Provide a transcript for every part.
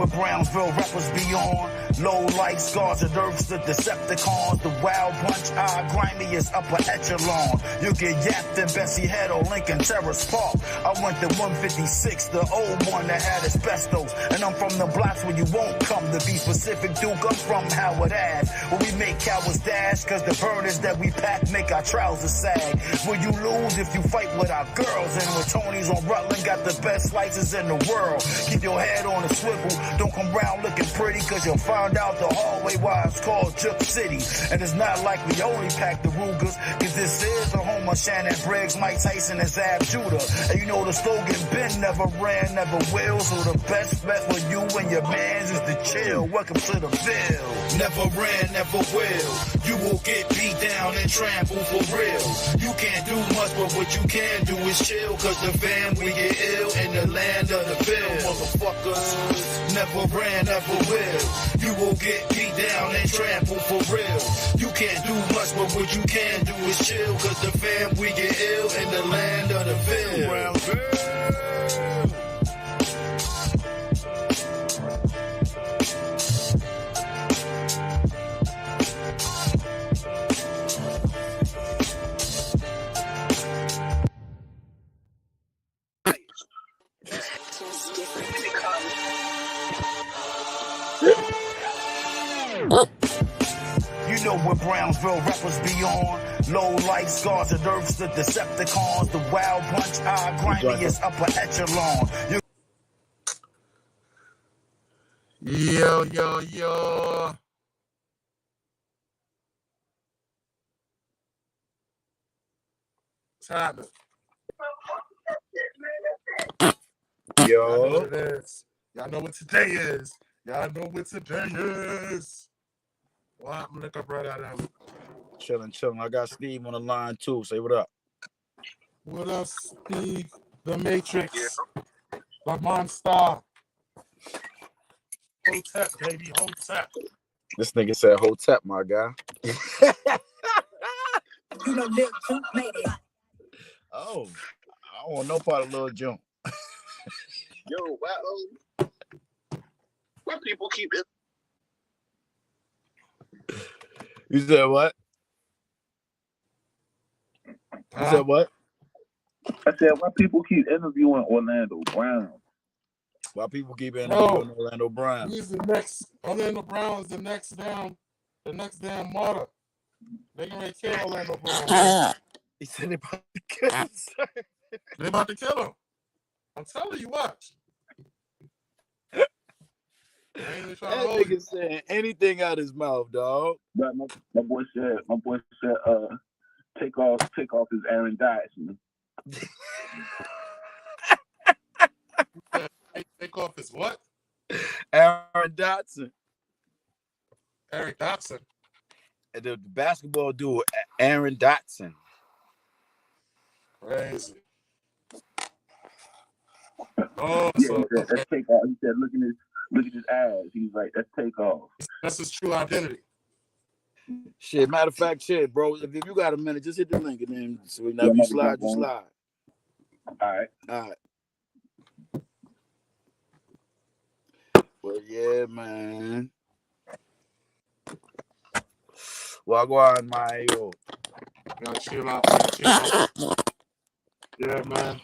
what Brownsville rappers be on. Low light scars and earths, the Decepticons. The wild bunch, grimiest upper echelon. You get yapped in Bessie Head or Lincoln Terrace Park. I went to 156, the old one that had asbestos. And I'm from the blocks where you won't come. To be specific, Duke, I'm from Howard Ave. Where we make cowards dash, cause the burners that we pack make our trousers sag. Will you lose if you fight with our girls? And when Tony's on Rutland, got the best slices in the world. Keep your head on a swivel, don't come round looking pretty, cause you'll find out the hallway why it's called Juke City. And it's not like we only pack the Rugers, cause this is the home of Shannon Briggs, Mike Tyson, and Zab Judah. And you know the slogan, Ben never ran, never will. So the best bet for you and your mans is to chill. Welcome to the Ville. Never ran, never will. You will get beat down and trampled for real. You can't do much, but what you can do is chill. Cause the fam, we get ill in the land of the Ville. Motherfuckers, never ran, never will. You will get beat down and trampled for real. You can't do much, but what you can do is chill. Cause the fam, we get ill in the land of the Ville. You know what Brownsville rappers be on. Low light scars and earths, the Decepticons. The wild bunch, grimiest upper echelon. Yo. What's happening? Yo. Y'all know what it is. Y'all know what today is. What? I'm looking right at him. Chilling. I got Steve on the line too. Say what up. What up, Steve? The Matrix. The Monster. Hotep, baby. Hotep. This nigga said Hotep, my guy. You know, Lil Jump made it. Oh, I don't want no part of Lil Jump. Yo, why people keep it? You said what? You said what? I said, why people keep interviewing Orlando Brown? Why people keep interviewing Orlando Brown? He's the next. Orlando Brown is the next damn martyr. They gonna kill Orlando Brown. He said they about to kill him. They about to kill him. I'm telling you, watch. That nigga saying anything out his mouth, dog. But my boy said, take off his Aaron Dyson. Take off his what? Aaron Dotson. Eric Dotson. And the basketball dude, Aaron Dotson. Crazy. Oh, Yeah, so that's take off. He said, look at his ass. He's like, that's take off. that's his true identity. Shit, matter of fact, shit, bro. If you got a minute, just hit the link and then so whenever you slide, you slide. All right. Well, yeah, man. Wagwan, Mayo. Gotta chill out. Yeah, man.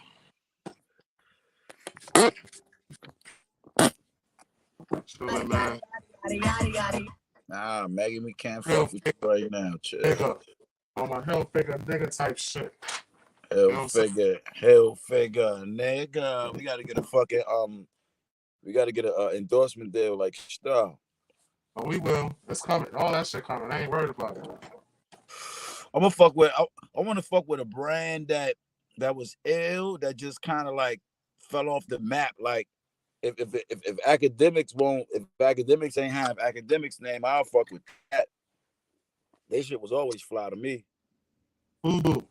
Chilling, man. Nah, Maggie, we can't fuck with you right now, chill. Nigga. On my hell figure nigga type shit. Hell figure, nigga. We gotta get a fucking endorsement deal like stuff. Oh, we will. It's coming. All that shit coming. I ain't worried about it. I want to fuck with a brand that was ill, that just kind of like fell off the map. Like if academics ain't have academics name, I'll fuck with that. They shit was always fly to me. Fubu.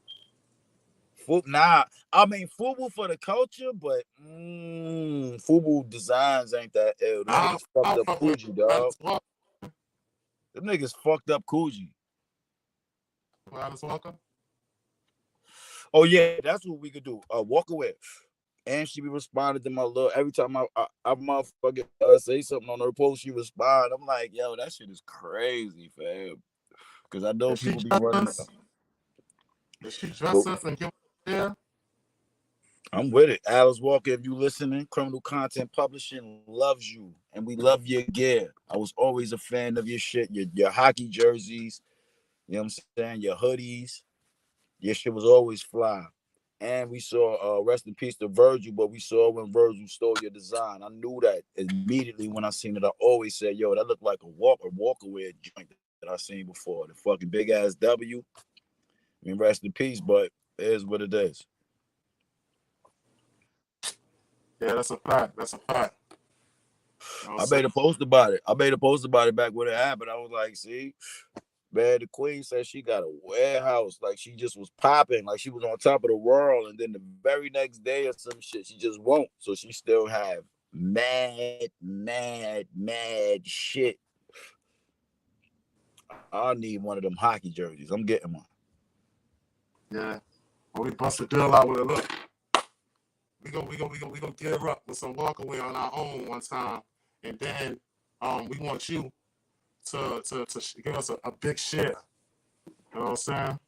Nah, I mean Fubu for the culture, but Fubu designs ain't that ill. Them niggas fucked up Coogee, dog. Them niggas fucked up Coogee. Alice Walker. Oh yeah, that's what we could do. Walk away. And she be responding to my little every time I motherfucker say something on her post, she respond. I'm like, yo, that shit is crazy, fam. Because I know If she people be dress running. us, if she dress But us and give us a share, I'm with it. Alice Walker, if you listening, Criminal Content Publishing loves you, and we love your gear. I was always a fan of your shit, your hockey jerseys. You know what I'm saying? Your hoodies. Your shit was always fly. And we saw rest in peace to Virgil, but we saw when Virgil stole your design. I knew that immediately when I seen it. I always said, yo, that looked like a walkaway joint that I seen before. The fucking big ass W. I mean, rest in peace, but it is what it is. yeah, that's a fact. That's a fact. I made a post about it. Back when it happened. I was like, see, man, the queen said she got a warehouse. Like she just was popping. Like she was on top of the world. And then the very next day or some shit, she just won't. So she still have mad shit. I need one of them hockey jerseys. I'm getting one. Yeah. Well, we bust a deal out with a look. We gonna gear up with some walkaway on our own one time, and then we want you to give us a big share. You know what I'm saying?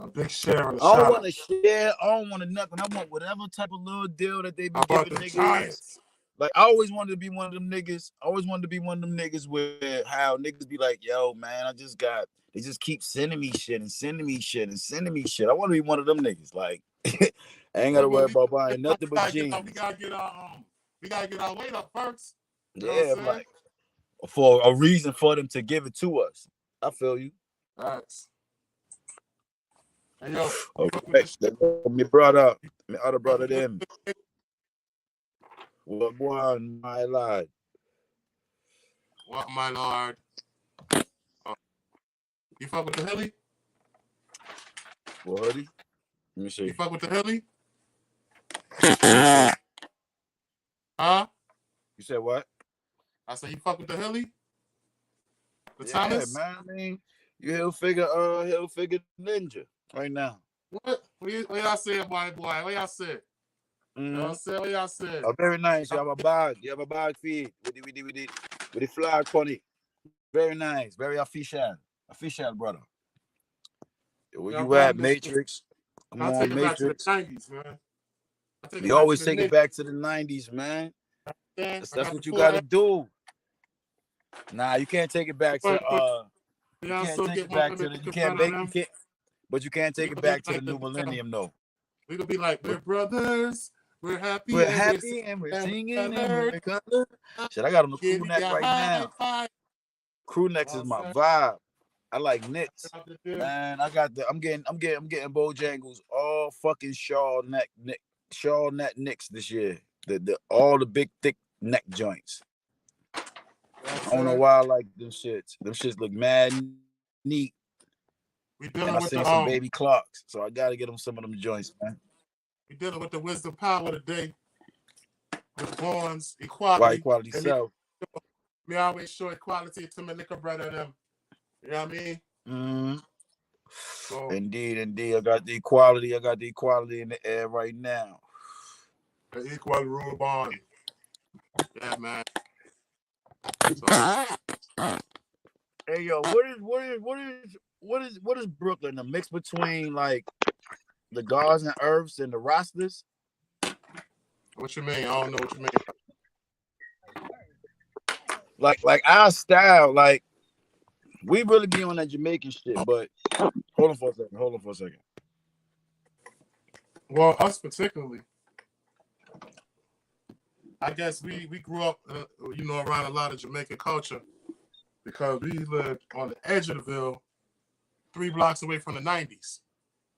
A big share and a I don't shout want out. to share. I don't want to nothing. I want whatever type of little deal that they be How about giving the niggas. Giants? Like I always wanted to be one of them niggas. I always wanted to be one of them niggas where how niggas be like, yo, man, they just keep sending me shit and sending me shit and sending me shit. I want to be one of them niggas. Like I ain't gotta worry about buying nothing but jeans. We gotta get our weight up first. You know Yeah, what I'm like for a reason for them to give it to us. I feel you. Facts. Hey yo, Okay, me brother, my other brother them. What one, my lad? What my lord? You fuck with the Hilly? What? Let me see. You fuck with the Hilly? Huh? You said what? I said you fuck with the Hilly? The Yeah, Thomas? man. I mean, he'll figure ninja right now. What y'all said, boy? What y'all said? Mm-hmm. What y'all said? Oh, very nice. You have a bag. You have a bag feed with the flag on it. Very nice. Very official. Official, brother. Where you at, Matrix? Come I'll on, take it back to the Matrix. 90s, man. You always take it back to the 90s, man. That's what you gotta do. Nah, you can't take it back to you can't take it back to the you can't take it back to the new millennium though. We gonna be like, we're brothers, we're happy, we're happy and we're singing and we're color. Shit, I got on the crew neck right now. Crew necks is my vibe. I like knits. Man, I'm getting Bojangles all fucking shawl neck nicks this year. All the big thick neck joints. I don't know why I like them shits. Them shits look mad neat. And I seen some baby clocks, so I gotta get them some of them joints, man. We dealing with the wisdom power today. With bonds, equality. Why equality self? Me always show equality to my liquor brother them. You know what I mean? Mm-hmm. So, indeed. I got the equality in the air right now. The equal rule bond. Yeah, man. Hey yo, what is Brooklyn? The mix between like the Guards and Earths and the Rastas? What you mean? I don't know what you mean. Like our style, like we really be on that Jamaican shit, but hold on for a second. Well, us particularly, I guess we grew up, around a lot of Jamaican culture because we lived on the edge of the Ville, 3 blocks away from the 90s.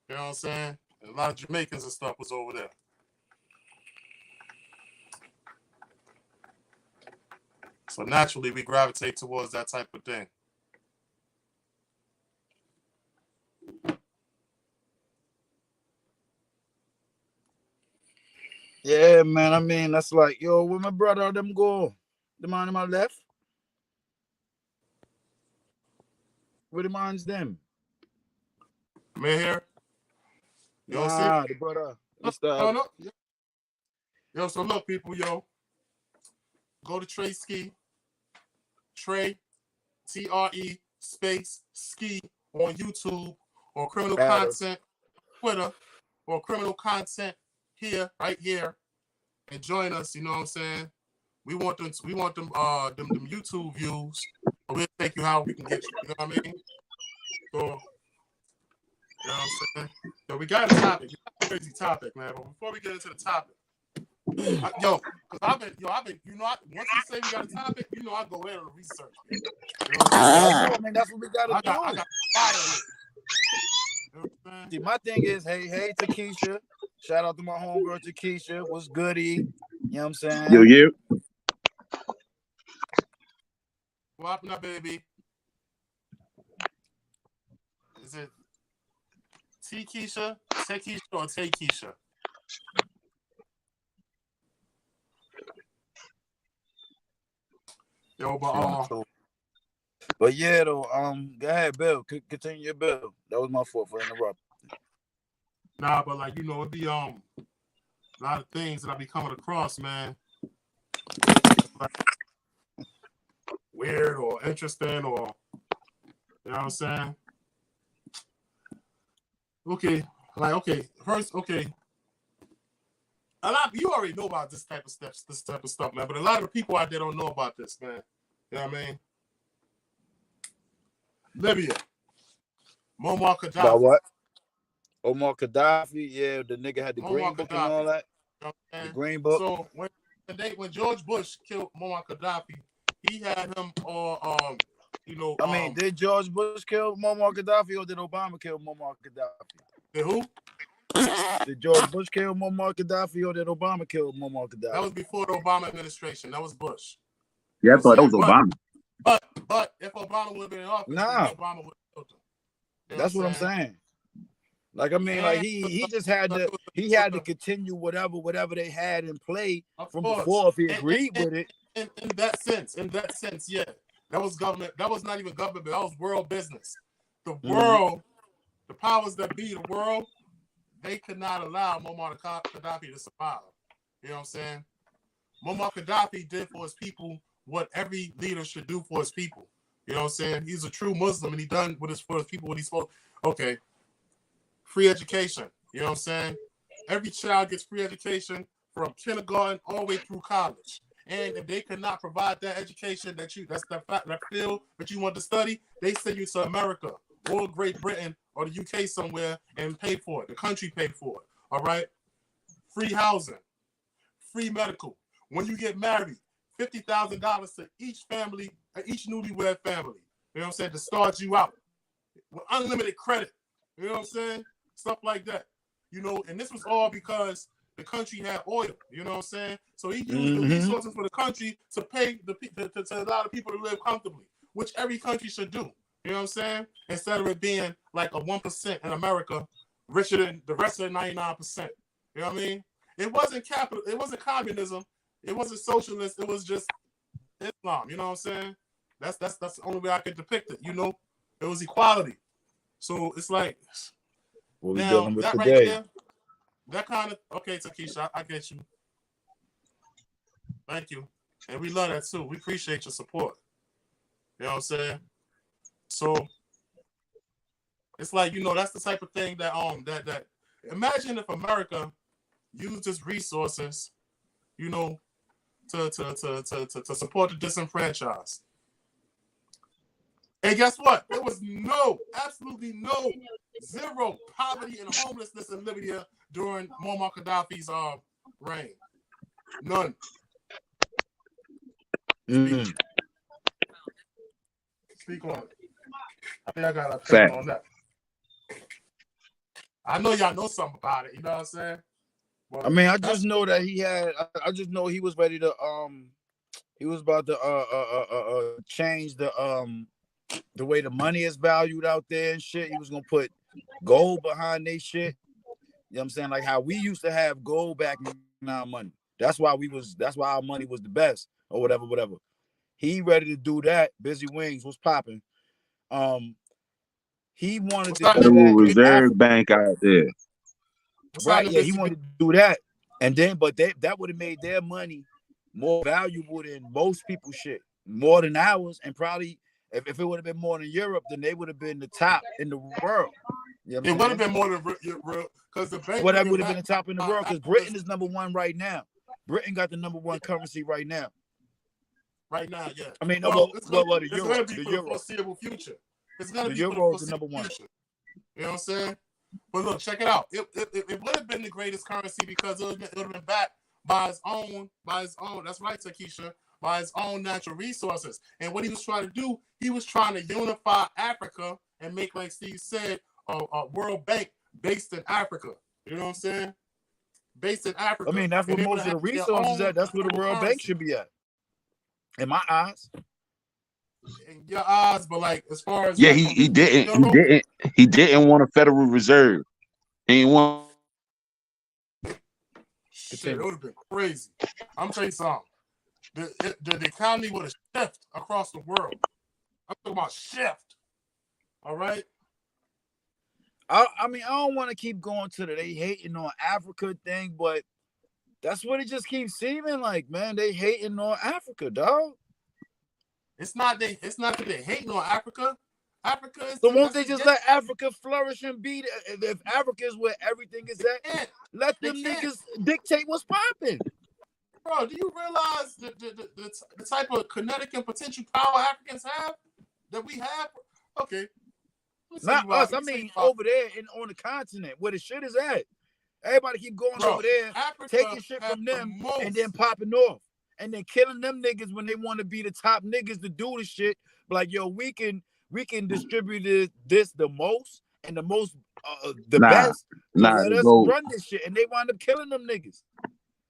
You know what I'm saying? And a lot of Jamaicans and stuff was over there. So naturally, we gravitate towards that type of thing. Yeah, man. I mean, that's like, yo, where my brother them go? The man on my left? Where the man's them? Man here? You don't see the brother. No. Yo, so look, people, yo, go to Tre-Ski, Tre, Tre space ski on YouTube, or criminal content Twitter, or criminal content here, right here, and join us. You know what I'm saying? We want them YouTube views. But we'll take you how we can get you. You know what I mean? So, you know what I'm saying? So we got a topic. We got a crazy topic, man. But before we get into the topic, because I've been, once you say we got a topic, I go in on the research. You know what I mean, that's what we gotta do. I got fire with it. You know what I'm See, my thing is, hey, Takesha. Shout out to my homegirl Takesha. What's goody? You know what I'm saying? Yo. What happened up, baby? Is it T-Keisha, Takesha, or Takesha? Yo, but yeah, though, go ahead, Bill. Continue your bill. That was my fault for interrupting. Nah, but like, it'd be a lot of things that I be coming across, man. Like, weird or interesting, or you know what I'm saying? First, a lot you already know about this type of stuff, man. But a lot of the people out there don't know about this, man. You know what I mean? Libya, Muammar Gaddafi. About what? Omar Gaddafi, yeah, the nigga had the green book and all that. You know the green book. So when George Bush killed Muammar Gaddafi, he had him all did George Bush kill Muammar Gaddafi, or did Obama kill Muammar Gaddafi? Did who? Did George Bush kill Muammar Gaddafi, or did Obama kill Muammar Gaddafi? That was before the Obama administration. That was Bush. Yeah, I thought that was Obama. But if Obama would have been in office, Obama would have killed him. That's what I'm saying. Like, I mean, like he just had to continue whatever they had in play from before if he agreed with it. In that sense, yeah. That was government. That was not even government, but that was world business. The world, the powers that be, the world, they could not allow Muammar Gaddafi to survive. You know what I'm saying? Muammar Gaddafi did for his people what every leader should do for his people. You know what I'm saying? He's a true Muslim, and he done for his people what he's supposed. Okay. Free education. You know what I'm saying? Every child gets free education from kindergarten all the way through college. And if they cannot provide that education that field that you want to study, they send you to America or Great Britain or the UK somewhere and pay for it. The country paid for it. All right? Free housing, free medical. When you get married, $50,000 to each family, each newlywed family. You know what I'm saying? To start you out with unlimited credit. You know what I'm saying? Stuff like that. And this was all because the country had oil. You know what I'm saying? So he used the resources for the country to pay to allow the people to live comfortably, which every country should do. You know what I'm saying? Instead of it being like a 1% in America, richer than the rest of the 99%. You know what I mean? It wasn't capital. It wasn't communism. It wasn't socialist. It was just Islam. You know what I'm saying? That's the only way I could depict it. It was equality. So it's like, what now, we dealing with that today. right there, that kind of, okay, Takesha, I get you. Thank you. And we love that too. We appreciate your support. You know what I'm saying? So it's like, that's the type of thing that that imagine if America used its resources, to support the disenfranchised. And guess what? There was absolutely zero poverty and homelessness in Libya during Muammar Gaddafi's reign. None. Speak on it. I think I got a opinion on that. I know y'all know something about it. You know what I'm saying? Well, I mean, I just know that I just know he was ready to he was about to change the way the money is valued out there and shit. He was gonna put gold behind they shit. You know what I'm saying? Like how we used to have gold back in our money. That's why our money was the best or whatever. He ready to do that. Busy Wings was popping. He wanted to do Federal that Reserve Bank out there. Right, yeah, he wanted to do that And then, but that would have made their money more valuable than most people's shit, more than ours, and probably if it would have been more than Europe, then they would have been the top in the world. You know it would have been more than real because the bank would have been the top in the world because Britain is #1 right now. Britain got the #1 currency right now. Right now, yeah. I mean, well, the euro, the euro. foreseeable future. It's gonna the be euro for is the the #1. future. You know what I'm saying? But look, check it out. It would have been the greatest currency because it would have been backed by its own. That's right, Takesha. By his own natural resources. And what he was trying to do, he was trying to unify Africa and make, like Steve said, a World Bank based in Africa. You know what I'm saying? Based in Africa. I mean, that's where most of the resources at. That's where the World Bank should be at. In my eyes. In your eyes, but like as far as he didn't want a Federal Reserve. He didn't want. Shit, it would have been crazy. I'm telling you something. The economy would have shifted across the world. I'm talking about shift. All right. I mean, I don't want to keep going to they hating on Africa thing, but that's what it just keeps seeming like, man. They hating on Africa, dog. It's not that they hating on Africa. Africa is. So won't they just let Africa flourish and be? If Africa is where everything is at, let them niggas dictate what's popping. Bro, do you realize the type of kinetic and potential power Africans have that we have? Okay. Not us. I mean, over there on the continent where the shit is at. Everybody keep going over there, Africa taking shit from them and then popping off. And then killing them niggas when they want to be the top niggas to do the shit. Like, yo, we can distribute this the most and the most best. Let us run this shit. And they wind up killing them niggas.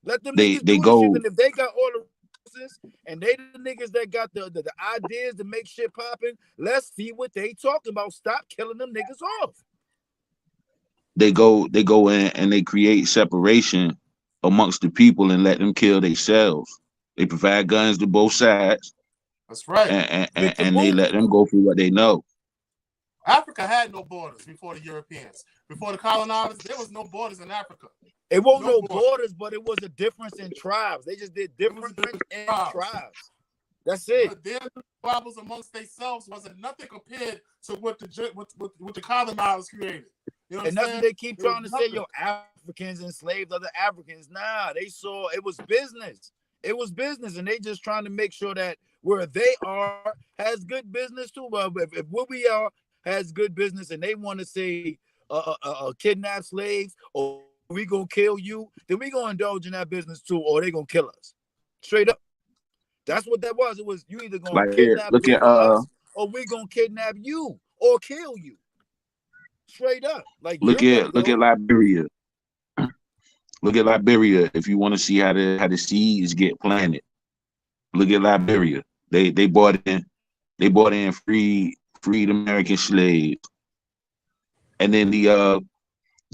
Let them niggas do the shit. And if they got all the resources and they the niggas that got the ideas to make shit popping, let's see what they talking about. Stop killing them niggas off. They go in and they create separation amongst the people and let them kill themselves. They provide guns to both sides. That's right. And they let them go for what they know. Africa had no borders before the Europeans. Before the colonizers, there was no borders in Africa. It wasn't no borders, but it was a difference in tribes. They just did different in tribes. That's it. But their problems amongst themselves wasn't nothing compared to what the colonizers created. You know and that's what they keep trying to say, yo, Africans enslaved other Africans. Nah, they saw it was business. It was business, and they just trying to make sure that where they are has good business too. Well, if where we are has good business, and they want to say kidnap slaves, or we gonna kill you, then we gonna indulge in that business too, or they gonna kill us. Straight up. That's what that was. It was you either gonna kidnap us, or we gonna kidnap you or kill you. Straight up. Like look at Liberia. Look at Liberia. If you want to see how the seeds get planted, look at Liberia. They bought in freed American slaves, and then the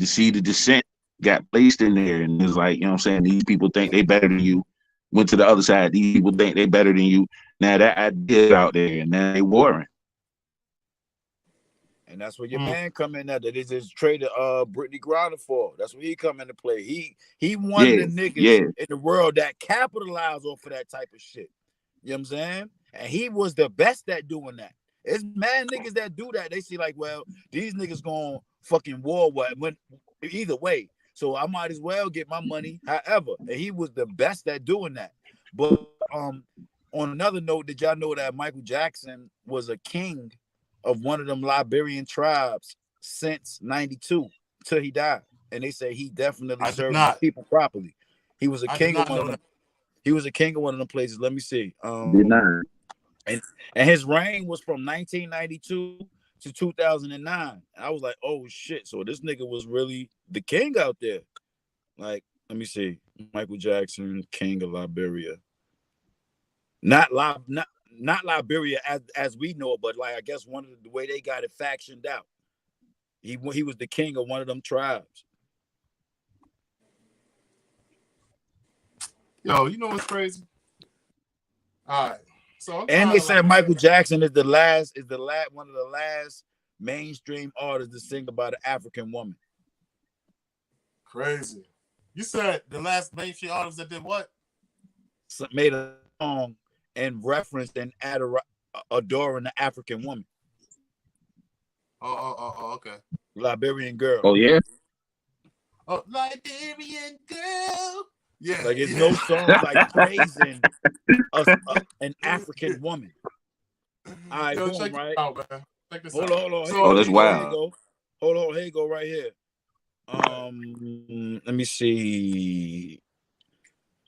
seed of descent got placed in there, and it's like, you know what I'm saying, these people think they better than you. Went to the other side. These people think they better than you. Now that idea out there, and now they warring. And that's where your man come in at. That is his traded Brittany Griner for. That's where he come into play. He one of the niggas in the world that capitalize off of that type of shit. You know what I'm saying? And he was the best at doing that. It's mad niggas that do that. They see like, well, these niggas going fucking war when either way. So I might as well get my money however. And he was the best at doing that. But on another note, did y'all know that Michael Jackson was a king of one of them Liberian tribes since 92 till he died? And they say he definitely served the people properly. He was a king of one of them. He was a king of one of them places. Let me see. And his reign was from 1992 to 2009. And I was like, oh shit. So this nigga was really the king out there. Like, let me see. Michael Jackson, king of Liberia. Not Liberia as we know it, but like I guess one of the way they got it factioned out. He was the king of one of them tribes. Yo, you know what's crazy? All right. So and they said Michael Jackson is one of the last mainstream artists to sing about an African woman. Crazy. You said the last mainstream artist that did what? Made a song and referenced and adoring the African woman. Oh, okay. Liberian girl. Oh yeah. Oh, Liberian girl. Yeah. Like it's no songs like praising an African woman. All right, Yo, boom, check right? It out, man. Check this Hold out. on. So, that's wild. Here you go. Hold on. Here you go. Right here. Let me see.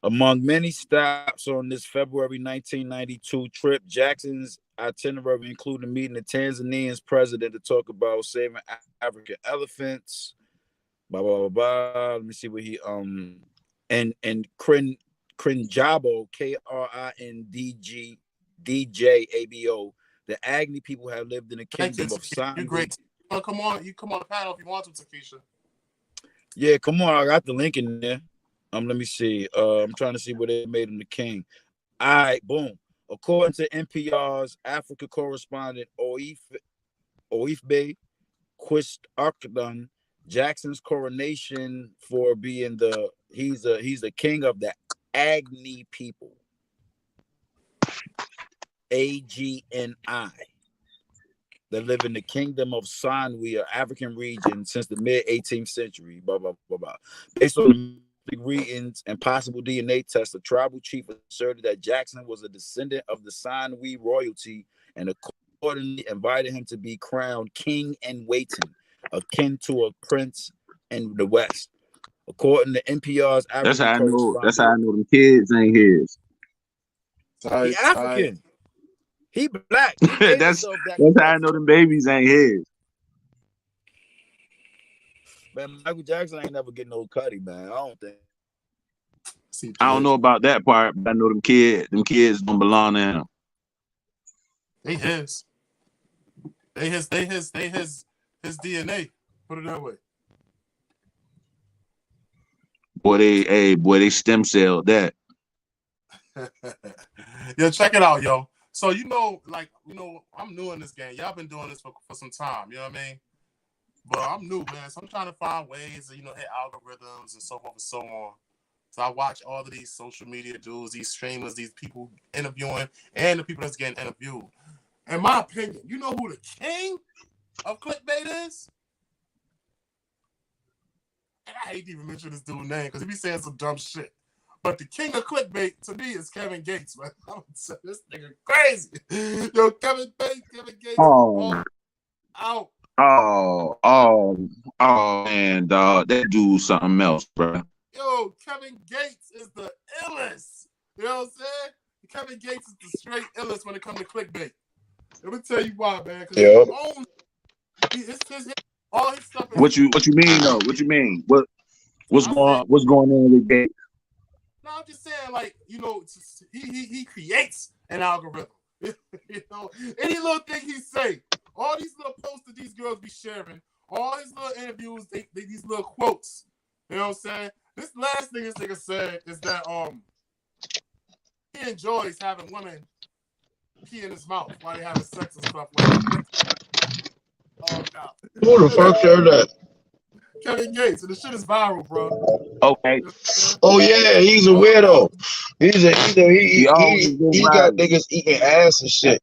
Among many stops on this February 1992 trip, Jackson's itinerary included meeting the Tanzanian's president to talk about saving African elephants. Blah blah blah blah. Let me see what he and Krinjabo, KRINDJABO. The Agni people have lived in the kingdom of San. You great. You come on the panel if you want to, Takesha. Yeah, come on. I got the link in there. Let me see. I'm trying to see where they made him the king. All right, boom. According to NPR's Africa correspondent Oifbe Quist-Arkdon, Jackson's coronation for being he's the king of the Agni people. AGNI. That live in the kingdom of Sanwi, an African region, since the mid-18th century. Blah blah blah blah. Based on the readings and possible DNA tests, the tribal chief asserted that Jackson was a descendant of the Sanwi royalty and accordingly invited him to be crowned king in waiting, akin to a prince in the West. According to NPR's African That's how I know. correspondent, That's how I know them kids ain't his. he African. He black. He that's how I know them babies ain't his. Man, Michael Jackson ain't never getting no cutty, man. I don't think. I don't know about that part, but I know them kids don't belong to him. They his. They his DNA. Put it that way. Boy, they stem celled that. Yo, check it out, yo. So I'm new in this game. Y'all been doing this for some time, you know what I mean? But I'm new, man. So I'm trying to find ways to, hit algorithms and so forth and so on. So I watch all of these social media dudes, these streamers, these people interviewing, and the people that's getting interviewed. In my opinion, you know who the king of clickbait is? And I hate to even mention this dude's name because he be saying some dumb shit. But the king of clickbait to me is Kevin Gates, man. I'm saying this nigga crazy. Yo, Kevin Gates. Oh. Out. Oh, man, dog. That dude's something else, bro. Yo, Kevin Gates is the illest. You know what I'm saying? Kevin Gates is the straight illest when it comes to clickbait. Let me tell you why, man. Yeah. All his stuff. What you mean though? What you mean? What's going on with Gates? No, I'm just saying, he creates an algorithm. Any little thing he say, all these little posts that these girls be sharing, all his little interviews, these little quotes. You know what I'm saying? This last thing this nigga said is that he enjoys having women pee in his mouth while they having sex and stuff like that. Oh God. Who the fuck said that? Kevin Gates, and the shit is viral, bro. Okay. Oh yeah, he's a weirdo. He got niggas eating ass and shit.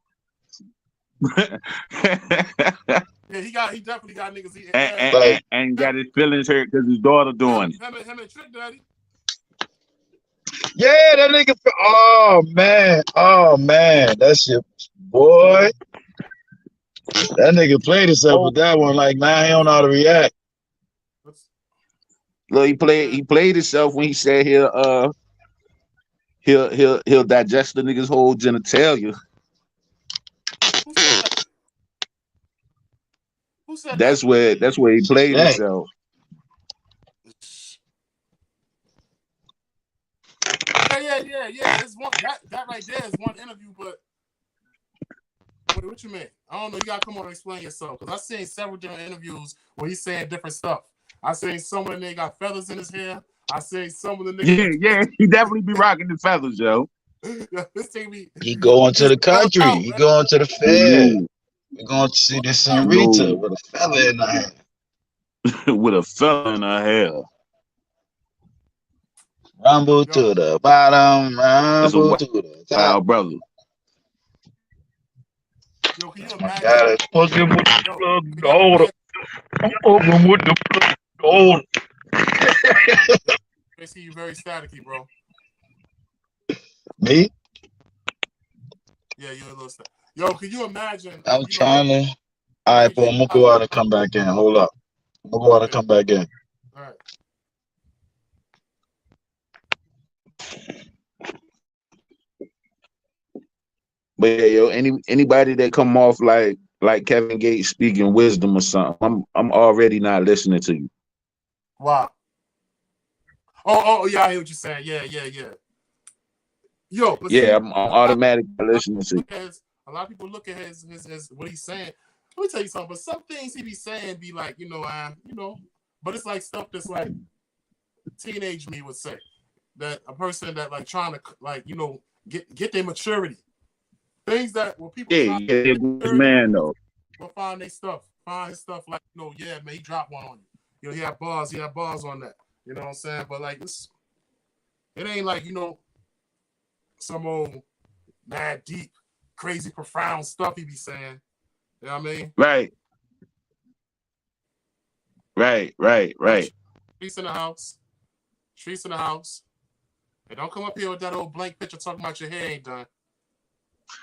Yeah, he definitely got niggas eating ass. And got his feelings hurt because his daughter doing it. Him and Trick Daddy. Yeah, that nigga. Oh man, that shit, boy. That nigga played himself with that one. Like, now he don't know how to react. Look, he played himself when he said he'll digest the nigga's whole genitalia. Who said that's that? where he played himself. Yeah. It's one that right there is one interview, but what you mean? I don't know. You gotta come on and explain yourself, because I've seen several different interviews where he's saying different stuff. I seen some of the nigga got feathers in his hair. I seen some of the nigga. Yeah, he definitely be rocking the feathers, yo. This thing be. He going to the country. He going to the fair. We going to see this senorita with a feather in her hair. With a feather in her hair. Rumble to the bottom, That's a rumble to the top. wild brother. Yo, can you imagine? Gotta fucking with the plug gold. I'm fucking with the plug gold. I see you very staticky, bro. Me? Yeah, you're a little static. Yo, can you imagine? I'm trying to. All right, boy, I'm gonna go out and come back in. Hold up. I'm gonna go out and come back in. All right. But yeah, yo, anybody that come off like Kevin Gates speaking wisdom or something, I'm already not listening to you. Wow. Oh, yeah, I hear what you're saying. Yeah. Yo, but yeah, see, I'm automatically listening to you. A lot of people look at his what he's saying. Let me tell you something. But some things he be saying be like, but it's like stuff that's like teenage me would say. That a person that like trying to get their maturity. Things that when people man though. Will find their stuff. Find his stuff like, yeah, man, he dropped one on you. He had bars on that. You know what I'm saying? But like this, it ain't like, some old mad deep, crazy, profound stuff he be saying. You know what I mean? Right. Streets in the house. Hey, don't come up here with that old blank picture talking about your hair ain't done.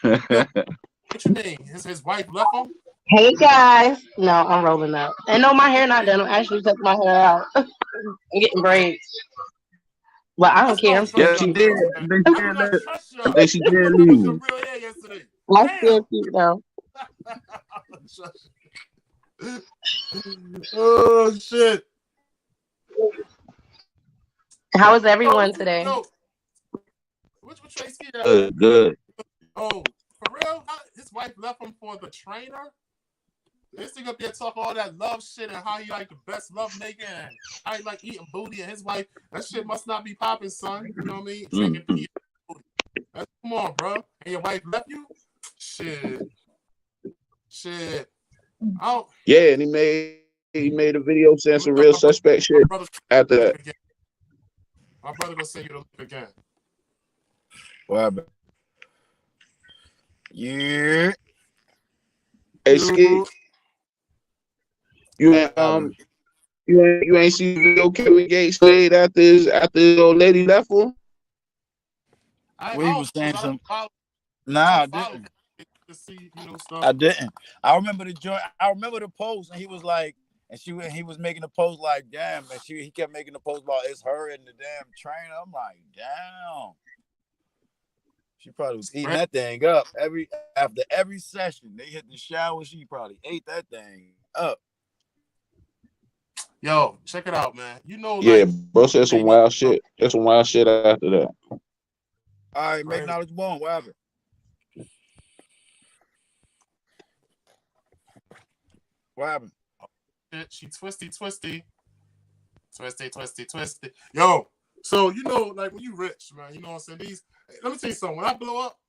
What you mean? His wife left him? Hey guys. No, I'm rolling up. And no, my hair not done. I'm actually cutting my hair out. I'm getting braids. Well, I don't care. I'm Yeah, she did. I think she did leave. I still cute though. Oh shit. How is everyone today? Which Tre-Ski? Good. Oh, for real? His wife left him for the trainer? This thing up there talk all that love shit and how he like the best love maker and how he like eating booty and his wife. That shit must not be popping, son. You know what I mean? Come on, bro. And your wife left you? Shit. Oh. Yeah, and he made a video saying some real suspect shit after that. My brother gonna send you the link again. What happened? Yeah. Hey, Ski. You ain't see the video Kevin Gates played after his old lady left him? He was saying some. Nah, I didn't. I didn't. I remember the joint. I remember the post, and he was like, he was making a post like, damn, and he kept making a post about it's her and the damn trainer. I'm like, damn. She probably was eating that thing up after every session. They hit the shower. She probably ate that thing up. Yo, check it out, man. Yeah, bro said some wild shit. There's some wild shit after that. All right, make knowledge born. What happened? What happened? She twisty. Yo, so like when you rich, man, you know what I'm saying? Let me tell you something. When I blow up,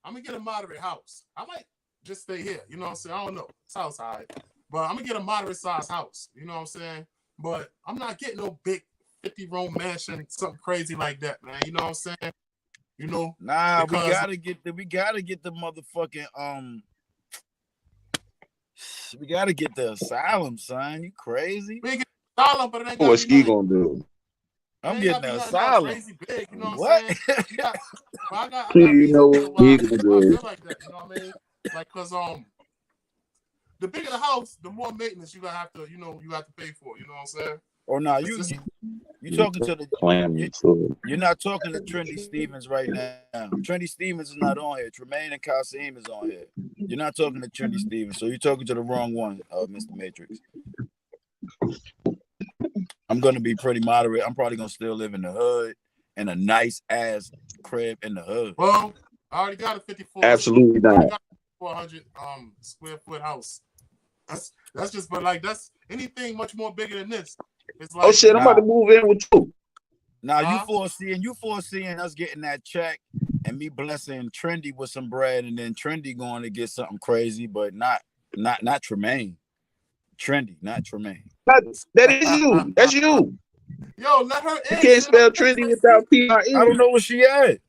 I'm gonna get a moderate house. I might just stay here. You know what I'm saying? I don't know. It's house high. But I'm gonna get a moderate size house. You know what I'm saying? But I'm not getting no big 50-room mansion, something crazy like that, man. You know what I'm saying? Nah, we gotta get the motherfucking we gotta get the asylum, son. You crazy? We get the asylum, but it ain't what Ski gonna do? I'm getting the asylum. Crazy big, you know what? I got you know what he gonna do? Like that, you know what I mean? Like, cause the bigger the house, the more maintenance you gotta have to, you have to pay for. You know what I'm saying? Or now you talking to the you're not talking to Trendy Stevens right now. Trendy Stevens is not on here. Tremaine and Kasim is on here. You're not talking to Trendy Stevens, so you're talking to the wrong one, Mr. Matrix. I'm gonna be pretty moderate. I'm probably gonna still live in the hood in a nice ass crib in the hood. Well, I already got a 54. Absolutely not. 400 square foot house. That's just, but like that's anything much more bigger than this. It's like, oh shit, I'm about to move in with you. Now you foreseeing us getting that check and me blessing Trendy with some bread and then Trendy going to get something crazy, but not Tremaine. Trendy, not Tremaine. That is you. That's you. Yo, let her You in. can't spell Trinity without P-R-E. I don't know where she at.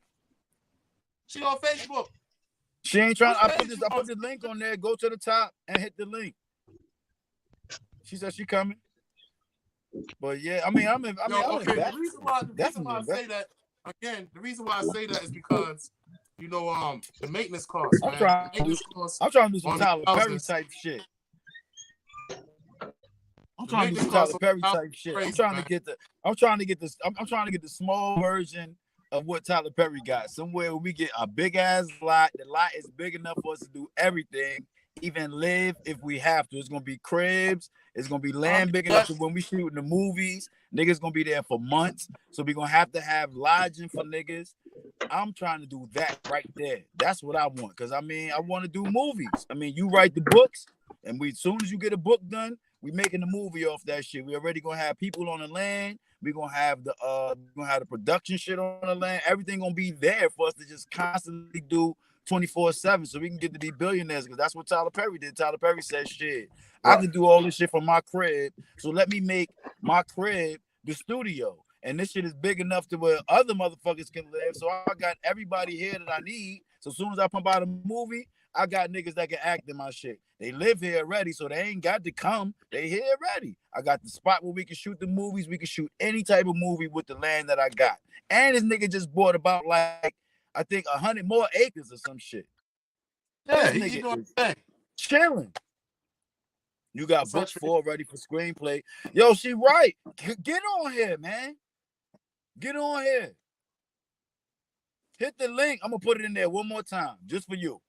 She on Facebook. She ain't trying. What I page put the link on there. Go to the top and hit the link. She said she coming. But yeah, I'm okay. invested. The reason why Definitely I say that again, the reason why I say that is because the maintenance costs, man. I'm trying to do some Tyler Perry type shit. I'm trying to do some Tyler Perry type shit. I'm trying to get the small version of what Tyler Perry got. Somewhere where we get a big ass lot. The lot is big enough for us to do everything, even live if we have to. It's gonna be cribs. It's gonna be land big enough so when we shoot in the movies, niggas gonna be there for months. So we gonna have lodging for niggas. I'm trying to do that right there. That's what I want. Cause I want to do movies. You write the books, and as soon as you get a book done, we making the movie off that shit. We already gonna have people on the land. We gonna have the production shit on the land. Everything gonna be there for us to just constantly do 24/7, so we can get to be billionaires. Because that's what Tyler Perry did. Tyler Perry said, "Shit, I can do all this shit from my crib. So let me make my crib the studio." And this shit is big enough to where other motherfuckers can live. So I got everybody here that I need. So as soon as I pump out a movie, I got niggas that can act in my shit. They live here already, so they ain't got to come. They here already. I got the spot where we can shoot the movies. We can shoot any type of movie with the land that I got. And this nigga just bought about I think 100 more acres or some shit. Yeah, he's doing the thing. Chilling. You got books 4 ready for screenplay. Yo, she right. Get on here, man. Get on here. Hit the link. I'm gonna put it in there one more time, just for you.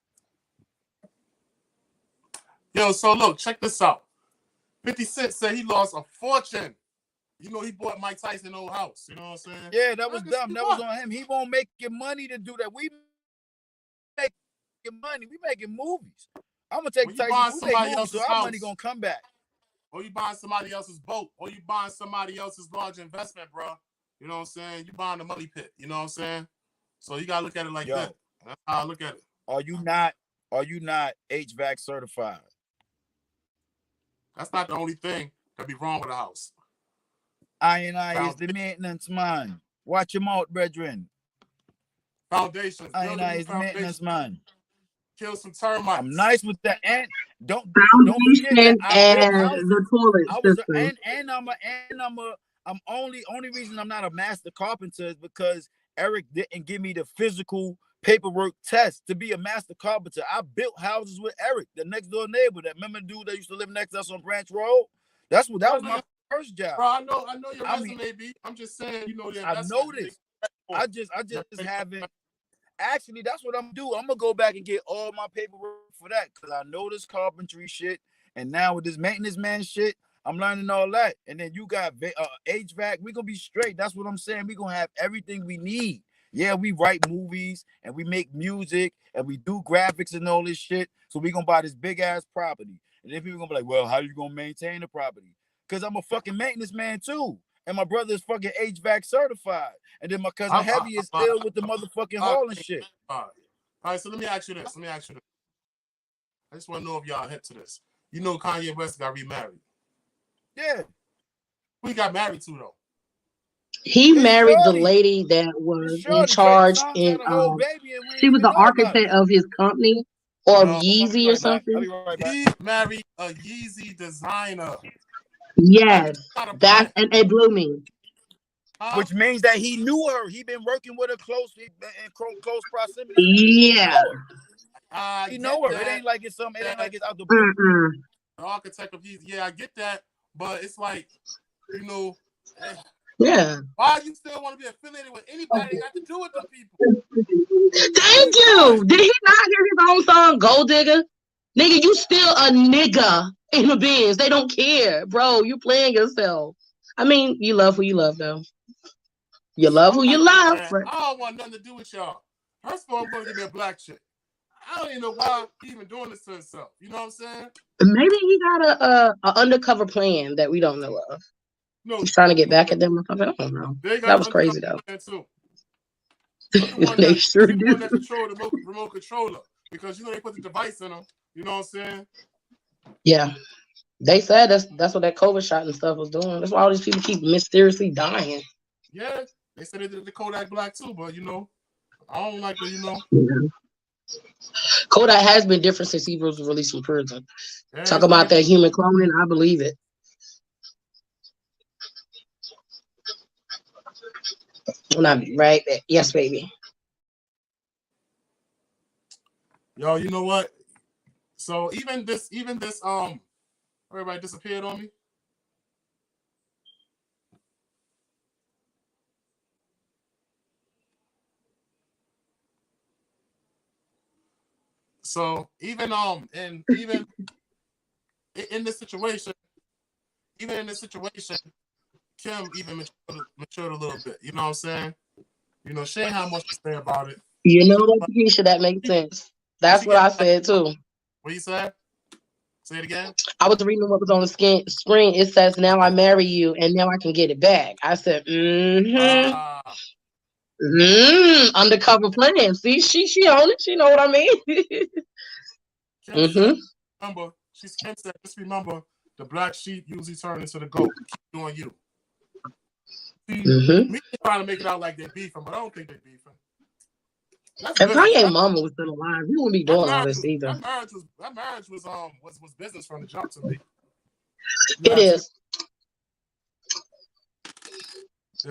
Yo, so look, check this out. 50 Cent said he lost a fortune. He bought Mike Tyson's old house. You know what I'm saying? Yeah, that was dumb. That was on him. He won't make your money to do that. We making money. We making movies. I'm gonna take Tyson. We make movies, so our money gonna come back. Or you buying somebody else's boat, or you buying somebody else's large investment, bro. You know what I'm saying? You buying the money pit. You know what I'm saying? So you gotta look at it like that. That's how I look at it. Are you not HVAC certified? That's not the only thing that be wrong with a house. I is the maintenance man. Watch him out, brethren. Foundations. I is the maintenance man. Kill some termites. I'm nice with that. And don't forget that and the toilet system. I'm only reason I'm not a master carpenter is because Eric didn't give me the physical paperwork test to be a master carpenter. I built houses with Eric, the next door neighbor. That remember dude that used to live next to us on Branch Road? That was my first job. Bro, I know your resume, B. I'm just saying, I know this. I just haven't. Actually, that's what I'm gonna do. I'm gonna go back and get all my paperwork for that because I know this carpentry shit, and now with this maintenance man shit, I'm learning all that. And then you got HVAC. We gonna be straight. That's what I'm saying. We gonna have everything we need. Yeah, we write movies and we make music and we do graphics and all this shit. So we gonna buy this big ass property, and then people gonna be like, "Well, how you gonna maintain the property?" Because I'm a fucking maintenance man too. And my brother is fucking HVAC certified. And then my cousin Heavy is ill with the motherfucking hauling shit. All right, so let me ask you this. I just want to know if y'all hip to this. You know Kanye West got remarried. Yeah. Who he got married to, though? He married the lady that was in charge in she was the architect of his company or Yeezy or something. He married a Yeezy designer. Yes, that and it blew me. Which means that he knew her. He been working with her close proximity. Yeah, he know her. It ain't like it's something. It ain't like it's out the blue. The architect of Yeezy. Yeah, I get that, but it's like, yeah. Why you still want to be affiliated with anybody that got to do with them people? Thank you. Did he not hear his own song, Gold Digger? Nigga, you still a nigga in the Benz. They don't care, bro. You playing yourself. I mean, you love who you love, though. You love who you love. I don't want nothing to do with y'all. First of all, I'm going to give me a black chick. I don't even know why he even doing this to himself. You know what I'm saying? Maybe he got a undercover plan that we don't know of. No, he's trying to get back at them. I don't know. That was crazy, though. They sure do. That control the remote controller because they put the device in them. You know what I'm saying? Yeah. They said that's what that COVID shot and stuff was doing. That's why all these people keep mysteriously dying. Yeah, they said they did the Kodak Black too, but I don't like the Yeah. Kodak has been different since he was released from prison. Yeah, Talk about that human cloning, I believe it. Not right. Yes, baby. Yo, you know what? So even this, everybody disappeared on me. So even in this situation, Kim even matured a little bit. You know what I'm saying? She ain't have much to say about it. You know what, Keisha, that makes sense. That's what I said too. What you said? Say it again. I was reading what was on the screen. It says, "Now I marry you, and now I can get it back." I said, undercover plan. See, she on it. She know what I mean. Kim said, Kim said, just remember, the black sheep usually turn into the goat. Keep doing you. See, me trying to make it out like they're beefing, but I don't think they're beefing. If Kanye's mama was still alive, we wouldn't be doing all this either. That marriage was business from the jump to me. It is.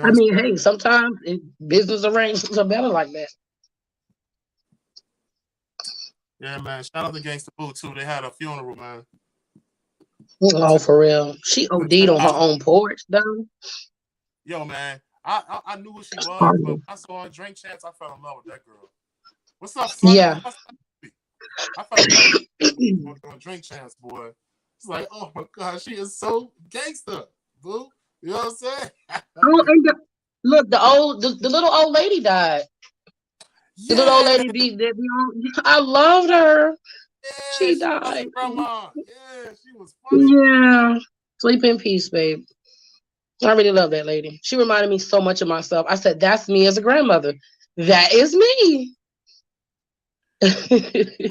I mean, hey, sometimes business arrangements are better like that. Yeah, man. Shout out to Gangsta Boo too. They had a funeral, man. Oh, for real. She OD'd on her own porch, though. Yo, man. I knew who she was, but I saw her Drink Champs. I fell in love with that girl. What's up, son? Yeah. I fell in love with Drink Champs, boy. It's like, oh my God, she is so gangster, boo. You know what I'm saying? Look, the little old lady died. Yeah. The little old lady I loved her. Yeah, she died. Grandma. Yeah, she was funny. Yeah. Sleep in peace, babe. I really love that lady. She reminded me so much of myself. I said, that's me as a grandmother. That is me. Really? You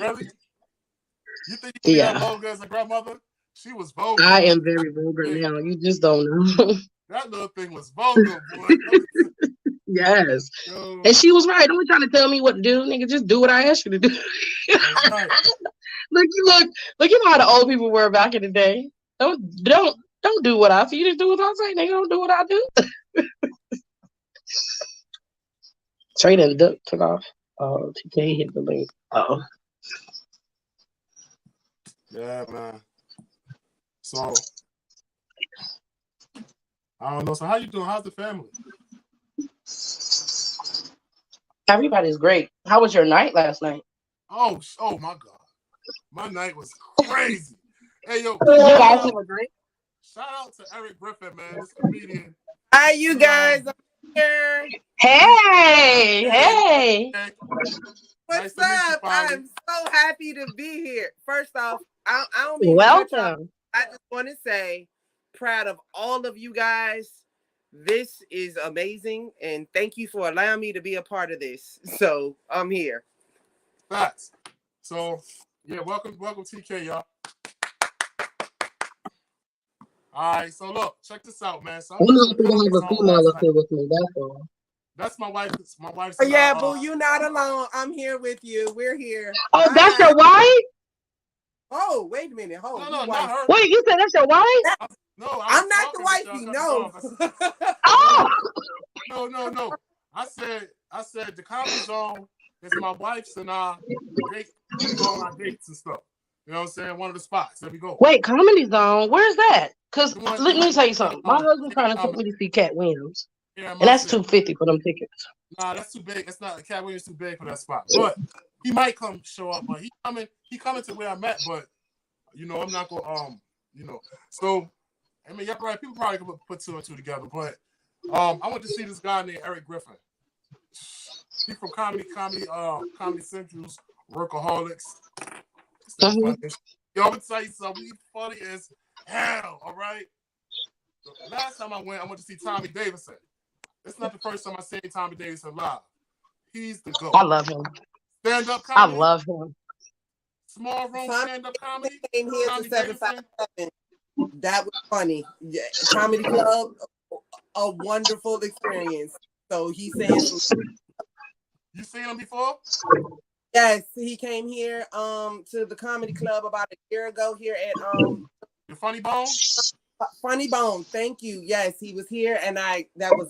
think you can be vulgar as a grandmother? She was vulgar. I am very vulgar now. You just don't know. That little thing was vulgar, boy. Yes. Yo. And she was right. Don't be trying to tell me what to do, nigga. Just do what I asked you to do. Right. Look, you know how the old people were back in the day. Don't do what I say. You just do what I say. Nigga, don't do what I do. Trade and Duck took off. Oh, TK hit the link. Uh-oh. Yeah, man. So I don't know. So how you doing? How's the family? Everybody's great. How was your night last night? Oh my God. My night was crazy. Hey, yo. You guys were great. Shout out to Eric Griffin, man. This comedian. Hi, you guys. I'm here. Hey. What's up? I'm so happy to be here. First off, I don't mean welcome. I just want to say, proud of all of you guys. This is amazing, and thank you for allowing me to be a part of this. So I'm here. Facts. So yeah, welcome TK, y'all. All right, so look, check this out, man. So that's my wife. My wife's. Yeah, boo, you're not alone. I'm here with you. We're here. Oh, that's your wife? Oh, wait a minute. Hold on. No, not her. Wait, you said that's your wife? No, I'm not the wifey. No. Oh. No. I said the Comedy Zone is my wife's and we go on our dates and stuff. You know what I'm saying? One of the spots. There we go. Wait, Comedy Zone? Where's that? Because let me tell you something. My husband's trying to take me to see Cat Williams. Yeah, and that's $250 for them tickets. Nah, that's too big. It's not. Cat Williams too big for that spot. But he might show up. But he coming to where I'm at. But I'm not gonna So I mean, yeah, right. People probably could put two and two together. But I went to see this guy named Eric Griffin. He's from Comedy Central's Workaholics. Yo, I'm gonna tell you something. He's funny as hell. All right. The last time I went to see Tommy Davidson. It's not the first time I seen Tommy Davidson live. He's the GOAT. I love him. Stand-up comedy. I love him. Small room stand-up comedy. Came here to 757. That was funny. Yeah, Comedy Club, a wonderful experience. So he says, you seen him before? yes, he came here to the Comedy Club about a year ago here at The Funny Bone. Funny Bone. Thank you. Yes, he was here, and that was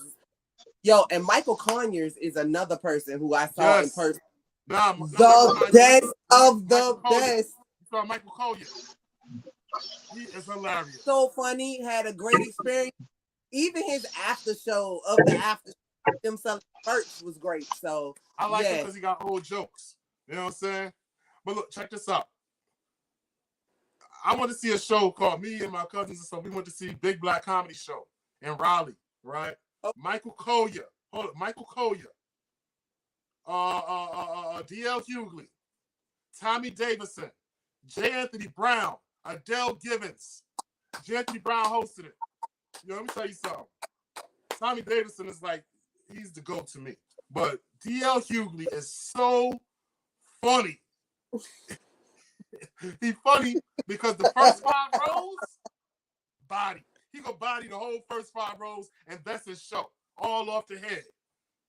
and Michael Conyers is another person who I saw in person. The best of the best. You saw Michael Collier. He is hilarious. So funny. Had a great experience. Even his after show of the after show, them selling merch was great. So I like him because he got old jokes. You know what I'm saying? But look, check this out. I want to see a show called Me and My Cousins and stuff. We went to see Big Black Comedy Show in Raleigh, right? Oh. Michael Collier. Hold up, Michael Collier. D.L. Hughley. Tommy Davidson. J. Anthony Brown. Adele Givens. J. Anthony Brown hosted it. Let me tell you something. Tommy Davidson is like, he's the GOAT to me. But D.L. Hughley is so funny. He's funny because the first 5 rows, body. He gonna body the whole first 5 rows, and that's his show. All off the head.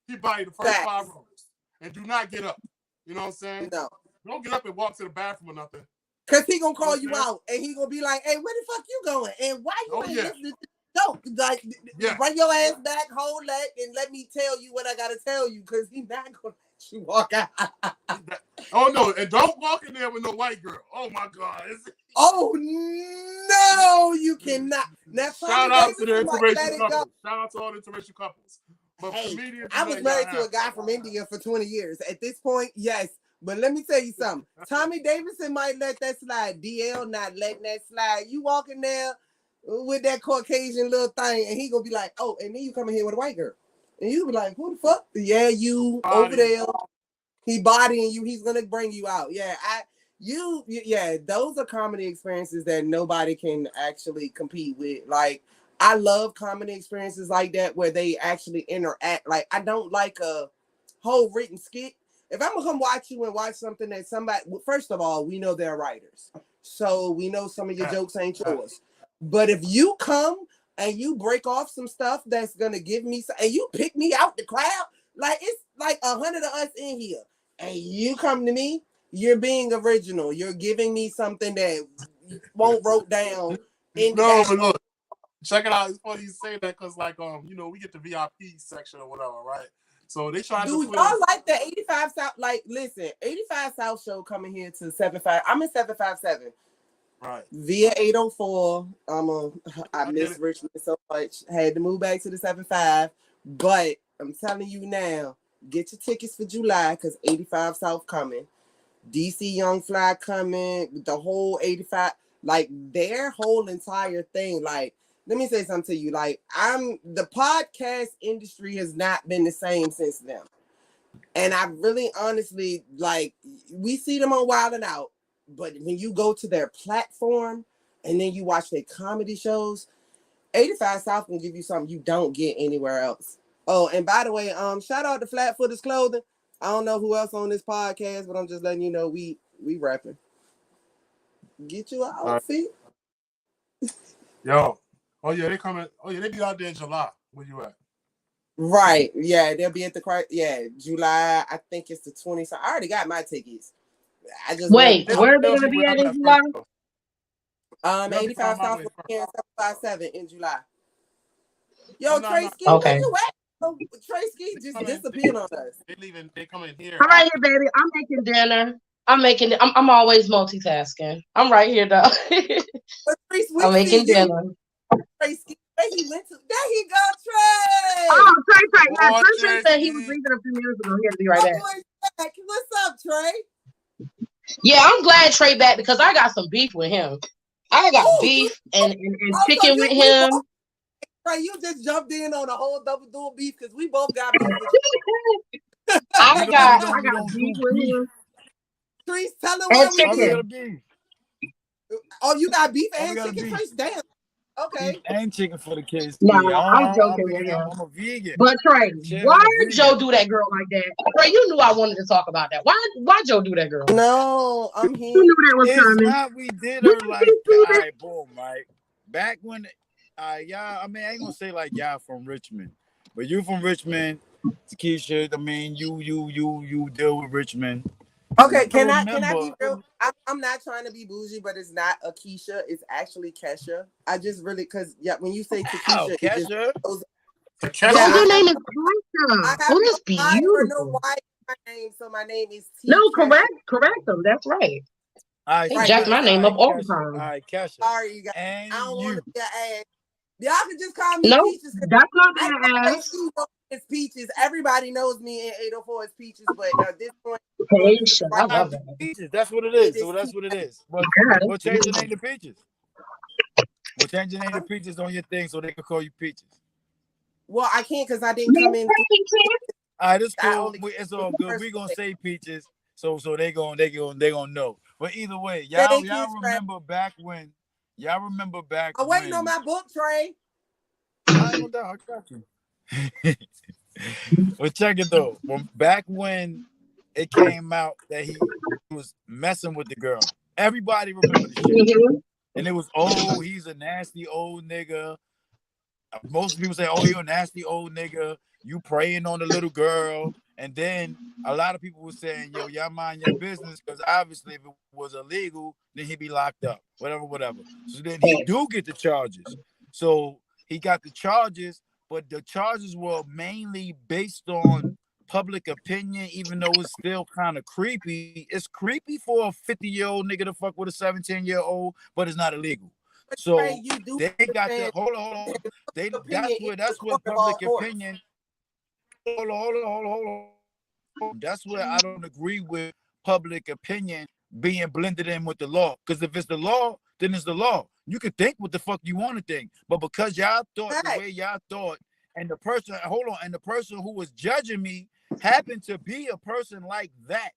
He body the first 5 rows. And do not get up. You know what I'm saying? No. Don't get up and walk to the bathroom or nothing. Cause he gonna call you out and he gonna be like, hey, where the fuck you going? And why you ain't listening to the joke? Like, bring your ass back, hold that, and let me tell you what I gotta tell you, cause he's not gonna let you walk out. Oh no, and don't walk in there with no white girl. Oh my God. Oh no, you cannot. Now, shout out to the interracial couples. Shout out to all the interracial couples. But hey, I was married to a guy from India for 20 years. At this point, yes. But let me tell you something. Tommy Davidson might let that slide. DL not letting that slide. You walk in there with that Caucasian little thing, and he gonna be like, oh, and then you come in here with a white girl. And you be like, who the fuck? Yeah, you over there. He bodying you. He's gonna bring you out. Yeah, those are comedy experiences that nobody can actually compete with. Like, I love comedy experiences like that where they actually interact. Like, I don't like a whole written skit. If I'm gonna come watch you and watch something that somebody, first of all, we know they're writers, so we know some of your jokes ain't yours. But if you come and you break off some stuff that's gonna give me some, and you pick me out the crowd, like it's like 100 of us in here, and you come to me, you're being original. You're giving me something that won't wrote down. No, but look, check it out. It's funny you say that because, like, we get the VIP section or whatever, right? So they try to. Dude, y'all like the 85 South? Like, listen, 85 South show coming here to 75. I'm in 757. Right. Via 804. I miss Richmond so much. Had to move back to the 75. But I'm telling you now, get your tickets for July because 85 South coming. DC Young Fly coming. The whole 85. Like, their whole entire thing. Like, let me say something to you. Like, the podcast industry has not been the same since then. And I really honestly, like, we see them on Wild 'N Out, but when you go to their platform and then you watch their comedy shows, 85 South can give you something you don't get anywhere else. Oh, and by the way, shout out to Flatfooters Clothing. I don't know who else on this podcast, but I'm just letting you know we rapping. Get you an outfit. Yo. Oh yeah, they coming. Oh yeah, they be out there in July. Where you at? Right. Yeah, they'll be at July. I think it's the 20th. I already got my tickets. I just wait. Where are they gonna be at in July? 85 South 757 in July. Yo, Tre-Ski, okay. where you at? Tre-Ski just disappeared on us. They come in here. I'm right here, baby. I'm making dinner. I'm always multitasking. I'm right here, though. I'm making dinner. Tre-Ski, where he went to? There he go, Trey. Oh, Trey. Yeah, Trey said he was leaving a few minutes ago. He had to be right back. What's up, Trey? Yeah, I'm glad Trey back because I got some beef with him. I got beef and chicken with him. Trey, you just jumped in on a whole double dual beef because we both got beef with you. I got beef with him. Trees, tell him where we get. Oh, you got beef and chicken, Trees? Damn. Okay. And chicken for the kids. No, I'm joking with him. I'm a vegan. But Trey, why did Joe do that girl like that? Trey, you knew I wanted to talk about that. Why Joe do that girl? No, I'm here. You knew that was coming. We did her like, all right, boom, Mike. back when, y'all, I mean, I ain't gonna say like y'all from Richmond, but you from Richmond, Keisha. I mean, you deal with Richmond. Okay, I can I remember. be real? I'm not trying to be bougie, but it's not Akeisha. It's actually Kesha. I just really because when you say Wow, Takesha, it just Kesha. goes. Kesha. Yeah, Oh, her I name have is I Kesha. have Oh, no that's I or no beautiful. Y in my name, so my name is No, T Kesha. correct them. That's right. All right, They say Right. jack I'm my less. All name up right, all the Kesha. All time. right, Kesha. sorry, you guys. And I don't want you. to be an ass. Y'all can just call me No, Peaches because that's not I being always asked. do know it's Peaches. Everybody knows me in 804 as Peaches, but at this point, Keisha. I right All love right, that. Peaches. That's what it it is. is So that's T. what it is. But Yeah, we'll that's change the beautiful. name to Peaches. We'll change the name to Peaches on your thing so they can call you Peaches. Well, I can't because I didn't Man, come in. Peaches. All right, it's I cool. only It's all good. first We gonna name. say Peaches, so they gonna know. But either way, y'all Thank you, y'all Trey. remember back when? Y'all remember back I'm waiting on when? my book, Trey. I ain't gonna doubt. I got you. But check it though. Back when it came out that he was messing with the girl, everybody remember the shit. Mhm. And it was, oh, he's a nasty old nigga. Most people say, oh, you're a nasty old nigga. You preying on the little girl. And then a lot of people were saying, yo, y'all mind your business, because obviously if it was illegal, then he'd be locked up. Whatever. So then he do get the charges. So he got the charges, but the charges were mainly based on public opinion, even though it's still kind of creepy. It's creepy for a 50-year-old nigga to fuck with a 17-year-old, but it's not illegal. But Trey, So you do they got the understand hold on. opinion is the That's where court of all public courts. opinion. Hold on. That's where I don't agree with public opinion being blended in with the law. Because if it's the law, then it's the law. You can think what the fuck you want to think, but because y'all thought the Hey, way y'all thought, and the person, and the person who was judging me happened to be a person like that,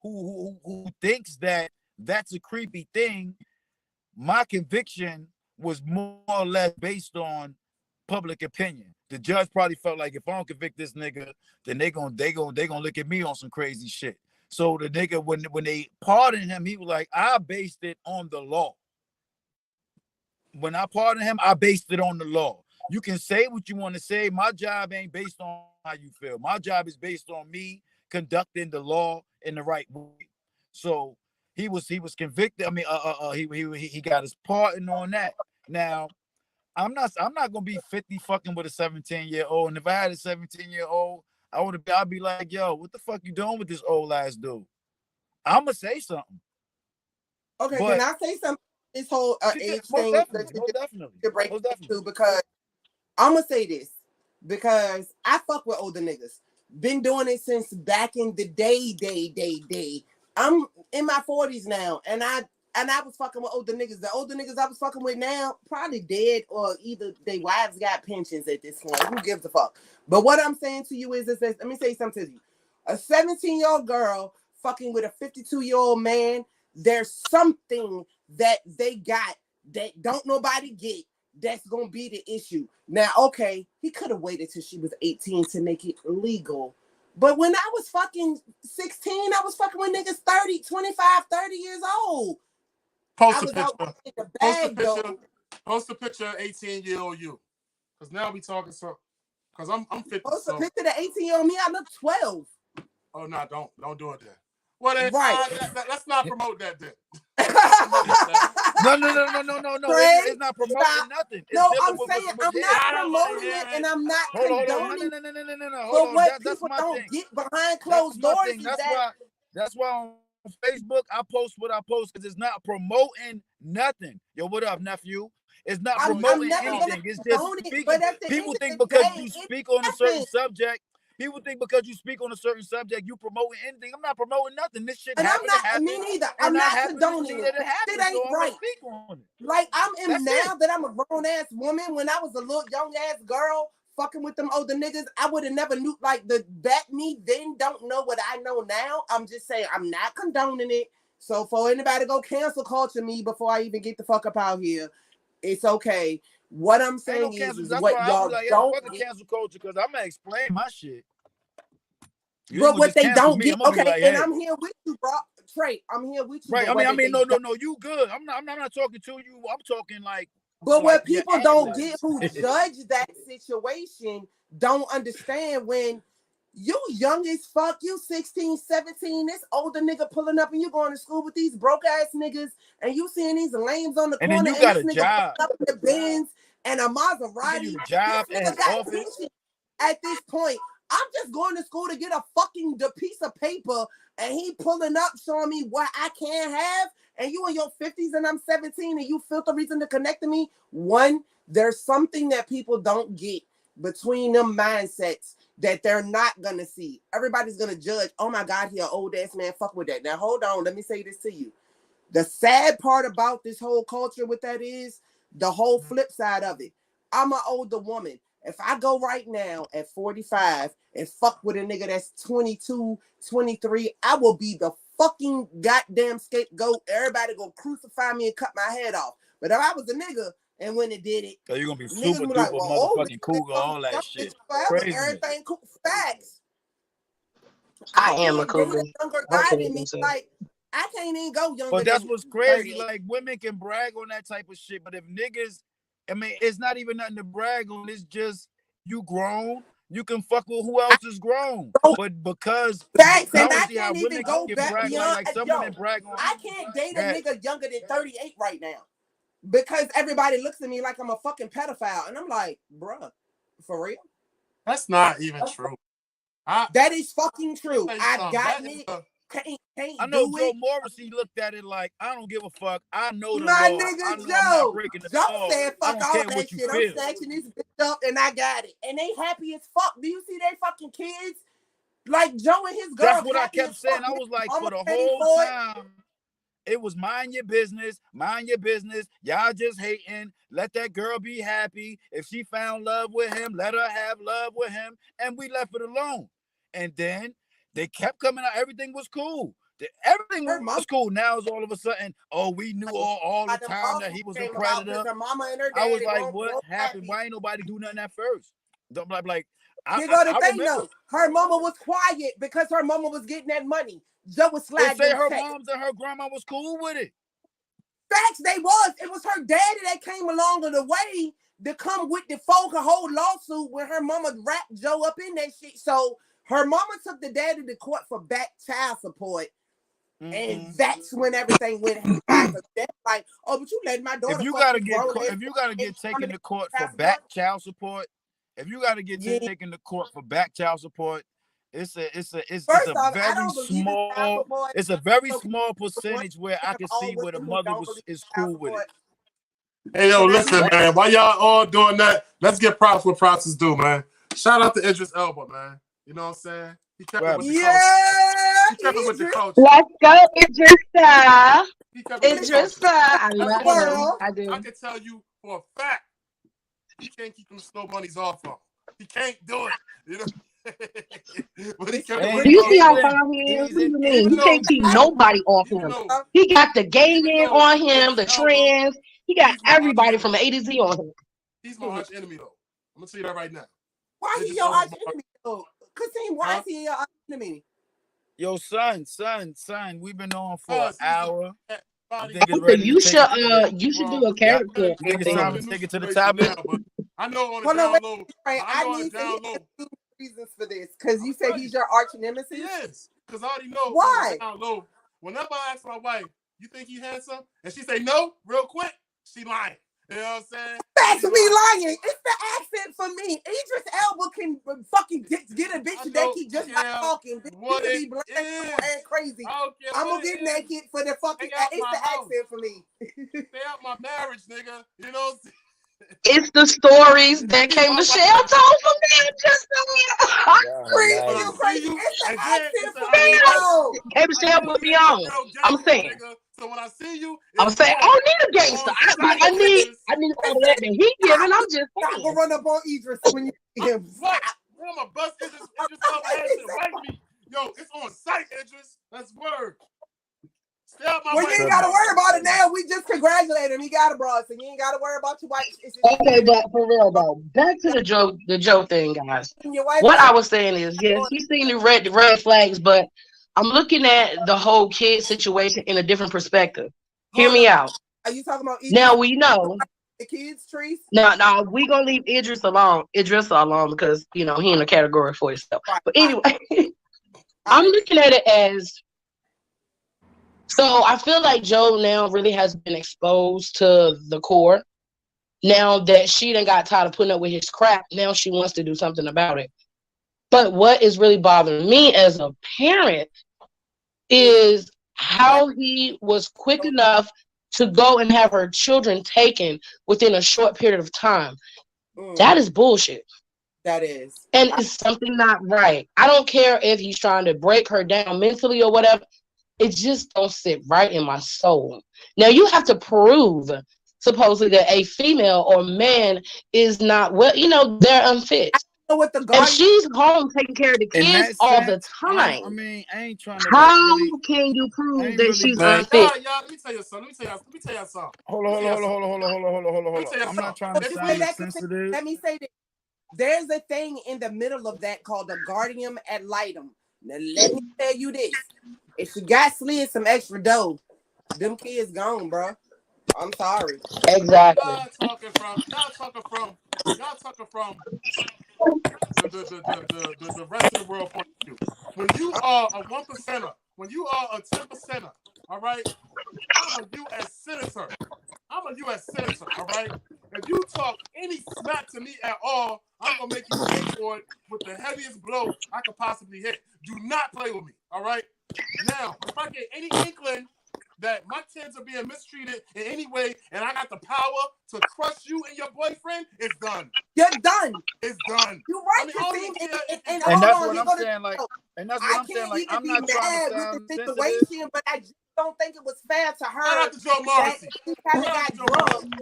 who thinks that that's a creepy thing. My conviction was more or less based on public opinion. The judge probably felt like if I don't convict this nigga, then they gonna look at me on some crazy shit. So the nigga, when they pardoned him, he was like, I based it on the law. When I pardoned him, I based it on the law. You can say what you want to say. My job ain't based on how you feel. My job is based on me conducting the law in the right way. So he was convicted. I mean, he got his pardon on that. Now I'm not gonna be 50 fucking with a 17-year-old. And if I had a 17-year-old, I'd be like, yo, what the fuck you doing with this old ass dude? I'ma say something. okay, can But I say something? This whole age most thing that definitely, most definitely, you break most definitely. into because I'm gonna say this because I fuck with older niggas. Been doing it since back in the day. I'm in my 40s now, and I was fucking with older niggas. The older niggas I was fucking with now probably dead or either their wives got pensions at this point. Who gives a fuck? But what I'm saying to you is this: let me say something to you. A 17-year-old girl fucking with a 52-year-old man. There's something that they got that don't nobody get. That's gonna be the issue. Now, okay, he could have waited till she was 18 to make it legal. But when I was fucking 16, I was fucking with niggas 30, 25, 30 years old. I Post a was out picture. in the Post a bag picture. though. Post a picture of 18-year-old you. Because now we talking so. Because I'm 50. Post a So. picture of the 18-year-old me, I look 12. Oh no, don't do it then. Well, then, Right. let's not promote that then. No. Trey, It's not promoting stop. nothing. It's No, dealing I'm with saying what's I'm here. not I don't want to promoting hear it it. and I'm not Hold on. condoning. No. Hold But on. what That's people my don't thing. get behind That's closed my doors thing. is That's that why on Facebook I post what I post, because it's not promoting nothing. Yo, what up, nephew? It's not No, I'm promoting never gonna anything. It's just condone it. speaking. But at the end People of think the because day, you it speak on a certain happened. subject, people think because you speak on a certain subject, you promoting anything. I'm not promoting nothing. This shit And I'm happened to not, me happen, neither. and I'm I not happen to condoning see it. that it Shit happened, ain't so I'm gonna right. speak on it. Like I'm in That's now it. that I'm a grown ass woman. When I was a little young ass girl fucking with them older niggas, I would have never knew like that me then don't know what I know now. I'm just saying I'm not condoning it. So for anybody to go cancel culture me before I even get the fuck up out here, it's okay. What I'm Ain't no saying cancel. is That's why what I'll be y'all like, yeah, don't fuck the get. cancel culture, because I'm gonna explain my shit. You ain't But gonna what just they cancel don't me. get, I'm gonna be okay, like, and hey. I'm here with you, bro. Trey, I'm here with you. Right. But I what mean, they no, don't, you good. I'm not talking to you. I'm talking like But like what people don't get who judge that situation don't understand when you young as fuck, you 16, 17, this older nigga pulling up and you going to school with these broke ass niggas and you seeing these lames on the and corner then you got and a this nigga job. up in the Benz and a You Maserati. the job This and nigga his got office. pension at this point. I'm just going to school to get a fucking piece of paper and he pulling up showing me what I can't have. And you in your 50s and I'm 17 and you feel the reason to connect to me. One, there's something that people don't get between them mindsets that they're not gonna see. Everybody's gonna judge. Oh my God, he an old ass man. Fuck with that. Now hold on. Let me say this to you. The sad part about this whole culture with that is the whole flip side of it. I'm an older woman. If I go right now at 45 and fuck with a nigga that's 22, 23, I will be the fucking goddamn scapegoat. Everybody gonna crucify me and cut my head off. But if I was a nigga and when it did it, So you're gonna be niggas super be duper like, well, motherfucking cougar, all that shit. forever, Crazy. everything cool. Facts. I am a can't date cougar. a younger I'll guy say than it me. myself. Like, I can't even go younger But that's than what's crazy. 38. Like women can brag on that type of shit, but if niggas, I mean, it's not even nothing to brag on. It's just you grown. You can fuck with who else is grown. But because Facts, I and don't I see how can't even women go can back brag beyond. like some Yo, women brag on. I can't date a that. nigga younger than 38 right now because everybody looks at me like I'm a fucking pedophile, and I'm like, bruh, for real? That's not even true. That is fucking true. Tell you I something, got that is me. a- Can't I know do Joe it. Morrissey looked at it like, I don't give a fuck. I know the My law. nigga I know I'm Joe. not breaking the Joe law. said, I fuck don't all care that what you shit. I'm feel. snatching this bitch up and I got it. And they happy as fuck. Do you see they fucking kids? Like Joe and his girl. That's what I kept saying. I was like, for the whole time, it was mind your business, mind your business. Y'all just hating. Let that girl be happy. If she found love with him, let her have love with him. And we left it alone. And then they kept coming out. Everything was cool. Everything was cool. Now it's all of a sudden, oh, we knew all the time that he was a predator. Her mama and her I was daddy like, what both happened? happy. Why ain't nobody do nothing at first? Like, You go to I thing remember. though. Her mama was quiet because her mama was getting that money. Joe was They sliding. say her moms and her grandma was cool with it. Facts, they was. It was her daddy that came along the way to come with the folk a whole lawsuit when her mama wrapped Joe up in that shit. So her mama took the daddy to court for back child support. And that's when everything went haywire. That's like, oh, but you let my daughter. If you gotta get taken to court for back child support, it's a very small percentage where I can see where the mother is cool with it. Hey yo, listen, man. While y'all all doing that, let's get props where props is due, man. Shout out to Idris Elba, man. You know what I'm saying? He kept it with the culture. He kept it with the culture. Let's go, Idrissa. Idrissa. I love him. I do. I can tell you for a fact, he can't keep them snow bunnies off him. He can't do it. You know? But he kept Do you see how far he is? What do you mean? He can't keep nobody off him. He got the gay man on him, the trans. He got everybody from A to Z on him. He's my arch enemy, though. I'm gonna tell you that right now. Why is he your arch enemy, though? Kasim, why is he your arch enemy? Yo, son, we've been on for an hour. You should do a character. Take it to the topic. I know on the down low. I need to hear reasons for this because you said he's your arch nemesis. Yes, because I already know. Why? Down low. Whenever I ask my wife, "You think he handsome?" and she say no, real quick, she lying. You know what I'm saying? That's me lying. It's the accent for me. Idris Elba can fucking get a bitch naked just by talking. Bitch, you can be black and crazy. I'm gonna get naked for the fucking. It's the accent for me. Stay out my marriage, nigga. You know what I'm saying? It's the stories that K. Michelle told for me. Just you crazy. It's the accent for me. K. Michelle put me on. I'm saying. So when I see you, I'm saying, I don't need a gangster. I need all that he giving. I'm just I'm gonna run up on Idris when you see him. What? I'm gonna bust Idris over ass and wipe me. Yo, it's on site, Idris. That's word. Stay out my well, you ain't gotta worry about it now. We just congratulate him. He got a broad, so you ain't gotta worry about your wife. Okay, but for real though, back to the Joe thing, guys. What I was saying is, yes, he's seen the red flags, but I'm looking at the whole kid situation in a different perspective. Hear me out. Are you talking about Idris? Now we know. the kids, Trees. No, we gonna leave Idris alone. Because he in a category for himself. Right. But anyway, I'm looking at it as so. I feel like Joe now really has been exposed to the core. Now that she done got tired of putting up with his crap, now she wants to do something about it. But what is really bothering me as a parent is how he was quick enough to go and have her children taken within a short period of time. That is bullshit. That is. And it's something not right. I don't care if he's trying to break her down mentally or whatever. It just don't sit right in my soul. Now you have to prove supposedly that a female or man is not they're unfit. What the if she's home taking care of the kids all the time, I ain't trying to. How can you prove that she's unfit? Y'all, let me tell you something. Hold on. I'm not trying to sound insensitive. Let me say this. There's a thing in the middle of that called the guardian ad litem. Now let me tell you this. If she got slid some extra dough, them kids gone, bro. I'm sorry. Exactly. Y'all talking from the rest of the world point of view. When you are a 1%er, when you are a 10%er, all right, I'm a U.S. senator. All right? If you talk any smack to me at all, I'm going to make you pay for it with the heaviest blow I could possibly hit. Do not play with me, all right? Now, if I get any inkling that my kids are being mistreated in any way and I got the power to crush you and your boyfriend, it's done. You're done. It's done. You're right. And that's what I'm saying. Like, I'm not trying to sound with the situation, but I just don't think it was fair to her. Shout out to Joe Morrissey. She kind of got drugged.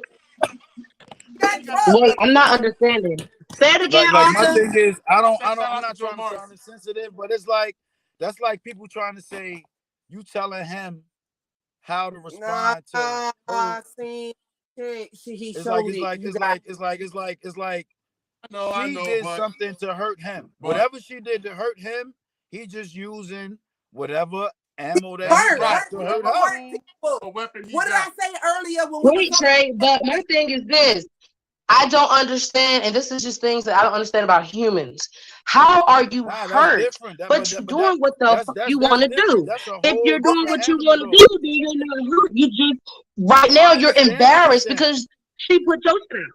Well, I'm not understanding. Say it again. Like my thing is, I'm not trying to sound insensitive, but it's like that's like people trying to say you telling him how to respond to. It's like she did something to hurt him. Whatever she did to hurt him, he just using whatever ammo that he got to hurt her. What did I say earlier? Wait, Trey, but my thing is this. I don't understand, and this is just things that I don't understand about humans. How are you hurt, but you're doing what the fuck you want to do? If you're doing what you want to do, then you're not hurt. You just, right now, you're embarrassed because she put your down.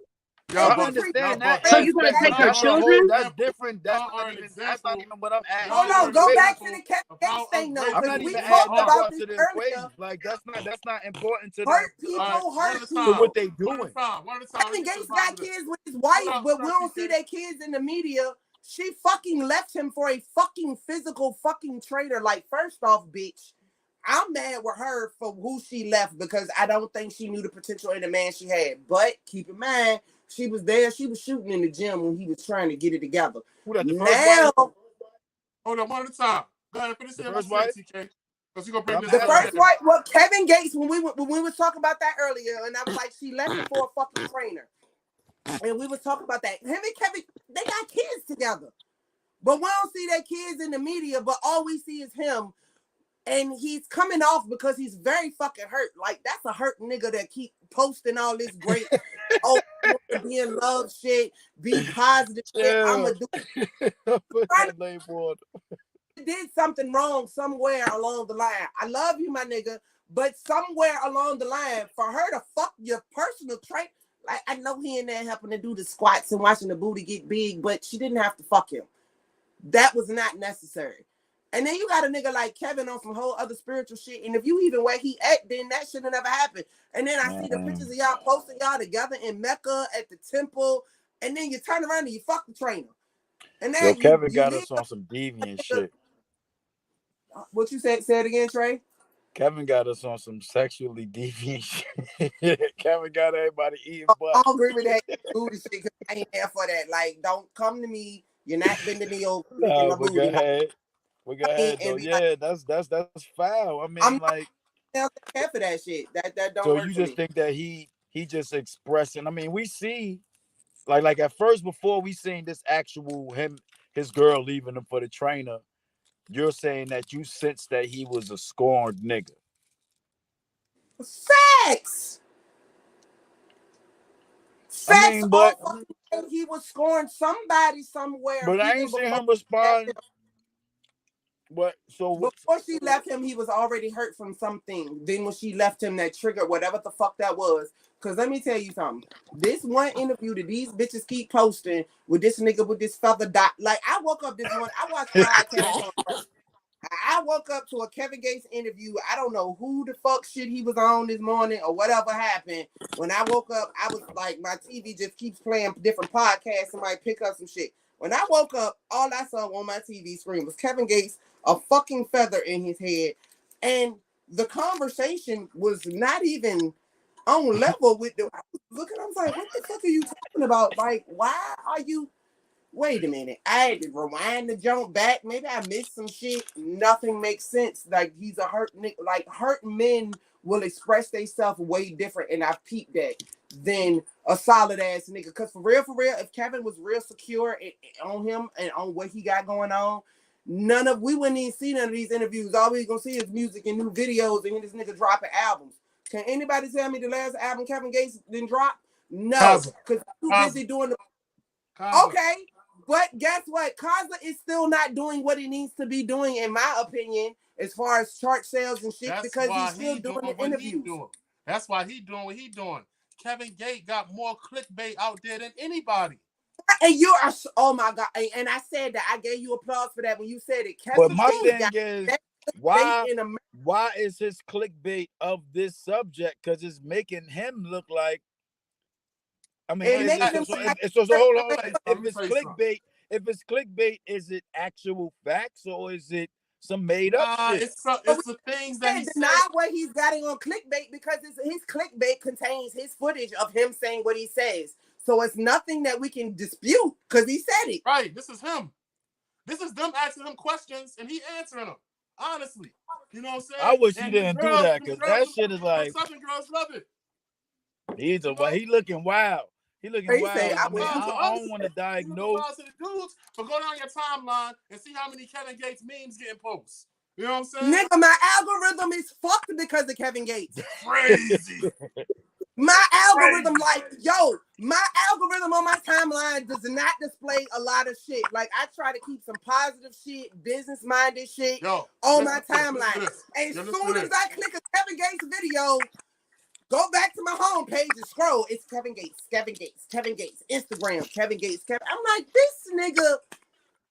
I understand that. So you're going to take your children? That's different. That's not even what I'm asking. Hold on, go back to the Kevin Gates thing, though. I'm not we even talked adding about to this the earlier. equation. Like that's not important to hurt people. to what they doing. Kevin Gates got kids with his wife, but we don't see their kids in the media. She fucking left him for a fucking physical fucking traitor. Like, first off, bitch, I'm mad with her for who she left because I don't think she knew the potential in the man she had. But keep in mind, she was there. She was shooting in the gym when he was trying to get it together. Now, hold on, one at a time. Go ahead, finish the first wife, TK. Because you gonna bring this the first wife. Well, Kevin Gates, when we were talking about that earlier, and I was like, she left him for a fucking trainer, and we were talking about that. Him and Kevin, they got kids together, but we don't see their kids in the media. But all we see is him. And he's coming off because he's very fucking hurt. Like, that's a hurt nigga that keep posting all this great, be in love shit, be positive shit. I'ma do it. Did something wrong somewhere along the line. I love you, my nigga, but somewhere along the line, for her to fuck your personal trait, like, I know he in there helping to do the squats and watching the booty get big, but she didn't have to fuck him. That was not necessary. And then you got a nigga like Kevin on some whole other spiritual shit. And if you even where he at, then that should have never happened. And then I see the pictures of y'all posting y'all together in Mecca at the temple. And then you turn around and you fuck the trainer. And then Kevin got us on some deviant shit. What you said? Say it again, Trey. Kevin got us on some sexually deviant shit. Kevin got everybody eating butt. I don't agree with that booty shit because I ain't there for that. Like, don't come to me. You're not bending me over. No, but go ahead. We go ahead though. Yeah, that's foul. I mean, I'm like, not care for that shit. That don't. So work you for just me. think that he just expressing? I mean, we see like at first before we seen this actual his girl leaving him for the trainer. You're saying that you sense that he was a scorned nigga. Facts. mean, but he was scoring somebody somewhere. But I even ain't seen before him respond. But so before she left him, he was already hurt from something. Then when she left him, that triggered whatever the fuck that was. Because let me tell you something. This one interview that these bitches keep posting with this nigga with this feather dot. Like, I woke up this morning. I watched podcasts on first. I woke up to a Kevin Gates interview. I don't know who the fuck shit he was on this morning or whatever happened. When I woke up, I was like, my TV just keeps playing different podcasts. Somebody pick up some shit. When I woke up, all I saw on my TV screen was Kevin Gates, a fucking feather in his head. And the conversation was not even on level with the. I was looking, I was like, what the fuck are you talking about? Like, why are you? Wait a minute. I had to rewind the jump back. Maybe I missed some shit. Nothing makes sense. Like, he's a hurt nigga. Like, hurt men will express themselves way different, and I've peeped that, than a solid ass nigga. Because for real, if Kevin was real secure on him and on what he got going on, we wouldn't even see none of these interviews. All we gonna see is music and new videos and this nigga dropping albums. Can anybody tell me the last album Kevin Gates didn't drop? No, because too busy doing the. Okay. But guess what? Kaza is still not doing what he needs to be doing, in my opinion, as far as chart sales and shit, because he's still doing the interviews. That's why he's doing what he's doing. Kevin Gates got more clickbait out there than anybody. And you are, oh my God. And I said that. I gave you applause for that when you said it. Kevin, but my thing is, why is his clickbait of this subject? Because it's making him look like, I mean, so hold on. If it's clickbait, is it actual facts or is it some made up shit? It's the things that he said. Deny what he's getting on clickbait because his clickbait contains his footage of him saying what he says. So it's nothing that we can dispute because he said it. Right. This is him. This is them asking him questions and he answering them. Honestly. You know what I'm saying? I wish he didn't do that because that shit is like. Southern girls love it. He looking wild. He looking wild. I don't want to diagnose. Dudes, but go down your timeline and see how many Kevin Gates memes getting posted. You know what I'm saying? Nigga, my algorithm is fucked because of Kevin Gates. Crazy. My algorithm, my algorithm on my timeline does not display a lot of shit. Like, I try to keep some positive shit, business-minded shit on my timeline. And as soon as I click a Kevin Gates video, go back to my homepage and scroll. It's Kevin Gates, Instagram, Kevin Gates. I'm like, this nigga,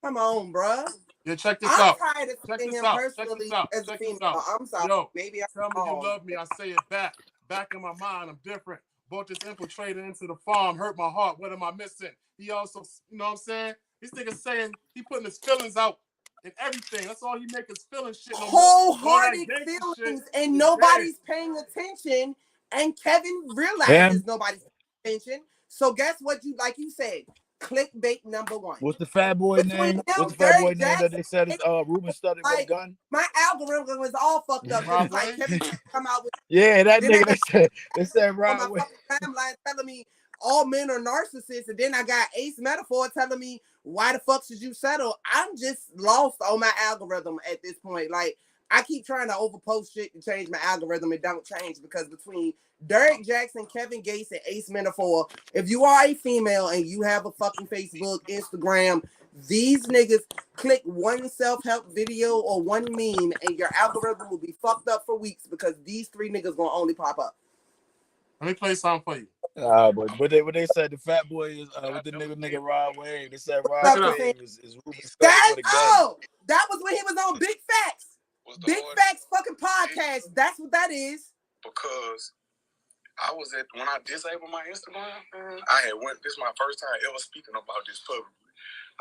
come on, bruh. Yeah, check this out. I'm tired of seeing him personally as a female. I'm sorry. Yo, maybe I'm tell me you love me. I say it back. Back in my mind, I'm different. Brought this infiltrator into the farm, hurt my heart. What am I missing? He also, you know what I'm saying? This nigga saying he putting his feelings out and everything. That's all he make is feeling shit. Wholehearted feelings, and nobody's paying attention. And Kevin realizes nobody's paying attention. So guess what? Like you said, clickbait number one. What's the fat boy name? What's the fat boy name that they said is Ruben studied with a gun? My algorithm was all fucked up. Like Kevin come out with that nigga. They said right on my timeline telling me all men are narcissists, and then I got Ace Metaphor telling me why the fuck should you settle? I'm just lost on my algorithm at this point. Like, I keep trying to overpost shit to change my algorithm. It don't change because between Derek Jackson, Kevin Gates, and Ace Metaphor, if you are a female and you have a fucking Facebook, Instagram, these niggas click one self-help video or one meme and your algorithm will be fucked up for weeks because these three niggas gonna only pop up. Let me play something for you. But they said the fat boy is with the nigga Rod Wave. They said Rod Wave is Ruben studied with a gun. That was when he was on Big Facts. Big Facts fucking podcast. That's what that is. Because I was when I disabled my Instagram, this is my first time ever speaking about this publicly.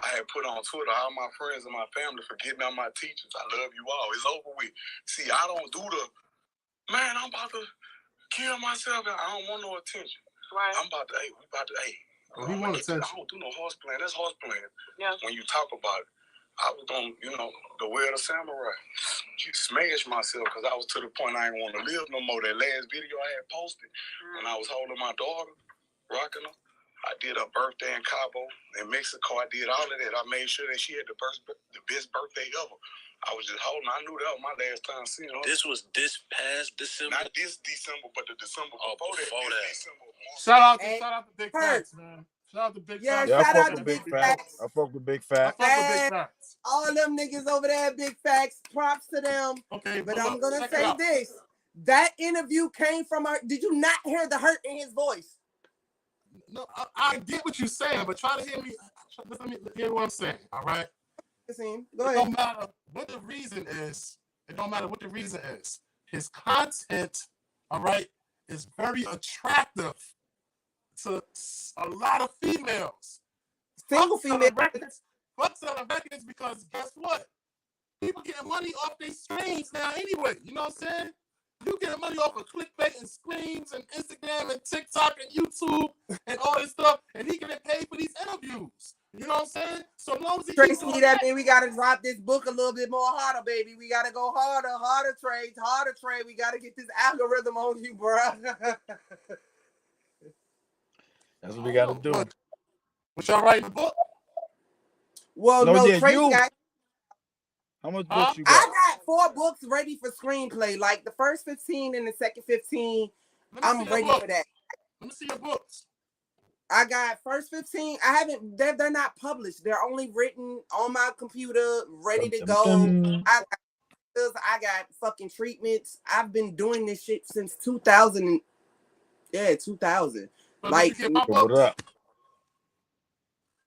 I had put on Twitter all my friends and my family for getting on my teachers. I love you all. It's over with. See, I don't do I'm about to kill myself. I don't want no attention. Right. I'm about to, we want attention. I don't do no horse playing. That's horse playing. Yeah. When you talk about it. I was on, the way of the samurai. Smashed myself because I was to the point I didn't want to live no more. That last video I had posted when I was holding my daughter, rocking her, I did a birthday in Cabo, in Mexico. I did all of that. I made sure that she had the best birthday ever. I was just holding. I knew that was my last time seeing her. This was this past December? Not this December, but the December before that. December. Shout out to Big Facts, man. Shout out to Big Facts. Yeah, I shout fuck out with to Big Big Facts. Facts. I fuck with Big Facts. I fuck with Big Facts. All them niggas over there at Big Facts, props to them. Okay, but I'm going to say this. That interview came from her. Did you not hear the hurt in his voice? No, I get what you're saying, but try to hear me. Let me hear what I'm saying, all right? Go ahead. It don't matter what the reason is. It don't matter what the reason is. His content, all right, is very attractive to a lot of females. Single female. Fuck selling records because guess what? People getting money off their streams now anyway. You know what I'm saying? You getting money off of clickbait and screens and Instagram and TikTok and YouTube and all this stuff, and he getting paid for these interviews. You know what I'm saying? So as long as he Tre-Ski, that mean we gotta drop this book a little bit more harder, baby. We gotta go harder trade. We gotta get this algorithm on you, bro. That's what we gotta do. What y'all writing the book? Well, no, Tre-Ski. How much books you got? I got 4 books ready for screenplay. Like the first 15 and the second 15, I'm ready for that. Let me see your books. I got first 15. I haven't. They're not published. They're only written on my computer, ready to go. I got fucking treatments. I've been doing this shit since 2000. Yeah, 2000. Like,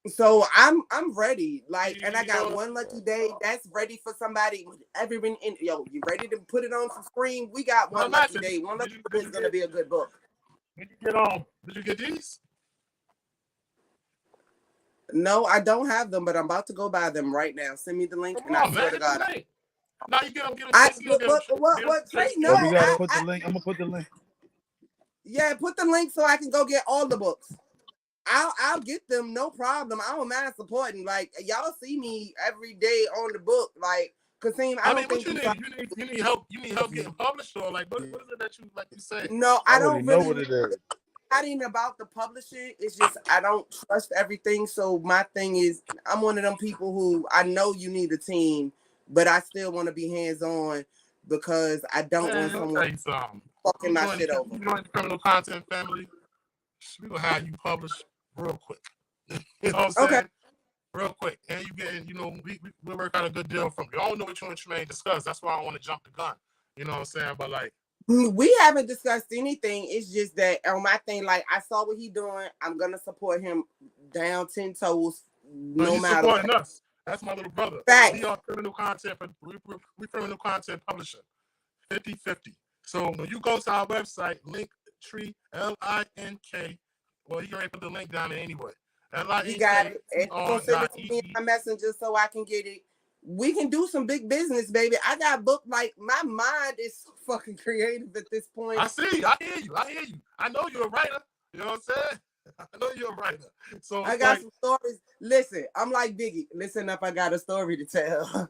so I'm ready. Like, and I got One Lucky Day that's ready for somebody. Everyone in you ready to put it on some screen? We got One Lucky Day. One Lucky Day is gonna be a good book. Did you get on? Did you get these? No, I don't have them, but I'm about to go buy them right now. Send me the link, and I swear to God. Now you get them. What? Trey, no. We gotta put the link. I'm gonna put the link. Yeah, put the link so I can go get all the books. I'll get them, no problem. I don't mind supporting. Like, y'all see me every day on the book. Like, Kasim, I mean, what you need? You need help. You need help getting published, or like what is it that you like? You say? No, I don't really know what it is. Not even about the publishing. It's just I don't trust everything. So my thing is, I'm one of them people who I know you need a team, but I still want to be hands on because I don't want someone fucking my shit over. You join the Criminal Content family. We will have you publish real quick. You know what I'm saying? Real quick, and you getting, we work out a good deal from you. I don't know what you and Tremaine discuss. That's why I want to jump the gun. You know what I'm saying? But like. We haven't discussed anything. It's just that on my thing, like I saw what he doing. I'm gonna support him down 10 toes, no matter what. Us. That's my little brother. We are criminal content, but we criminal content publishing 50-50. So when you go to our website, Linktree, LINK. Well, you already put the link down there anyway. You got it. And gonna send it to me in my messenger so I can get it. We can do some big business, baby. I got booked. Like, my mind is so fucking creative at this point. I see. I hear you. I know you're a writer. You know what I'm saying? I know you're a writer. So I got some stories. Listen, I'm like Biggie. Listen up, I got a story to tell.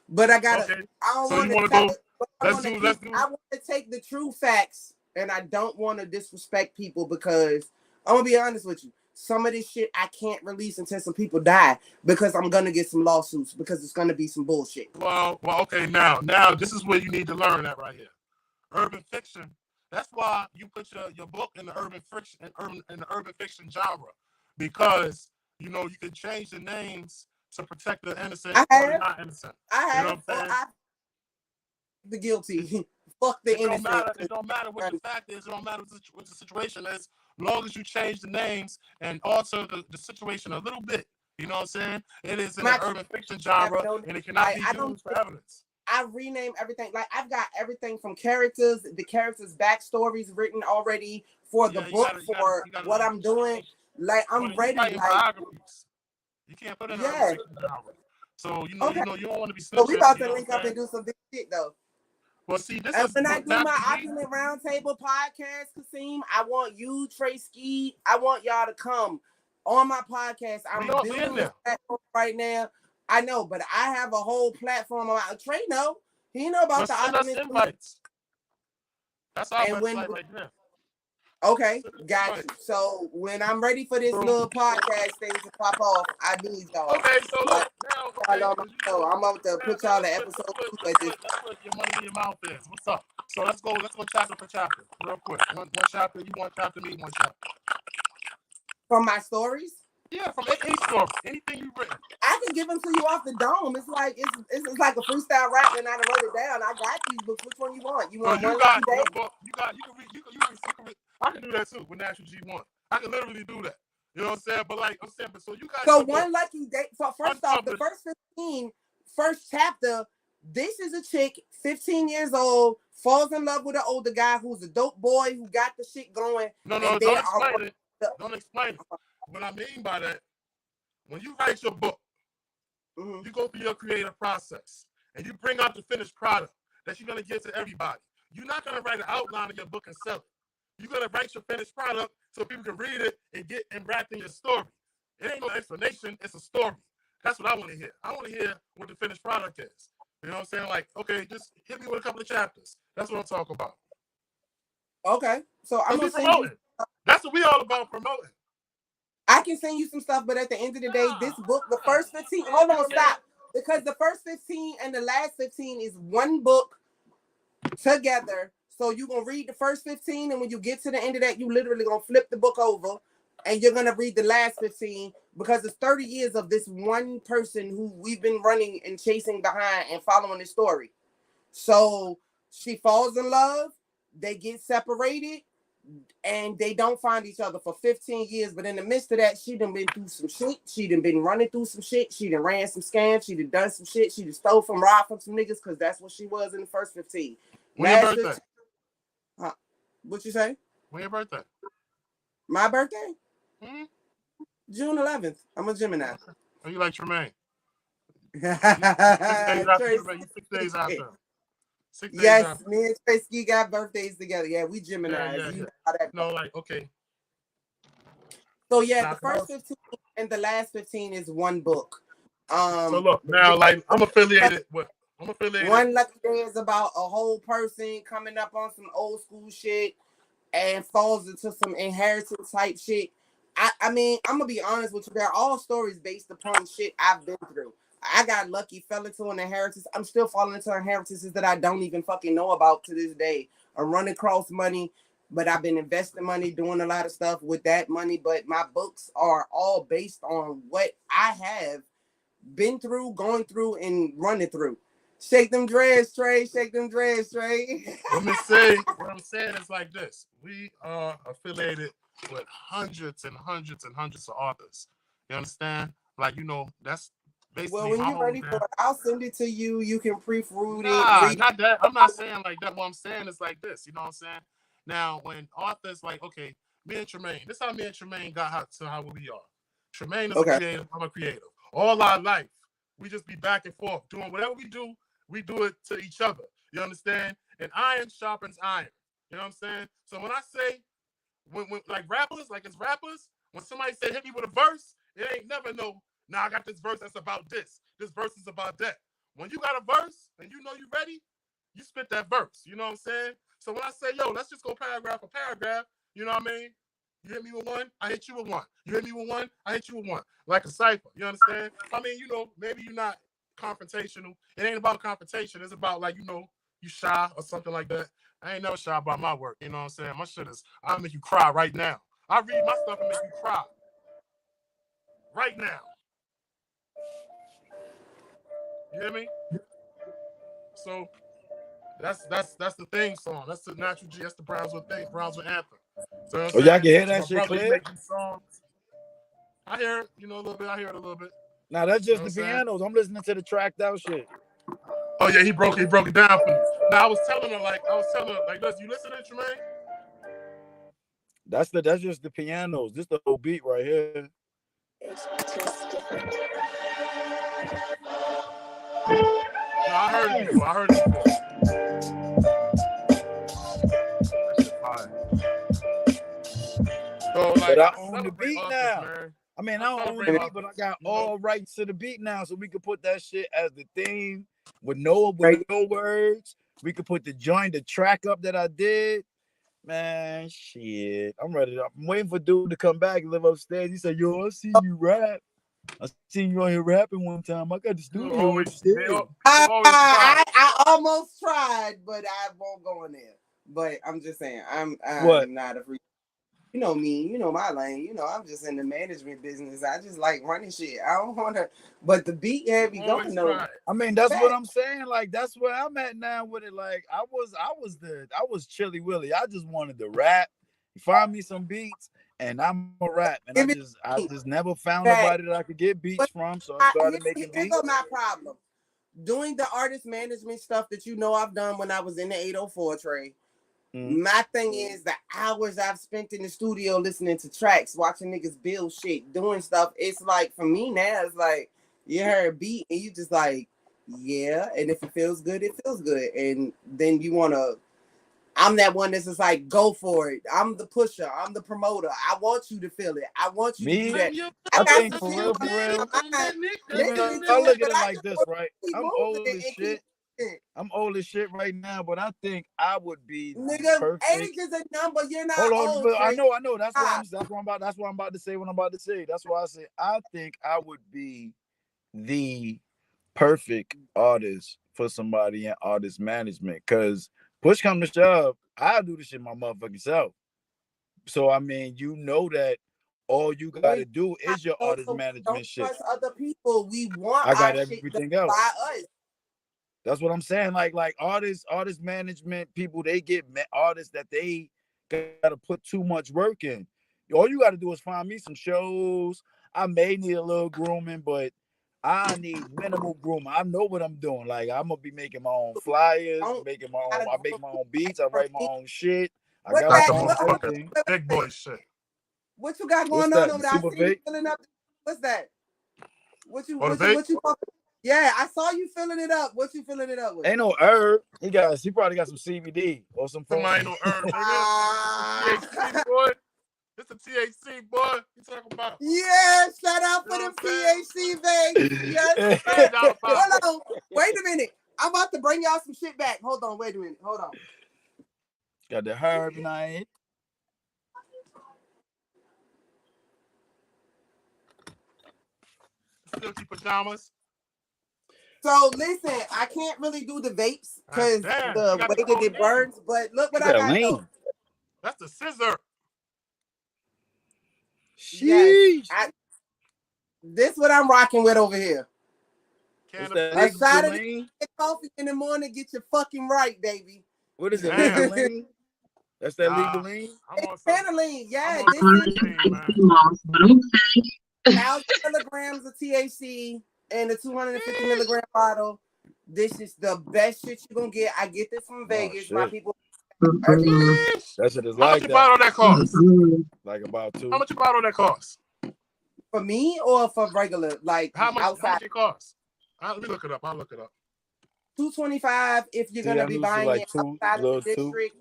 But I gotta. Okay. I don't want to tell it. Let's do. I want to take the true facts, and I don't want to disrespect people because I'm gonna be honest with you. Some of this shit I can't release until some people die because I'm gonna get some lawsuits because it's gonna be some bullshit. Well, okay. Now this is where you need to learn that right here. Urban fiction. That's why you put your book in the urban fiction genre because you can change the names to protect the innocent or the not innocent. The guilty. Fuck the innocent. It don't matter what the fact is. It don't matter what the situation is. As long as you change the names and alter the situation a little bit, you know what I'm saying? It is in the urban fiction genre, and it cannot be used for evidence. I rename everything. Like, I've got everything from characters, the characters' backstories written already for the book, for what I'm doing. Like, I'm ready. Like, you can't put it in urban fiction genre. So, you don't want to be snitching. So we about to link up and do some big shit, though. Well, see, when I do my Opulent Roundtable podcast, Kasim, I want you, Tre-Ski, I want y'all to come on my podcast. I'm building this platform right now. I know, but I have a whole platform. Trey know. He know about the Opulent. That's our website right there. Okay, got you. So when I'm ready for this little podcast thing to pop off, I need y'all. Okay, so look now. Okay, I'm about to put y'all the episode 2 at this. Let's put your money in your mouth is. What's up? So let's go chapter for chapter, real quick. One chapter, you one chapter, me one chapter. From my stories? Yeah, from any story, anything you've written. I can give them to you off the dome. It's like it's like a freestyle rap, and I wrote it down. I got these books. Which one you want? You want you one got lucky day? you can read. I can do that too with Natural G1. I can literally do that. You know what I'm saying? But like I'm saying, but so you got so one lucky day. So first off, the first chapter. This is a chick, 15 years old, falls in love with an older guy who's a dope boy who got the shit going. No, don't explain it. Don't explain it. What I mean by that, when you write your book, you go through your creative process and you bring out the finished product that you're going to give to everybody. You're not going to write an outline of your book and sell it. You're going to write your finished product so people can read it and get wrapped in your story. It ain't no explanation. It's a story. That's what I want to hear. I want to hear what the finished product is. You know what I'm saying? Like, okay, just hit me with a couple of chapters. That's what I'm talking about. Okay. So I'm going to promoting. That's what we all about, promoting. I can send you some stuff, but at the end of the day, this book, the first 15, hold on, stop. Because the first 15 and the last 15 is one book together. So you're going to read the first 15, and when you get to the end of that, you literally going to flip the book over, and you're going to read the last 15, because it's 30 years of this one person who we've been running and chasing behind and following his story. So she falls in love, they get separated, and they don't find each other for 15 years. But in the midst of that, she done been through some shit. She done been running through some shit. She done ran some scams. She done done some shit. She done stole from, robbed from some niggas, because that's what she was in the first 15. When your birthday? 15, what you say? When your birthday? My birthday? June 11th. I'm a Gemini. Are you like Tremaine? 6 days after. 6 days yes, after. me and Tre-Ski got birthdays together. Yeah, we Gemini. Yeah. No, like, okay. So yeah, the first 15 and the last 15 is one book. So look, now like I'm affiliated with One Lucky Day is about a whole person coming up on some old school shit and falls into some inheritance type shit. I mean, I'm gonna be honest with you. They're all stories based upon shit I've been through. I got lucky, fell into an inheritance. I'm still falling into inheritances that I don't even fucking know about to this day. I'm running across money, but I've been investing money, doing a lot of stuff with that money. But my books are all based on what I have been through, going through, and running through. Shake them dreads, Trey. Shake them dreads, Trey. What I'm saying is like this. We are affiliated with hundreds and hundreds and hundreds of authors. You understand? Like, you know, that's basically. Well, when you're ready for it, I'll send it to you. You can proofread it. Read Not that. I'm not saying like that. What I'm saying is like this. You know what I'm saying? Now, when authors like, okay, me and Tremaine, this is how me and Tremaine got to how we are. Tremaine is a creative. I'm a creative. All our life, we just be back and forth doing whatever we do it to each other. You understand? And iron sharpens iron. You know what I'm saying? So when I say, when like rappers, like it's rappers, when somebody say hit me with a verse, it ain't never no, nah, I got this verse that's about this. This verse is about that. When you got a verse and you know you ready, you spit that verse. You know what I'm saying? So when I say, yo, let's just go paragraph for paragraph, you know what I mean? You hit me with one, I hit you with one. You hit me with one, I hit you with one. Like a cipher, you understand? I mean, you know, maybe you're not confrontational. It ain't about confrontation. It's about like, you know, you shy or something like that. I ain't never shy about my work. You know what I'm saying? My shit is, I'll make you cry right now. I read my stuff and make you cry right now. You hear me? So that's the theme song. That's the Natural G. That's the Brownsville thing. Brownsville anthem. So y'all can hear that shit clear? I hear it, you know, a little bit. I hear it a little bit. Now that's just the pianos. I'm listening to the tracked out shit. Oh yeah, he broke it down for me. Now I was telling her like, listen, you listen to Tremaine? That's just the pianos. This the whole beat right here. It's just different. No, I heard it before. So, like, but I own the beat now. Man. I mean, I don't own the beat, but I got all rights to the beat now, so we could put that shit as the theme with no words. We could put the track up that I did. Man, shit. I'm ready. I'm waiting for dude to come back and live upstairs. He said, "Yo, I seen you rap. I seen you on here rapping one time. I got the studio upstairs." I almost tried, but I won't go in there. But I'm just saying, I'm What? not a free. You know me, you know my lane. You know I'm just in the management business. I just like running shit. I don't want to, but the beat had me going though. I mean, that's what I'm saying. Like, that's where I'm at now with it. Like, I was Chilly Willy. I just wanted to rap. Find me some beats, and I'm a rap. And I just never found nobody that I could get beats from. So I started making beats. Here's my problem. Doing the artist management stuff that you know I've done when I was in the 804 Trey. My thing is the hours I've spent in the studio listening to tracks, watching niggas build shit, doing stuff. It's like for me now, it's like you heard a beat and you just like, yeah. And if it feels good, it feels good. And then you wanna. I'm that one that's just like, go for it. I'm the pusher. I'm the promoter. I want you to feel it. I want you to do that. I think for real. I look at it like this, right? I'm old as shit. I'm old as shit right now, but I think I would be perfect. Age is a number. You're not Hold on, old. but I know. That's what I'm about to say. What I'm about to say. That's why I say I think I would be the perfect artist for somebody in artist management. Cause push come to shove, I'll do this shit my motherfucking self. So I mean, you know that all you gotta do is your artist management shit. Trust other people. We want. I got our everything shit else. by us. That's what I'm saying. Like artist management people, they get artists that they gotta put too much work in. All you gotta do is find me some shows. I may need a little grooming, but I need minimal grooming. I know what I'm doing. Like I'm gonna be making my own flyers, I make my own beats. I write my own shit. I got my own everything. Big boy shit. What you got going on over there? I see you filling up. What's that? What you? Yeah, I saw you filling it up. What you filling it up with? Ain't no herb. He probably got some CBD or some. Ain't no herb. THC boy. It's a THC boy. You talking about? Yeah, shout out for them THC babes. Yes. Hold on. Wait a minute. I'm about to bring y'all some shit back. Hold on. Wait a minute. Hold on. Got the herb night. Silky pajamas. So listen, I can't really do the vapes because the way that it burns. But look what I got though. That's the scissor. Sheesh. Yes, this what I'm rocking with over here. A shot of coffee in the morning, get you fucking right, baby. What is it? Legal lean? That's that legal lean? It's Panaline, yeah. This is 1,000 milligrams of THC in a 250 milligram bottle. This is the best shit you're gonna get. I get this from Vegas. My people. That shit is How much a bottle that cost? Like about $2. How much a bottle that cost? For me or for regular? Like how much it cost? Let me look it up. I'll look it up. $225 if you're gonna be buying it outside of the district.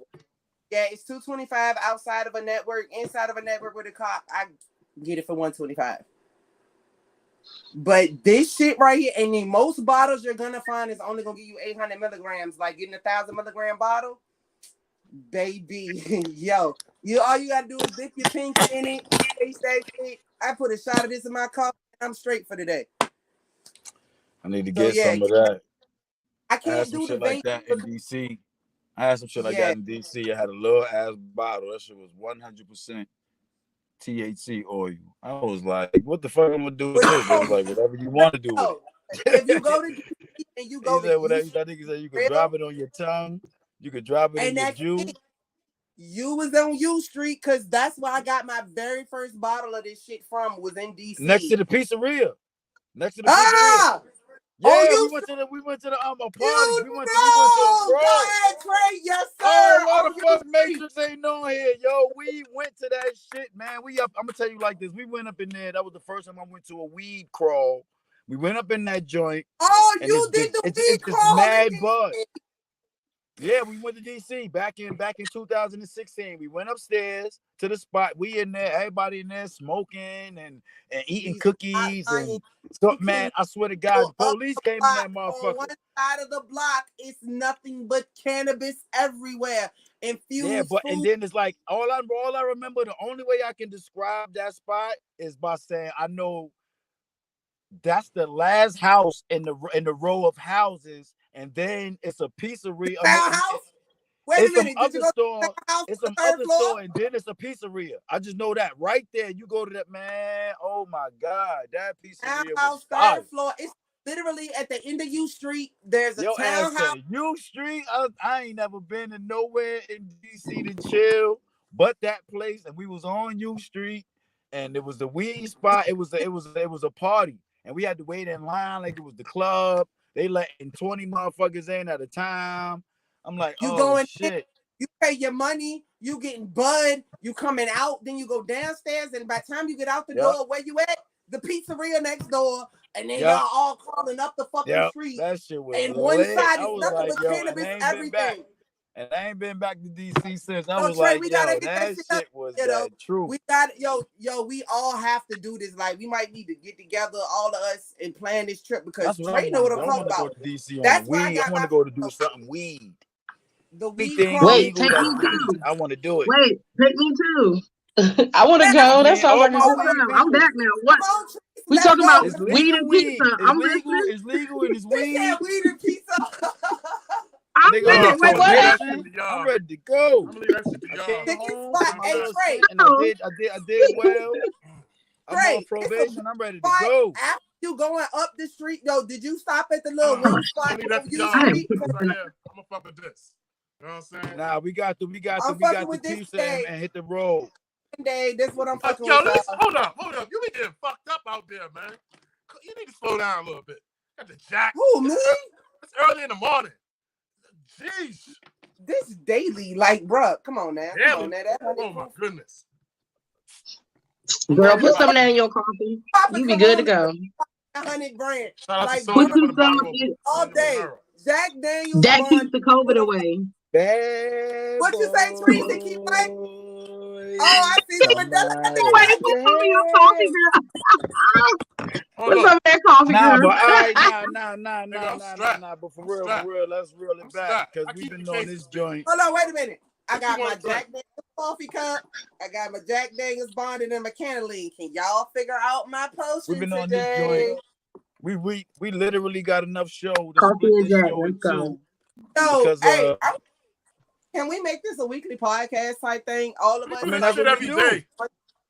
Yeah, it's $225 outside of a network. Inside of a network with a cop, I get it for $125. But this shit right here, and the most bottles you're gonna find is only gonna give you 800 milligrams. Like getting 1,000 milligram bottle, baby. Yo, all you gotta do is dip your pinky in it, taste that shit. I put a shot of this in my cup, and I'm straight for the day. I need to get some of that. I can't do the like that in DC. I had some shit like that in DC. I had a little ass bottle. That shit was 100% THC oil. I was like, what the fuck am I gonna do with this? I was like, whatever you want to do with it. If you go to DC and you go to whatever, I think he said you could drop it on your tongue. You could drop it in your juice. You was on U Street because that's where I got my very first bottle of this shit from. Was in DC. Next to the pizzeria. Yeah, we went to the party. We went to a bro. Trey, yes, sir. Oh, why the fuck Matrix ain't on here? Yo, we went to that shit, man. I'm gonna tell you like this. We went up in there. That was the first time I went to a weed crawl. We went up in that joint. Oh, you did the weed crawl. Mad bud. Yeah, we went to DC back in 2016. We went upstairs to the spot. We in there, everybody in there smoking and eating cookies and stuff. Man, I swear to God, the police came in that motherfucker. On one side of the block, it's nothing but cannabis everywhere. infused but food. and then it's like all I remember. The only way I can describe that spot is by saying I know that's the last house in the row of houses, and then it's a pizzeria. Townhouse? Wait a It's some minute. Did you other go to store. the house It's on some the third other floor? store, and then it's a pizzeria. I just know that right there. You go to that, man. Oh my God, that pizzeria was Townhouse, fire. third floor. It's literally at the end of U Street. There's a Your ass townhouse. said U Street. I ain't never been to nowhere in DC to chill but that place, and we was on U Street, and it was the weed spot. It was a party, and we had to wait in line like it was the club. They letting 20 motherfuckers in at a time. I'm like, You oh going in, shit. you pay your money, you getting bud, you coming out, then you go downstairs, and by the time you get out the Yep. door, where you at? The pizzeria next door, and then Yep. y'all all crawling up the fucking Yep. street. That shit was And one lit. side I is was nothing like, but yo, cannabis, and I ain't been back. everything. And I ain't been back to DC since. I Yo, was Trey, like, we gotta yo, hit that that shit up. shit was You know, that true. we got we all have to do this. Like, we might need to get together, all of us, and plan this trip because That's what Trey know what I'm I talking want to go about. to DC on That's the why I weed. got I want to my go to do something weed. the weed Anything crawling. Wait, legal take that's me weed. too. I want to do it. Wait, take me too. I want to Yeah, go. I That mean, sounds all like a my good weed time. I'm people. back now. What? come on, Trees, We let's talking go. about It's weed legal and weed. pizza. It's I'm legal. listening. It's legal and it's They weed. said weed and pizza. I'm Nigga, with I'm it. on Wait, I'm gonna what leave that happened? shit probation. to I'm y'all. ready to go. I'm gonna leave that shit to I y'all. came Ticket home spot. from my Hey, little Trey, stint and I No. did well. I'm on Trey, it's a probation. I'm ready to spot go. after you going up the street. Yo, did you stop at the little I'm wing gonna spot leave that on to U y'all. I Street? didn't This put right it. here, I'm gonna fuck with this. You know what I'm saying? Nah, we got I'm the fucking with this pizza day. and hit the road. Day, this what I'm fucking Yo, with listen, y'all. hold up. You be getting fucked up out there, man. You need to slow down a little bit. Got the jack. Who, me? It's early in the morning. Jeez. This daily, like, bruh, come on now. Come Daily? on now. That Oh my goodness. Girl, I'm put about some of to- that in your coffee. Papa You be good to Corona, go. 100 brand. Shout out Like, to Put Sonya you for the some. bottle of all Sonya day. Romero. Jack Daniels That Bond. keeps the COVID away. Bad What you say, Teresa? Keep what? boy. Oh, I see you with that. I think Wait, I put some of your coffee, girl. Hold Put up. some of that coffee, Nah, girl. but all right, Nigga, I'm strapped. nah. But for I'm real, strapped. let's reel I'm it back strapped. because I we've keep been the on cases, this joint. Hold on, wait a minute. I What you got my wanna drink? Jack Daniels coffee cup. I got my Jack Daniels Bond and my Cantaline. Can y'all figure out my We've potion been on today? this joint. We literally got enough show to Coffee split and this Jack. show Let's in go. two So, because hey, can we make this a weekly podcast type thing? All of We us. I do mean this that's shit what we every do. day.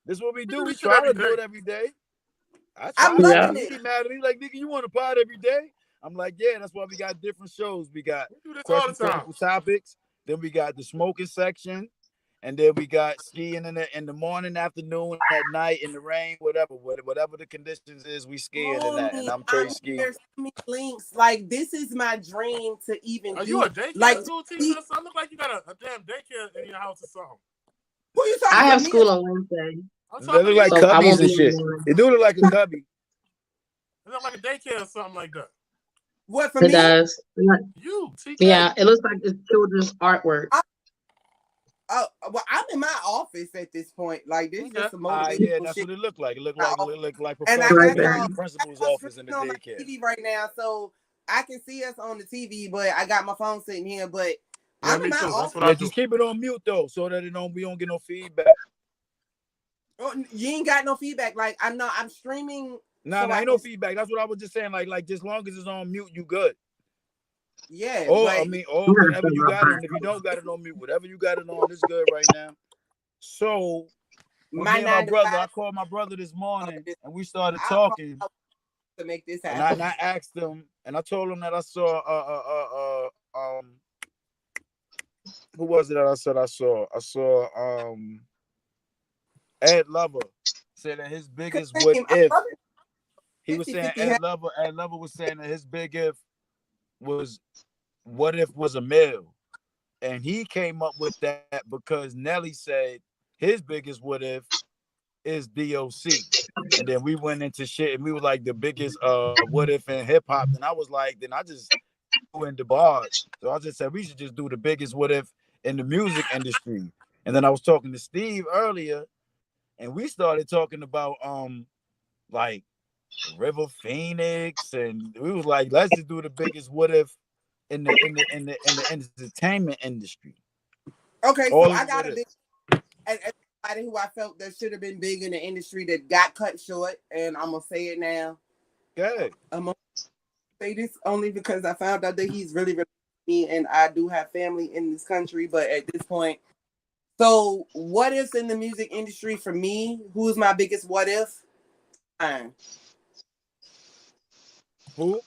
This is what we do. do We this shit try every to do it day. every day. I I'm try. Yeah. loving He it. be mad at me like, nigga, you want to pod every day? I'm like, yeah, that's why we got different shows. We got We do this all the Question time. Critical Topics. Then we got the smoking section. And then we got skiing in the morning, afternoon, at night, in the rain, whatever the conditions is, we skiing in that. And Homie, I'm I'm Tre-Ski. here. Send me links. Like, this is my dream to even Are do. you a daycare Like, school teacher or something? Look like you got a damn daycare in your house or something. who you talking I to? have Me? school on Wednesday, I'm They talking look to like you. so I cubbies won't be and in shit. the morning. It do look like a cubby. It look like a daycare or something like that. What, for It me? does. You, TK. Yeah, it looks like it's children's artwork. Well, I'm in my office at this point. Like, this is just some motivational Yeah, that's shit. what it looked like. It looked like And I professors got in y'all the principal's I got office in the screen on my daycare. TV right now, so I can see us on the TV, but I got my phone sitting here. But Yeah, I'm me in my too. That's office. what I Yeah, do. just keep it on mute though, so that we don't get no feedback. Oh, you ain't got no feedback. Like, I'm streaming. Nah, so I ain't no can- feedback. That's what I was just saying. Like just long as it's on mute, you good. Yeah. Or like, or whatever you got it on. If you don't got it on mute, whatever you got it on is good right now. So when my me and my 9 to brother, 5 I called my brother this morning and we started I'll talking. to make this And happen. I asked him, and I told him that I saw who was it that I said I saw? I saw Ed Lover said that his biggest what if he was saying Ed Lover was saying that his big if was what if was a male. And he came up with that because Nelly said his biggest what if is DOC. And then we went into shit and we were like the biggest what if in hip hop. And I was like, then I just went into bars. So I just said we should just do the biggest what if in the music industry. And then I was talking to Steve earlier, and we started talking about like River Phoenix, and we was like, let's just do the biggest what if in the entertainment industry. Okay, All so of I the got what a ifs. big and everybody who I felt that should have been big in the industry that got cut short, and I'm gonna say it now. Good. I'm gonna say this only because I found out that he's really, really me, and I do have family in this country. But at this point, so what ifs in the music industry for me? Who's my biggest what if? Shine. Who?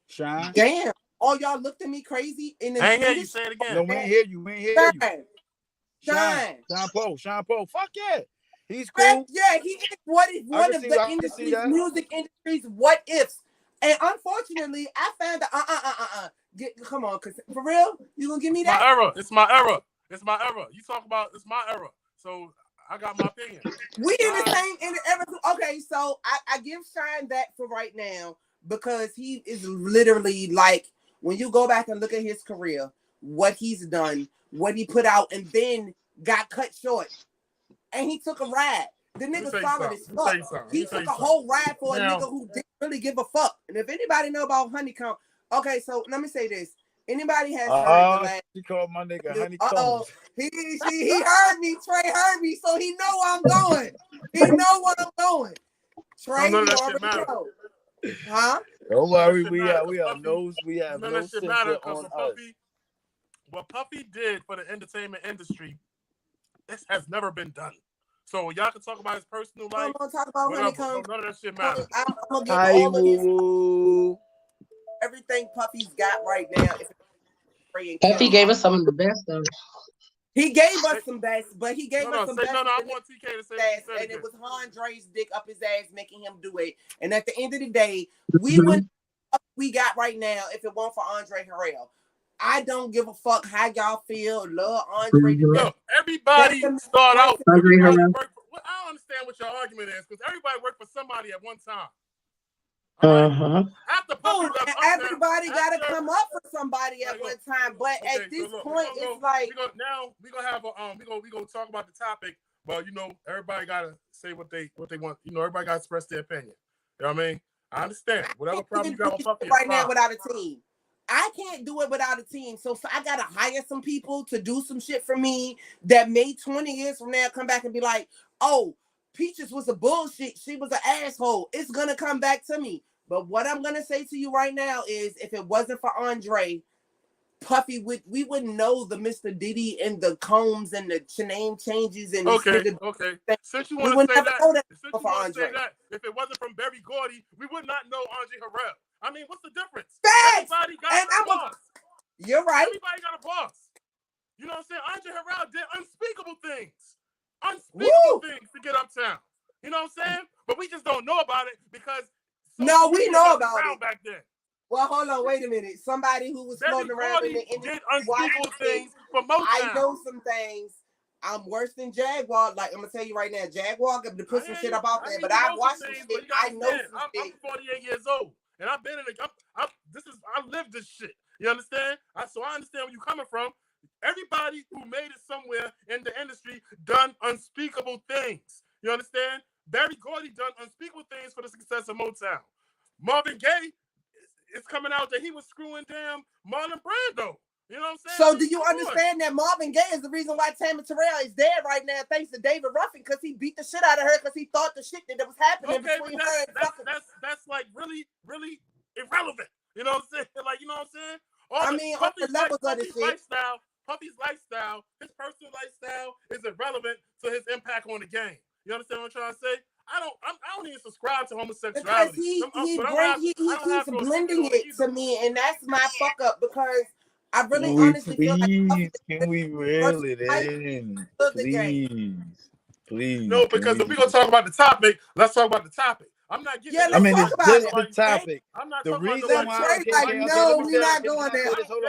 Shine. Damn, all y'all looked at me crazy in the I ain't hear you. industry. Say it again. No, we ain't hear you. We ain't hear you. Shine. Shine. Shine. Sean Paul. Fuck yeah. He's cool. Yeah, he is one I of the can see industry's that. music industry's what ifs. And unfortunately, I found that come on, cause for real, you gonna give me that? My era. It's my era. It's my era. You talk about it's my era. So I got my opinion. We in the same era. Okay, so I give Shine that for right now because he is literally like when you go back and look at his career, what he's done, what he put out, and then got cut short. And he took a ride. The nigga solid as fuck. He took a whole ride for a nigga who didn't really give a fuck. And if anybody know about Honeycomb, okay, so let me say this. Anybody has heard the last... She called my nigga Honeycomb. He heard me. Trey heard me, so he know where I'm going. He know what I'm going. Trey, you already know. Huh? Don't worry, we have no censor on us. What Puffy did for the entertainment industry, this has never been done. So y'all can talk about his personal life. I'm gonna talk about Honeycomb. None of that shit matters. I'm gonna get all of his everything Puffy's got right now. Puffy gave us some of the best though. He gave us some best, but he gave us some best. No, I want TK to say best, and it was Andre's dick up his ass making him do it. And at the end of the day, we wouldn't we got right now if it weren't for Andre Harrell. I don't give a fuck how y'all feel. Love Andre. Yo, everybody start out. I don't understand what your argument is because everybody worked for somebody at one time. After Puffy left, everybody got to come up for somebody at one time. But at this point, it's like we're gonna have a we gonna talk about the topic. But everybody gotta say what they want. Everybody gotta express their opinion. You know what I mean? I understand. Whatever problem you got with Puffy right now without a team. I can't do it without a team. So I got to hire some people to do some shit for me that may 20 years from now come back and be like, oh, Peaches was a bullshit. She was an asshole. It's going to come back to me. But what I'm going to say to you right now is if it wasn't for Andre, Puffy, we wouldn't know the Mr. Diddy and the Combs and the name changes. And okay. Since you want to say that, if it wasn't from Berry Gordy, we would not know Andre Harrell. I mean, what's the difference? Facts! Everybody got a boss. You're right. Everybody got a boss. You know what I'm saying? Andre Harrell did unspeakable things. Unspeakable things to get uptown. You know what I'm saying? But we just don't know about it because we know about it back then. Well, hold on, wait a minute. Somebody who was floating around in the industry did unspeakable things for Motown. I know some things. I'm worse than Jaguar. Like I'm gonna tell you right now, Jaguar could put some shit up out there, but I've watched some shit. I know some shit. I'm 48 years old, and I've been in I lived this shit. You understand? So I understand where you're coming from. Everybody who made it somewhere in the industry done unspeakable things. You understand? Berry Gordy done unspeakable things for the success of Motown. Marvin Gaye, it's coming out that he was screwing down Marlon Brando. You know what I'm saying? So do you understand that Marvin Gaye is the reason why Tammy Terrell is dead right now thanks to David Ruffin because he beat the shit out of her because he thought the shit that was happening between her and that's like really, really irrelevant. You know what I'm saying? Like, you know what I'm saying? Puffy's lifestyle, his personal lifestyle is irrelevant to his impact on the game. You understand what I'm trying to say? I don't even subscribe to homosexuality. Because he keeps blending it to me, and that's my fuck up because I really honestly feel like can we reel it in? Please. No, because if we're gonna talk about the topic, let's talk about the topic. I'm not getting. Yeah, let's talk about just the topic. I'm not the reason about why. No, we're not going there. Hold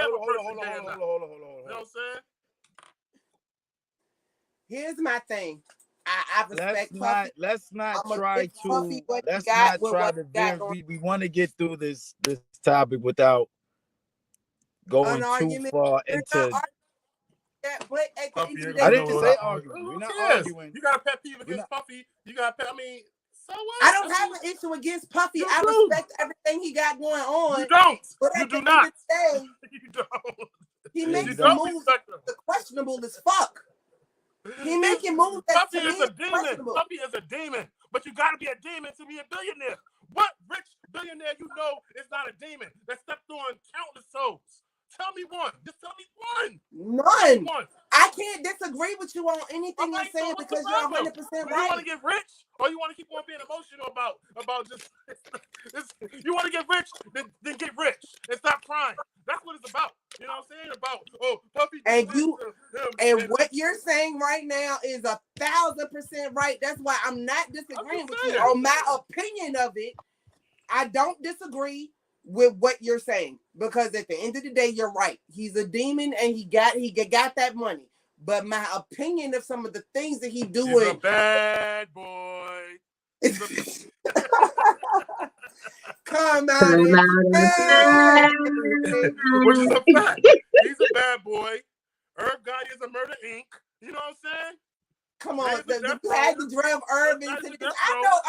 on. You know what I'm saying? Here's my thing. I respect Puffy. Let's not try to veer. We want to get through this topic without going too far into. I didn't say arguing. We're not arguing. You got a pet peeve against Puffy. You got a pet. I mean, so what? I don't have an issue against Puffy. I respect everything he got going on. You don't. But you do not. You don't. He makes some moves that are questionable as fuck. He making moves that Puffy is a demon. Puffy is a demon. But you gotta be a demon to be a billionaire. What rich billionaire you know is not a demon that stepped on countless souls? Tell me one. Just tell me one. None. I can't disagree with you on anything you're saying because you're 100% right. You want to get rich, or you want to keep on being emotional about just you want to get rich, then get rich and stop crying. That's what it's about. You know what I'm saying? About Puffy. And what you're saying right now is 1,000% right. That's why I'm not disagreeing with you on my opinion of it. I don't disagree with what you're saying because at the end of the day, you're right. He's a demon and he got that money. But my opinion of some of the things that he's doing, he's a bad boy. Come out, which is a fact. He's a bad boy. Herb Gotti is a murder Inc. You know what I'm saying? Come on, you had to drive Herb into this. I know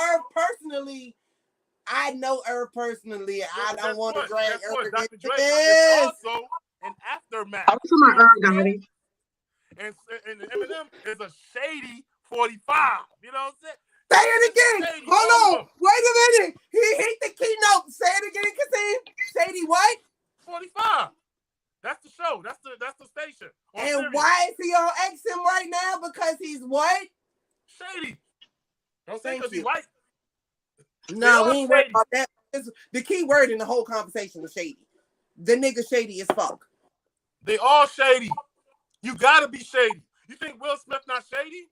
Herb personally. I don't want to drag Herb into this. Is also an aftermath. I'm talking about Herb Gotti. And Eminem is a shady 45. You know what I'm saying? Say it again. Hold on. Wait a minute. He hit the keynote. Say it again, Kasim. Shady what? 45. That's the show. That's the station. And Sirius. why is he on XM right now? Because he's what? Shady. Don't say because he's white. No, we ain't worried about that. The key word in the whole conversation was shady. The nigga shady as fuck. They all shady. You gotta be shady. You think Will Smith not shady?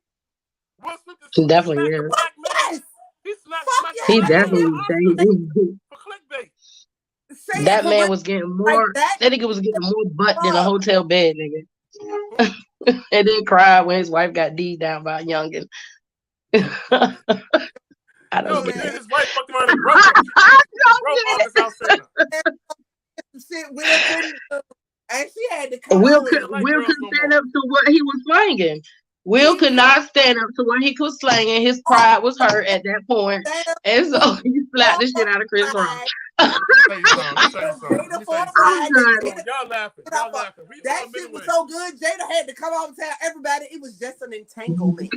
Will Smith is definitely is. Black man. He's not he definitely shady. For clickbait. That man was getting more. That nigga was getting more butt than a hotel bed, nigga. And then cried when his wife got D down by a youngin. I don't get it. His wife fucked around his brother. Shit, Will couldn't do. And she had to come Will couldn't stand up to what he was slanging. Will could not stand up to what he was slanging. His pride was hurt at that point. And so he slapped the shit out of Chris Rock. Y'all laughing. That shit was so good. Jada had to come out and tell everybody it was just an entanglement.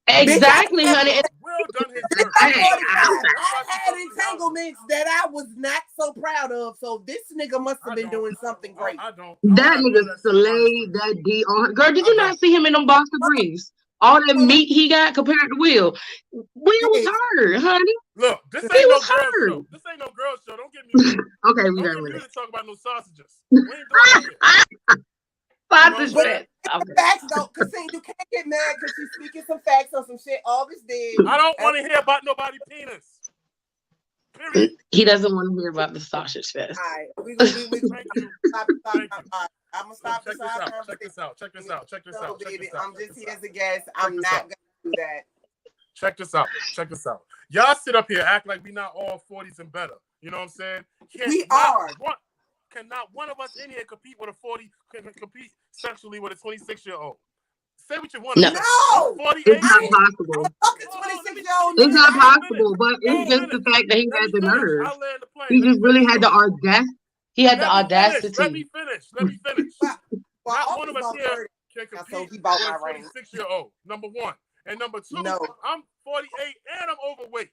Exactly, honey. I had entanglements that I was not so proud of. So this nigga must have been doing something great. That nigga slayed that D on her. Girl, did you not see him in them boxer briefs? All that meat he got compared to Will. Will was hurt, honey. Look, this ain't no girl show. This ain't no girl show. Don't get me. Okay, we got to talk about no sausages. We ain't doing it. Sausage fest. Facts though, cause you can't get mad because she's speaking some facts on some shit August did. I don't want to hear about nobody's penis. Period. He doesn't want to hear about the sausage fest. All right, we thank you. I'm gonna stop this. Check this out. Baby, I'm just here as a guest. I'm not gonna do that. Check this out. Y'all sit up here act like we not all 40s and better. You know what I'm saying? We are. Cannot one of us in here compete with a 40, compete sexually with a 26-year-old. Say what you want. No, 48. It's not possible. It's not possible, but it's just the fact that he had the nerve. He just really had the audacity. He had the audacity. Let me finish. Not one of us here can compete with a 26-year-old. Number one. And number two, I'm 48 and I'm overweight.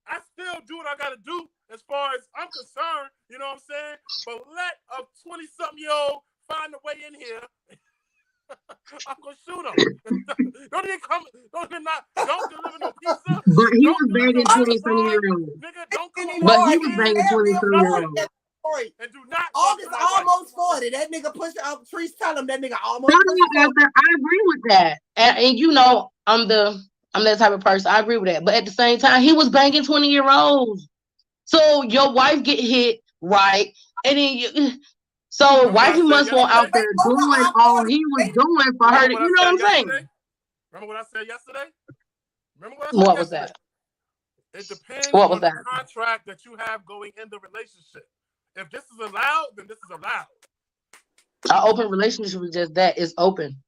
I still do what I gotta do as far as I'm concerned, you know what I'm saying? But let a 20-something-year-old find a way in here. I'm gonna shoot him. Don't deliver no pizza. But he was banging 20-something-year-olds. But he was banging 20-something-year-olds. And do not August almost 40. That nigga push up trees. Tell him that nigga almost. I agree with that. And you know, I'm that type of person. I agree with that. But at the same time, he was banging 20-year-olds. So your wife get hit, right? And then wifey must want out there doing all he was doing for her. You know what I'm saying? Remember what I said yesterday? What was that? It depends on the contract that you have going in the relationship. If this is allowed, then this is allowed. An open relationship is just that. It's open.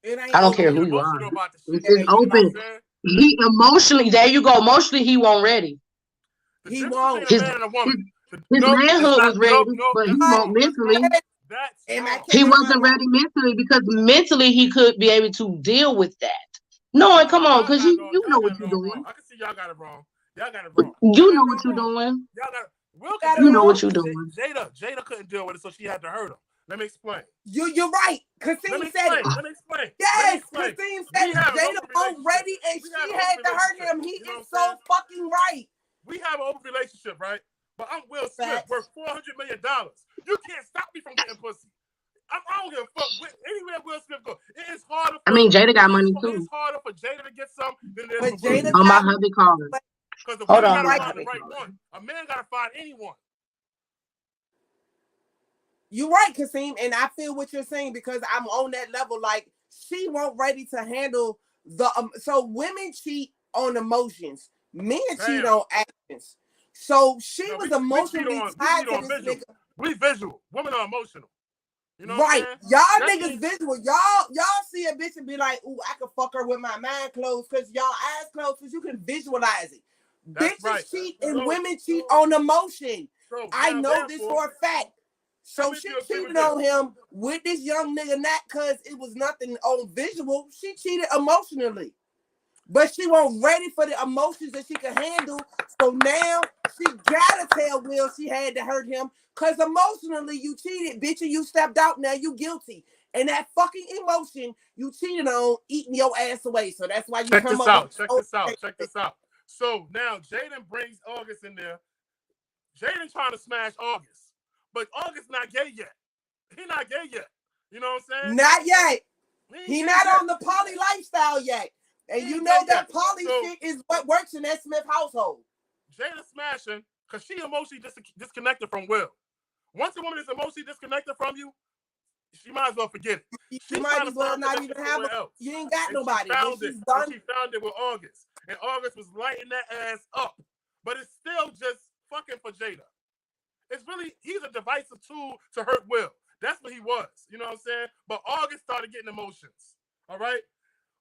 I don't care who you are. It's open. He emotionally, there you go. Emotionally, he won't ready. He won't. His manhood was ready, but he won't mentally. That's he wasn't ready mentally because mentally he could be able to deal with that. No, come on, because you know what you're doing. I can see y'all got it wrong. Y'all got it wrong. You know what you're doing. Y'all got it. You know what you're doing. Jada couldn't deal with it, so she had to hurt him. Let me explain. You're right. Kasim said it. Let me explain. Yes, Kasim said it. Jada wasn't ready and she had to hurt him. He is so fucking right. We have an open relationship, right? But I'm Will Smith, worth $400 million. You can't stop me from getting pussy. I don't give a fuck. Anywhere Will Smith go, it is harder. Jada got money too. It's harder for Jada to get some than it is for Jada. On my hubby card. Because the woman gotta find the right one. A man gotta find anyone. You're right, Kasim, and I feel what you're saying because I'm on that level. Like she won't ready to handle the. So women cheat on emotions, men cheat on actions. So she was emotionally tied to this nigga. We visual. Women are emotional. You know right. Y'all niggas visual. Y'all see a bitch and be like, ooh, I can fuck her with my mind closed because y'all eyes closed because you can visualize it. That's bitches cheat and women cheat on emotion. I know this for a fact. So she cheated on him with this young nigga not because it was nothing on visual. She cheated emotionally. But she wasn't ready for the emotions that she could handle. So now she gotta tell Will she had to hurt him. Cause emotionally you cheated, bitch, and you stepped out. Now you guilty. And that fucking emotion you cheated on eating your ass away. So that's why you Check come this up out. with Check this out. So now Jaden brings August in there. Jaden trying to smash August. But August not gay yet. He not gay yet. You know what I'm saying? Not yet. He not on the poly lifestyle yet. And you know that poly shit is what works in that Smith household. Jada smashing because she emotionally disconnected from Will. Once a woman is emotionally disconnected from you, she might as well forget it. She might as well not even have it. You ain't got nobody. She found it with August. And August was lighting that ass up. But it's still just fucking for Jada. It's really, he's a divisive tool to hurt Will. That's what he was. You know what I'm saying? But August started getting emotions. All right?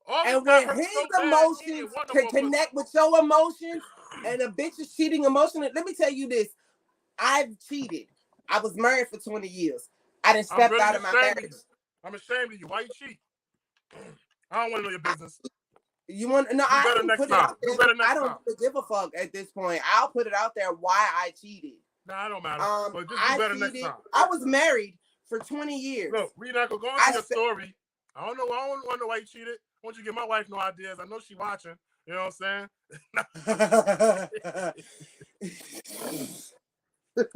August and when his emotions can connect with your emotions and a bitch is cheating emotionally, let me tell you this. I've cheated. I was married for 20 years. I done stepped out of my marriage. I'm ashamed of you. Why you cheat? I don't want to know your business. You want no? I don't put it out there. I don't give a fuck at this point. I'll put it out there why I cheated. No, I don't matter. But just do better next time. I was married for 20 years. Look, we're not gonna go into your story. I don't know. I don't want to know why you cheated. I want you to give my wife no ideas. I know she's watching. You know what I'm saying?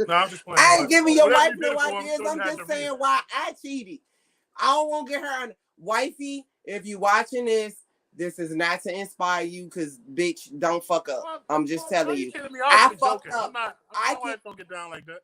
No, I'm just playing. I ain't giving your wife no ideas. I'm just saying why I cheated. I don't want to get her on. Wifey, if you watching this is not to inspire you because, bitch, don't fuck up. I'm just telling you. I fucked up. My wife don't get down like that.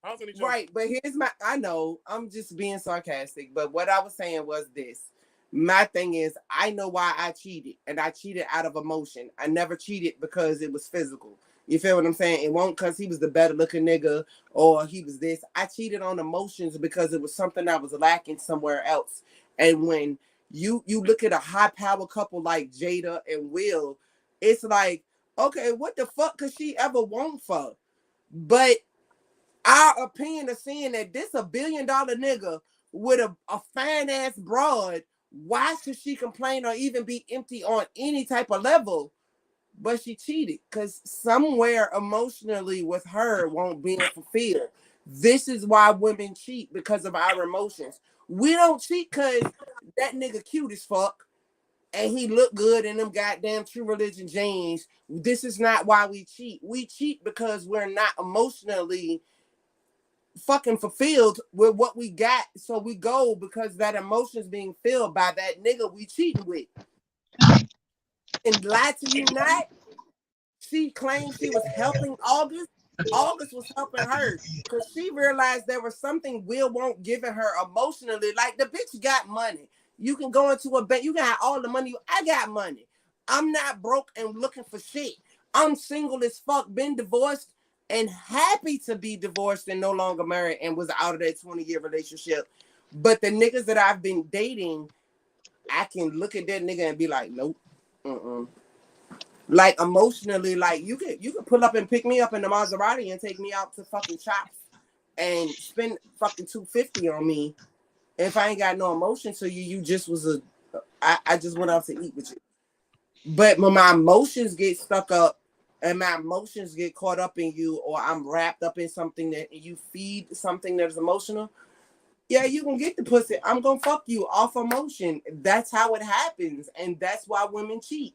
I was only joking. Right, but here's I know, I'm just being sarcastic, but what I was saying was this. My thing is, I know why I cheated, and I cheated out of emotion. I never cheated because it was physical. You feel what I'm saying? It won't because he was the better looking nigga or he was this. I cheated on emotions because it was something I was lacking somewhere else. And when you look at a high power couple like Jada and Will, it's like, okay, what the fuck could she ever want for? But our opinion of seeing that this $1 billion nigga with a fine ass broad, why should she complain or even be empty on any type of level? But she cheated because somewhere emotionally with her won't be fulfilled. This is why women cheat, because of our emotions. We don't cheat because that nigga cute as fuck and he look good in them goddamn True Religion jeans. This is not why we cheat. We cheat because we're not emotionally fucking fulfilled with what we got. So we go because that emotion's being filled by that nigga we cheating with. And lie to you not, she claimed she was helping August. August was helping her because she realized there was something Will won't giving her emotionally. Like, the bitch got money. You can go into a bank. You can have all the money. I got money. I'm not broke and looking for shit. I'm single as fuck, been divorced and happy to be divorced and no longer married and was out of that 20-year relationship. But the niggas that I've been dating, I can look at that nigga and be like, nope. Like, emotionally, like, you can pull up and pick me up in the Maserati and take me out to fucking shops and spend fucking $250 on me. If I ain't got no emotion to you, you just was I just went out to eat with you. But when my emotions get stuck up and my emotions get caught up in you, or I'm wrapped up in something that you feed something that's emotional, yeah, you can get the pussy. I'm gonna fuck you off emotion. That's how it happens, and that's why women cheat.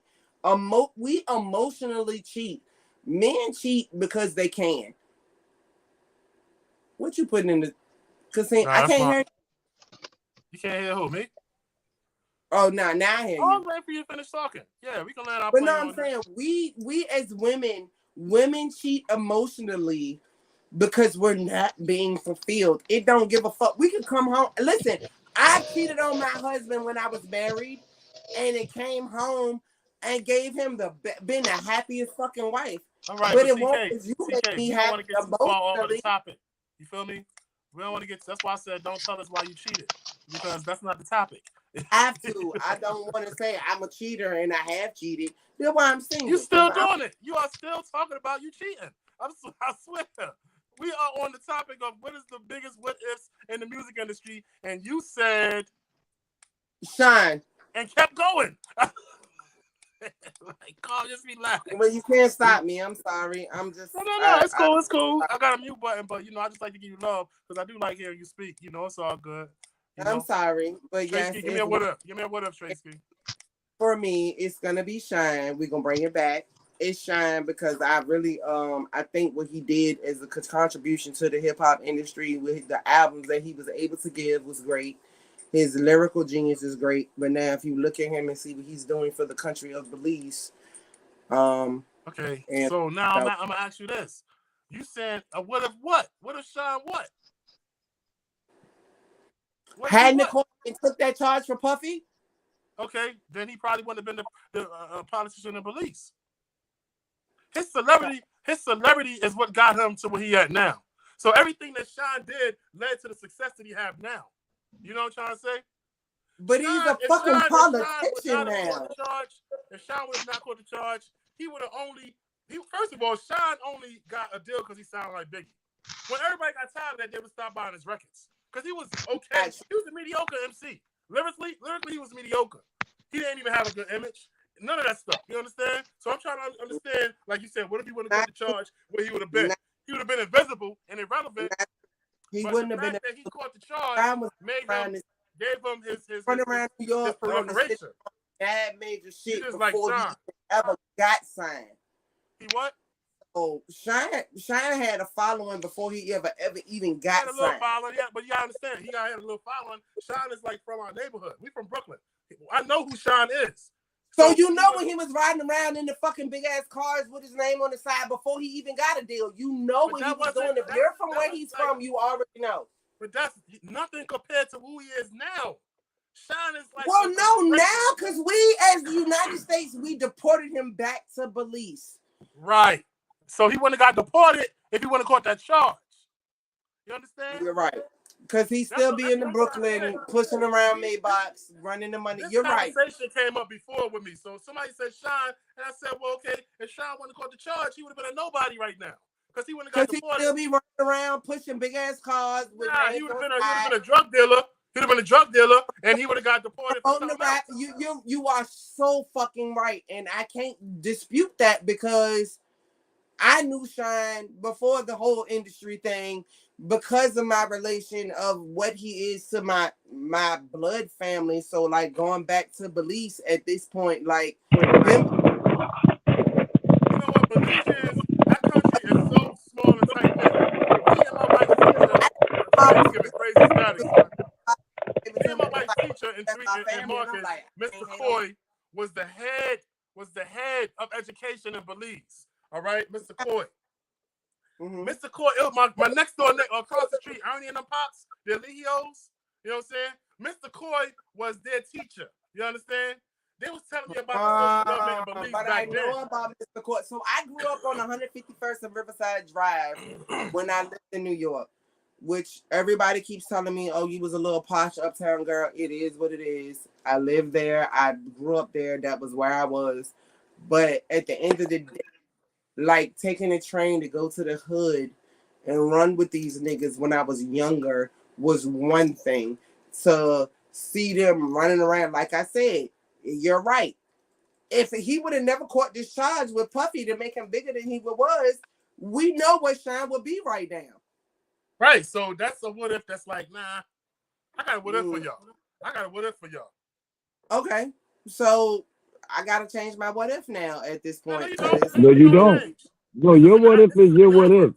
We emotionally cheat. Men cheat because they can. What you putting in the? Cause I can't hear. You can't hear who, me? Oh, now I hear you. I was waiting for you to finish talking. Yeah, we can let our. But no, I'm saying we as women cheat emotionally because we're not being fulfilled. It don't give a fuck. We could come home. Listen, I cheated on my husband when I was married, and it came home and gave him been the happiest fucking wife. All right, but it CK, won't. You make me don't happy want to get too far off of the emotionally. topic. You feel me? We don't want to get. That's why I said don't tell us why you cheated, because that's not the topic. Have to. I don't want to say I'm a cheater and I have cheated. That's why I'm single. You still doing it. You are still talking about you cheating. I swear. We are on the topic of what is the biggest what ifs in the music industry, and you said Shine and kept going. Like, Carl, just relax. Well, you can't stop me. I'm sorry. I'm just No. It's cool. It's cool. I got a mute button, but I just like to give you love because I do like hearing you speak. It's all good. I'm sorry, but Tre-Ski, yes, give me a what up. Give me a what up, Tre-Ski. For me, it's gonna be Shine. We're gonna bring it back. It's Shine because I really I think what he did as a contribution to the hip hop industry with the albums that he was able to give was great. His lyrical genius is great, but now if you look at him and see what he's doing for the country of Belize, okay. So now I'm gonna ask you this: you said what if what? What if Shine what? Had Nicole and took that charge for Puffy? Okay, then he probably wouldn't have been the politician in Belize. His celebrity is what got him to where he at now. So everything that Shine did led to the success that he have now. You know what I'm trying to say? But he's a fucking politician now. If Shine would have not caught the charge, he would have first of all, Shine only got a deal because he sounded like Biggie. When everybody got tired of that, they would stop buying his records. Because he was okay. He was a mediocre MC. Lyrically, he was mediocre. He didn't even have a good image. None of that stuff. You understand? So I'm trying to understand, like you said, what if he would have got the charge where he would have been? He would have been invisible and irrelevant. He wouldn't have been. That he caught the charge gave him his run around New York proliferation. Bad major shit before like he ever got signed. He what? Oh, Shine had a following before he ever even got signed. He had a little following, yeah, but you gotta understand, he had a little following. Shine is like from our neighborhood. We from Brooklyn. I know who Shine is. So you know when he was riding around in the fucking big ass cars with his name on the side before he even got a deal. You know what he was doing. If you're from where he's from, you already know. But that's nothing compared to who he is now. Shine is like. Well, no, now because we as the United States, we deported him back to Belize. Right. So he wouldn't have got deported if he wouldn't have caught that charge. You understand? You're right. Because he's still be in Brooklyn, pushing around Maybachs, running the money. You're right. This conversation came up before with me. So somebody said Shine, and I said, well, okay, if Shine wouldn't have caught the charge, he would have been a nobody right now. Because he wouldn't have got deported. He'd still be running around pushing big ass cars. With he would have been a drug dealer. He'd have been a drug dealer, and he would have got deported. You are so fucking right, and I can't dispute that because I knew Shine before the whole industry thing because of my relation of what he is to my blood family. So like going back to Belize at this point, like him. You know what Belize is? That country is so small and tight. Me and my wife's teacher, giving crazy status. Me and my wife's teacher in Marcus, Mr. Coy, was the head of education in Belize. All right, Mr. Coy. Mm-hmm. Mr. Coy, my next door across the street, Ernie and them pops, the Leos, you know what I'm saying? Mr. Coy was their teacher. You understand? They was telling me about the social government in Belize but back I know about Mr. Coy. So I grew up on 151st and Riverside Drive when I lived in New York, which everybody keeps telling me, oh, you was a little posh uptown girl. It is what it is. I lived there. I grew up there. That was where I was. But at the end of the day, like taking a train to go to the hood and run with these niggas when I was younger was one thing. To see them running around, like I said, you're right. If he would have never caught this charge with Puffy to make him bigger than he was, we know what Sean would be right now. Right. So that's a what if that's like, nah, I got a what if for y'all. I got a what if for y'all. Okay. So I gotta change my what if now at this point. No, you don't. No, your what if is your what if.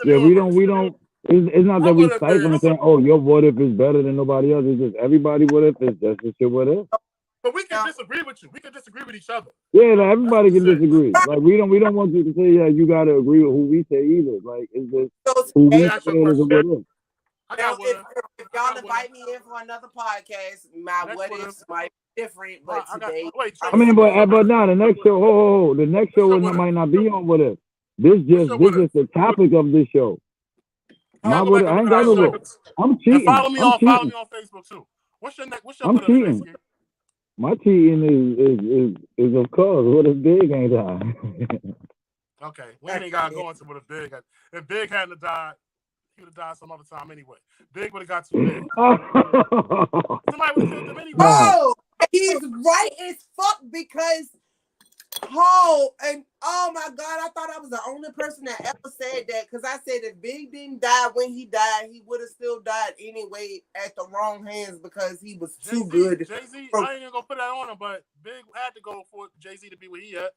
Yeah, we don't. It's not that we cycling saying, oh, your what if is better than nobody else. It's just everybody what if is just your what if. But we can disagree with you. We can disagree with each other. Yeah, like, everybody can disagree. Like we don't want you to say, yeah, you gotta agree with who we say either. Like it's just who we say is a what if. Now, if y'all invite me in for another podcast, my what ifs might be different. But today, I mean, but now the next show, the next show might not be on what if. This is the topic of this show. My what if, I ain't got no what. I'm cheating. Follow me on Facebook too. What's your I'm cheating. My cheating is of course what if Big ain't died. Okay, we ain't gotta go into what if Big had. If Big hadn't died, he would have died some other time anyway. Big would have got too big. Somebody would have killed him anyway. Oh, he's right as fuck because oh my God, I thought I was the only person that ever said that because I said if Big didn't die when he died, he would have still died anyway at the wrong hands because he was too good. Jay-Z, I ain't even gonna put that on him, but Big had to go for Jay-Z to be where he at.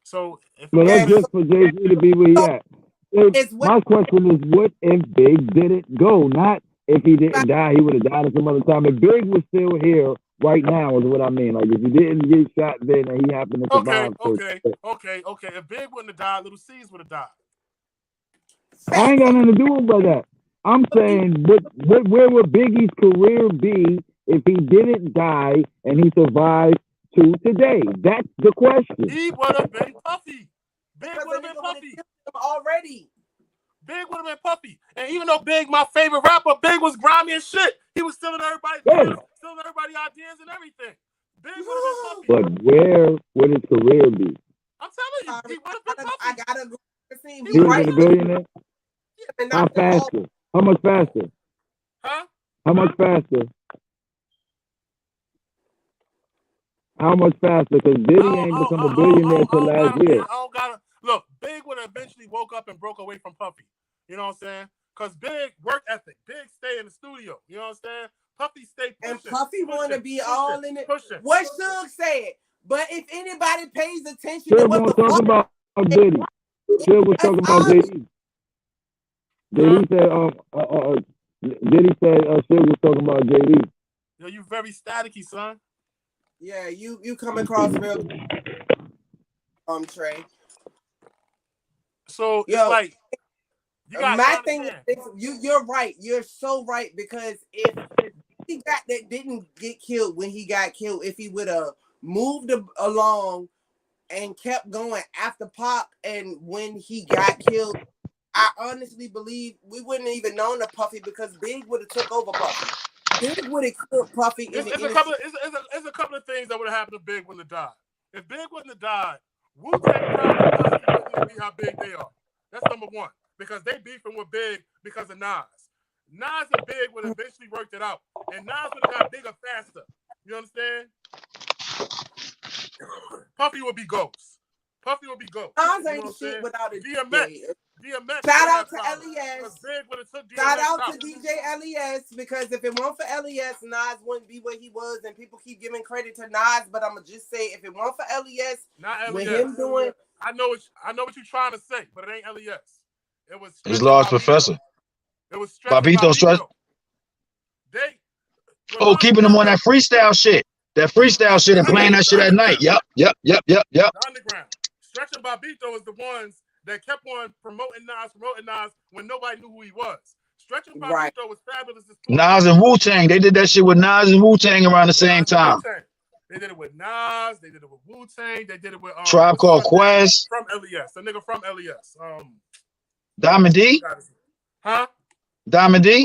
So if that's just for Jay-Z to be where he at. My question is, what if Big didn't go? Not if he didn't die, he would have died at some other time. If Big was still here right now, is what I mean. Like if he didn't get shot then and he happened to survive. Okay. If Big wouldn't have died, Little C's would have died. I ain't got nothing to do with that. I'm saying, where would Biggie's career be if he didn't die and he survived to today? That's the question. He would have been Puffy. Big would have been Puffy already. Big would have been Puffy. And even though Big, my favorite rapper, Big was grimy as shit. He was stealing everybody's ideas and everything. Big would have been Puffy. But where would his career be? I'm telling you, he would have been Puffy. I gotta agree with him. He would have been a billionaire? How faster? How much faster? Huh? How much faster? How much faster? Because Diddy ain't become a billionaire till last year. Look, Big would have eventually woke up and broke away from Puffy. You know what I'm saying? Because Big work ethic. Big stay in the studio. You know what I'm saying? Puffy stay pushing. And Puffy want to be all in it. What Suge said. But if anybody pays attention to what the fuck about Diddy. Suge was talking about Diddy. Diddy said Suge was talking about JD. Yo, you very staticky, son. Yeah, you come across real Trey. So it's like my thing is you're right. You're so right because if he didn't get killed when he got killed, if he would have moved along and kept going after Pop and when he got killed, I honestly believe we wouldn't even known the Puffy because Big would have took over Puffy. Big would have killed Puffy. It's a couple of things that would have happened if Big wouldn't have died. If Big wouldn't have died, Wu-Tang wouldn't be how big they are. That's number one. Because they beefing with Big because of Nas. Nas and Big would have eventually worked it out. And Nas would have got bigger faster. You understand? Puffy would be Ghost. Nas ain't shit without a DMX. Shout out to LES. Shout out to DJ LES because if it weren't for LES, Nas wouldn't be where he was. And people keep giving credit to Nas, but I'm gonna just say if it weren't for LES, with him doing, I know what you're trying to say, but it ain't LES. It was his large professor. It was Babito Stress. Keeping him on that freestyle shit. That freestyle shit and playing that shit at night. Yep. The underground. Stretch and Babito was the ones that kept on promoting Nas when nobody knew who he was. Stretch and Babito was fabulous. Nas and Wu-Tang. They did that shit with Nas and Wu-Tang around the same time. They did it with Nas. They did it with Wu-Tang. They did it with Tribe Called Quest. From LES. The nigga from LES. Diamond D? Huh? Diamond D?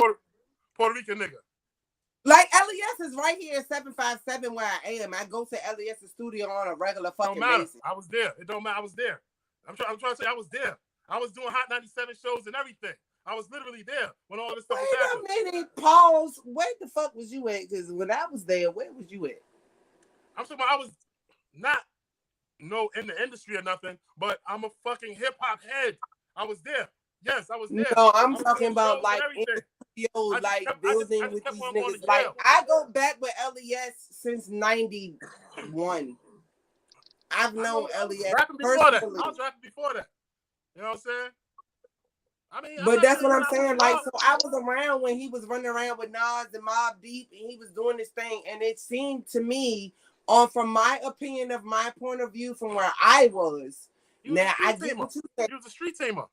Puerto Rican nigga. Like LES is right here at 757 where I am. I go to LES studio on a regular fucking basis. I was there. It don't matter. I was there. I'm trying to say I was there. I was doing Hot 97 shows and everything. I was literally there when all this stuff was Wait happening. a minute, pause. Where the fuck was you at? Because when I was there, where was you at? I'm talking about I was not in the industry or nothing, but I'm a fucking hip hop head. I was there. Yes, I was there. No, I'm talking about like in the studio, like building with these niggas. Like I go back with LES since '91. I've known LES personally. I was rapping before that. You know what I'm saying? I mean, but that's what I'm saying. Like, so I was around when he was running around with Nas and Mobb Deep, and he was doing this thing, and it seemed to me, from my opinion of my point of view, from where I was. Now I get what you said. You was a street teamer.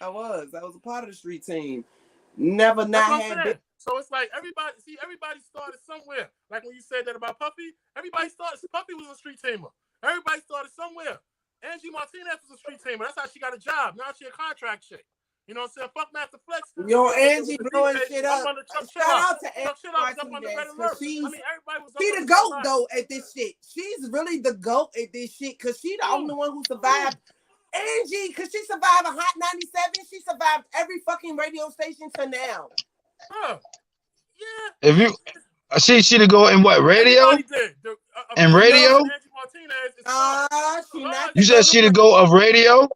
I was a part of the street team. Never not had been. So it's like everybody started somewhere. Like when you said that about Puffy, Puffy was a street teamer. Everybody started somewhere. Angie Martinez was a street teamer. That's how she got a job. Now she a contract chick. You know what I'm saying? Fuck Master Flex. Yo, Angie blowing shit up. Shout out to Angie Martinez. She the GOAT though at this shit. She's really the GOAT at this shit because she the only one who survived. Angie, because she survived a Hot 97. She survived every fucking radio station to now. Yeah. If you she to go in what radio? And radio? You said she to go of radio?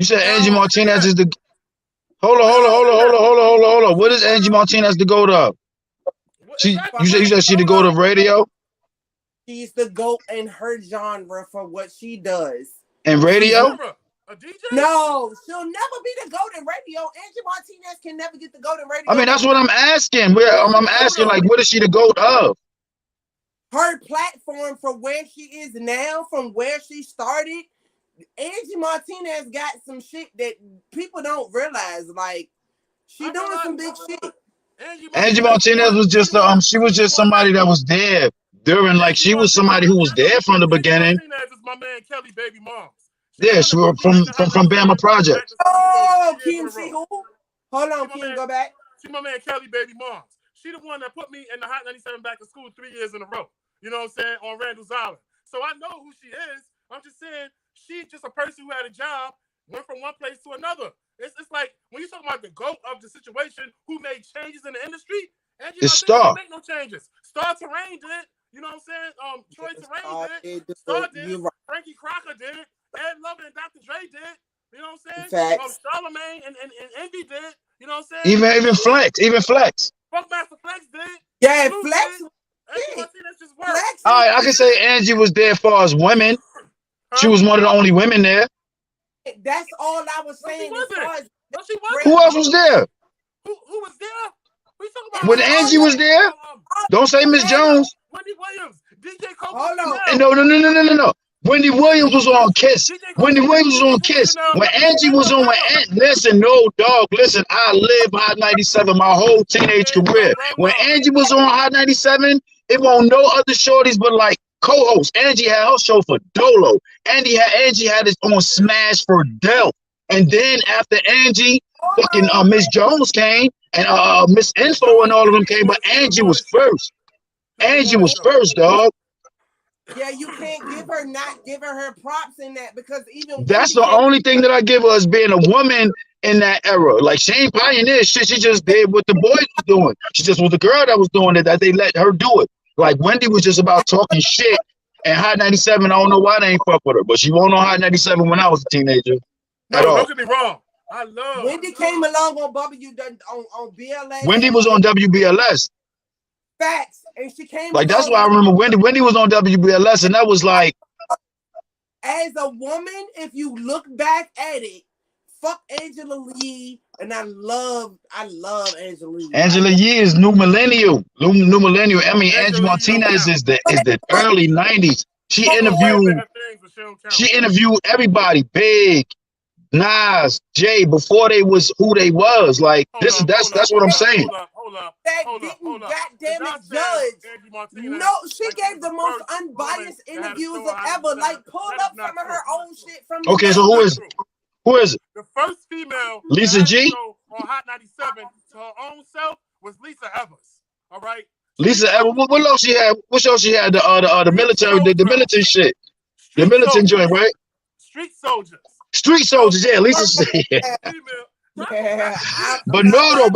You said Angie Martinez is the Hold on. What is Angie Martinez the GOAT of? You said she the GOAT of radio? She's the GOAT in her genre for what she does. And radio? A DJ? No, she'll never be the GOAT in radio. Angie Martinez can never get the GOAT in radio. I mean, that's what I'm asking. I'm asking, like, what is she the GOAT of? Her platform for where she is now, from where she started, Angie Martinez got some shit that people don't realize. Like, she doing some big shit. Angie Martinez was just she was just somebody that was there during, like, she was somebody who was there from the beginning. Angie Martinez is my man Kelly baby mom. Yeah, she was from Bama Project. Oh, Kim, see who? Hold on, Kim, go back. She my man Kelly baby mom. She the one that put me in the Hot 97 back to school 3 years in a row. You know what I'm saying? On Randall's Island. So I know who she is. I'm just saying she's just a person who had a job, went from one place to another. It's like when you talk about the GOAT of the situation, who made changes in the industry, Angie Martinez didn't make no changes. Star Terrain did. You know what I'm saying? Troy Terrain did. Star did. Frankie Crocker did. Ed Lover and Dr. Dre did. You know what I'm saying? Charlamagne and Envy did. You know what I'm saying? Even Flex. Fuck Master Flex did. Yeah, Flex. All right, I can say Angie was there as far as women. She was one of the only women there. That's all I was saying. Who else was there? Who was there? What you talking about? When Angie was there? Don't say Miss Jones. Wendy Williams, DJ Coco. Hold on. No. Wendy Williams was on Kiss. Wendy Williams was on Kiss. When Angie was on, listen, I lived Hot 97 my whole teenage career. When Angie was on Hot 97, it wasn't no other shorties but like co-hosts. Angie had her show for Dolo. Angie had it on Smash for Del. And then after Angie, fucking Miss Jones came and Miss Info and all of them came, but Angie was first. Angie was first, dog. Yeah, you can't not giving her props in that because even that's the only thing that I give her as being a woman in that era. Like she ain't pioneer shit. She just did what the boys was doing. She just was the girl that was doing it that they let her do it. Like Wendy was just about talking shit. And Hot 97, I don't know why they ain't fuck with her, but she won't on Hot 97 when I was a teenager. No, don't get me wrong. I love Wendy came along on on BLS. Wendy was on WBLS. Facts. And she came like that's why I remember Wendy was on WBLS, and that was like as a woman, if you look back at it, fuck Angela Yee, and I love Angela Yee. Angela Yee is new millennial. I mean, Angie Martinez is the early 90s. She interviewed everybody, Big, Nas, Jay, before they was who they was. Like that's what I'm saying. Hold up. Goddamn it, Judge. No, she gave the most unbiased interviews of ever. Like, pull up some of her own shit from. Okay, so who is it? Who is it? The first female Lisa G on Hot 97 to her own self was Lisa Evers. All right. Lisa Evers. What else she had? What else she had? The military, the militant shit. The militant joint, right? Street Soldiers. Street soldiers, yeah. Lisa said. But no,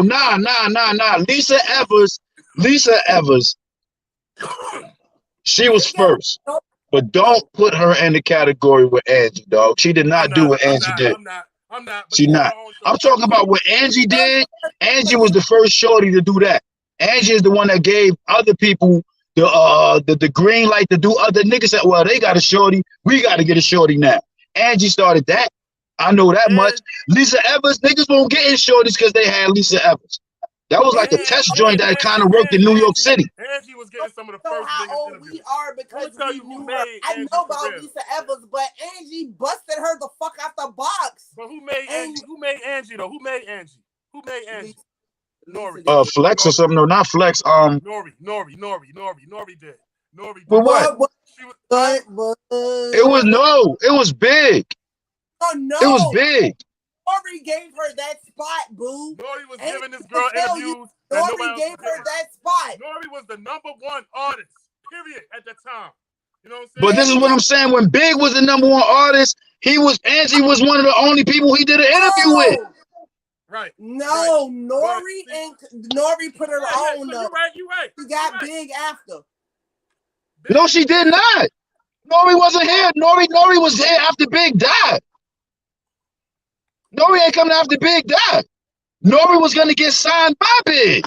nah. Lisa Evers, she was first. But don't put her in the category with Angie, dog. She did not do what Angie did. I'm not. She not. I'm talking about what Angie did. Angie was the first shorty to do that. Angie is the one that gave other people the green light to do other niggas said, well, they got a shorty. We got to get a shorty now. Angie started that. I know that much. Lisa Evers, niggas won't get in shorties because they had Lisa Evers. That was like a test joint that kind of worked in New York City. Angie was getting some of the first how niggas old interviews. we are because tell we you who knew her. made I Angie know about career. Lisa Evers, but Angie busted her the fuck out the box. But who made Angie? Who made Angie though? Who made Angie? Who made Angie? Nori. Flex or something? No, not Flex. Nori did. Nori did. With what? It was big. Oh no. It was big. Nori gave her that spot, boo. Nori was giving this girl interviews. Nori gave her that spot. Nori was the #1 artist, period, at the time. You know what I'm saying? But this is what I'm saying. When Big was the #1 artist, Angie was one of the only people he did an interview with. Right. No, Nori put her on though. You're right. She got Big after. No, she did not. Nori wasn't here. Nori was here after Big died. Nori ain't coming after Big died. Nori was gonna get signed by Big.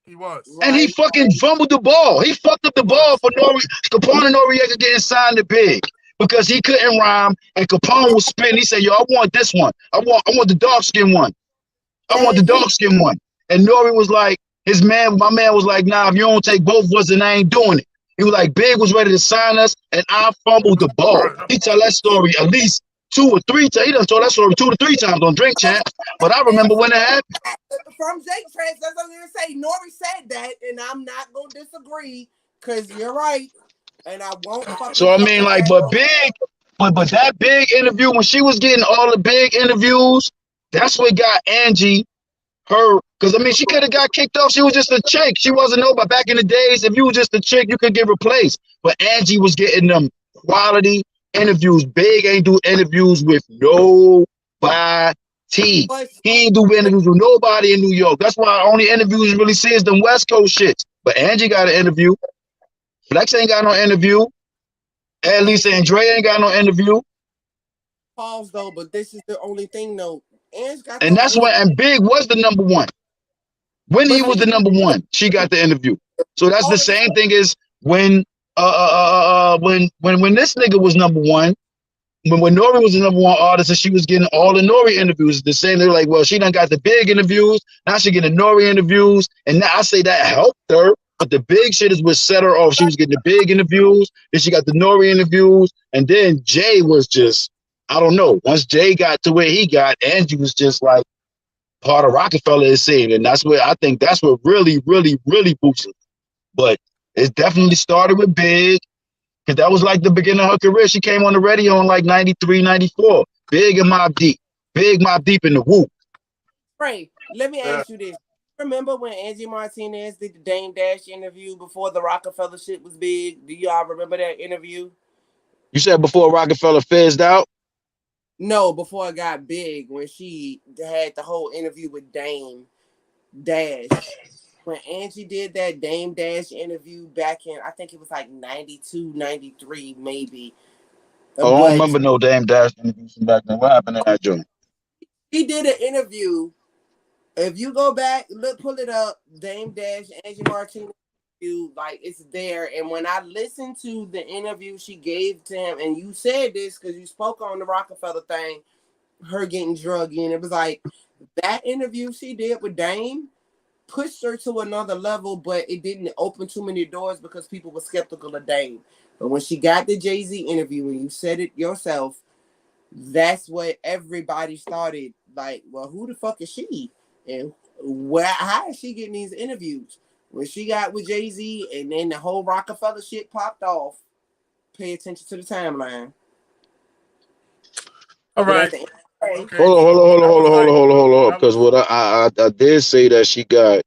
He was. And he fucking fumbled the ball. He fucked up the ball for Capone and Noriega getting signed to Big because he couldn't rhyme and Capone was spitting. He said, yo, I want this one. I want the dark skin one. I want the dark skin one. And Nori was like, my man was like, nah, if you don't take both of us, then I ain't doing it. He was like, Big was ready to sign us, and I fumbled the ball. He tell that story at least 2 or 3 times. He done told that story 2 to 3 times on Drink Champs. But I remember when it happened. From Jake Trans, that's what I'm gonna say. Nori said that, and I'm not gonna disagree because you're right, and I won't. So I mean, like, but that Big interview when she was getting all the Big interviews, that's what got Angie her. Because I mean, she could have got kicked off. She was just a chick. She wasn't nobody. Back in the days, if you was just a chick, you could get replaced. But Angie was getting them quality interviews. Big ain't do interviews with nobody. He ain't do interviews with nobody in New York. That's why only interviews you really see is them West Coast shits. But Angie got an interview. Flex ain't got no interview. And Lisa and Dre ain't got no interview. Pause though, but this is the only thing though. And that's when Big was the #1. When he was the #1, she got the interview. So that's the same thing as when this nigga was #1. When Nori was the #1 artist and she was getting all the Nori interviews, the same, they're like, well, she done got the Big interviews, now she getting the Nori interviews, and now I say that helped her, but the Big shit is what set her off. She was getting the Big interviews, then she got the Nori interviews, and then Jay was just, I don't know, once Jay got to where he got, Angie was just like part of Rockefeller is saying, and that's where I think that's what really boosted. But it definitely started with Big. Because that was like the beginning of her career. She came on the radio in like 93, 94. Big and Mobb Deep. Big Mobb Deep in the whoop. Ray, let me ask you this. Remember when Angie Martinez did the Dame Dash interview before the Rockefeller shit was big? Do y'all remember that interview? You said before Rockefeller fizzed out? No, before it got big, when she had the whole interview with Dame Dash. When Angie did that Dame Dash interview back in, I think it was like 92, 93, maybe. I don't remember no Dame Dash interviews from back then. What happened in that joint? She did an interview. If you go back, pull it up, Dame Dash, Angie Martinez interview, like it's there. And when I listened to the interview she gave to him, and you said this because you spoke on the Rockefeller thing, her getting drugged in, it was like that interview she did with Dame pushed her to another level, but it didn't open too many doors because people were skeptical of Dame. But when she got the Jay-Z interview, and you said it yourself, that's what everybody started like, well, who the fuck is she? And how is she getting these interviews? When she got with Jay-Z and then the whole Rockefeller shit popped off, pay attention to the timeline. All right. Okay. Hold on. Because what I did say that she got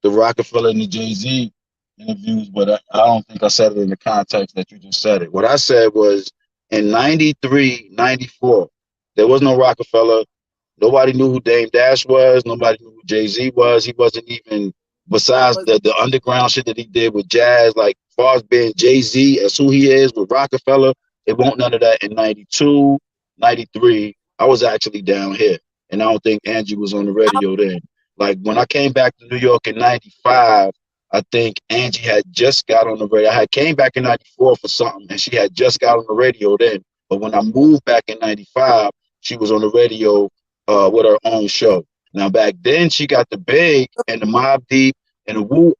the Rockefeller and the Jay-Z interviews, but I don't think I said it in the context that you just said it. What I said was in 93, 94. There was no Rockefeller. Nobody knew who Dame Dash was. Nobody knew who Jay-Z was. He wasn't even, besides the underground shit that he did with jazz, like as far as being Jay-Z as who he is with Rockefeller, it won't none of that in 92, 93. I was actually down here. And I don't think Angie was on the radio then. Like when I came back to New York in 95, I think Angie had just got on the radio. I had came back in 94 for something and she had just got on the radio then. But when I moved back in 95, she was on the radio with her own show. Now back then she got the Big and the Mobb Deep and the Wu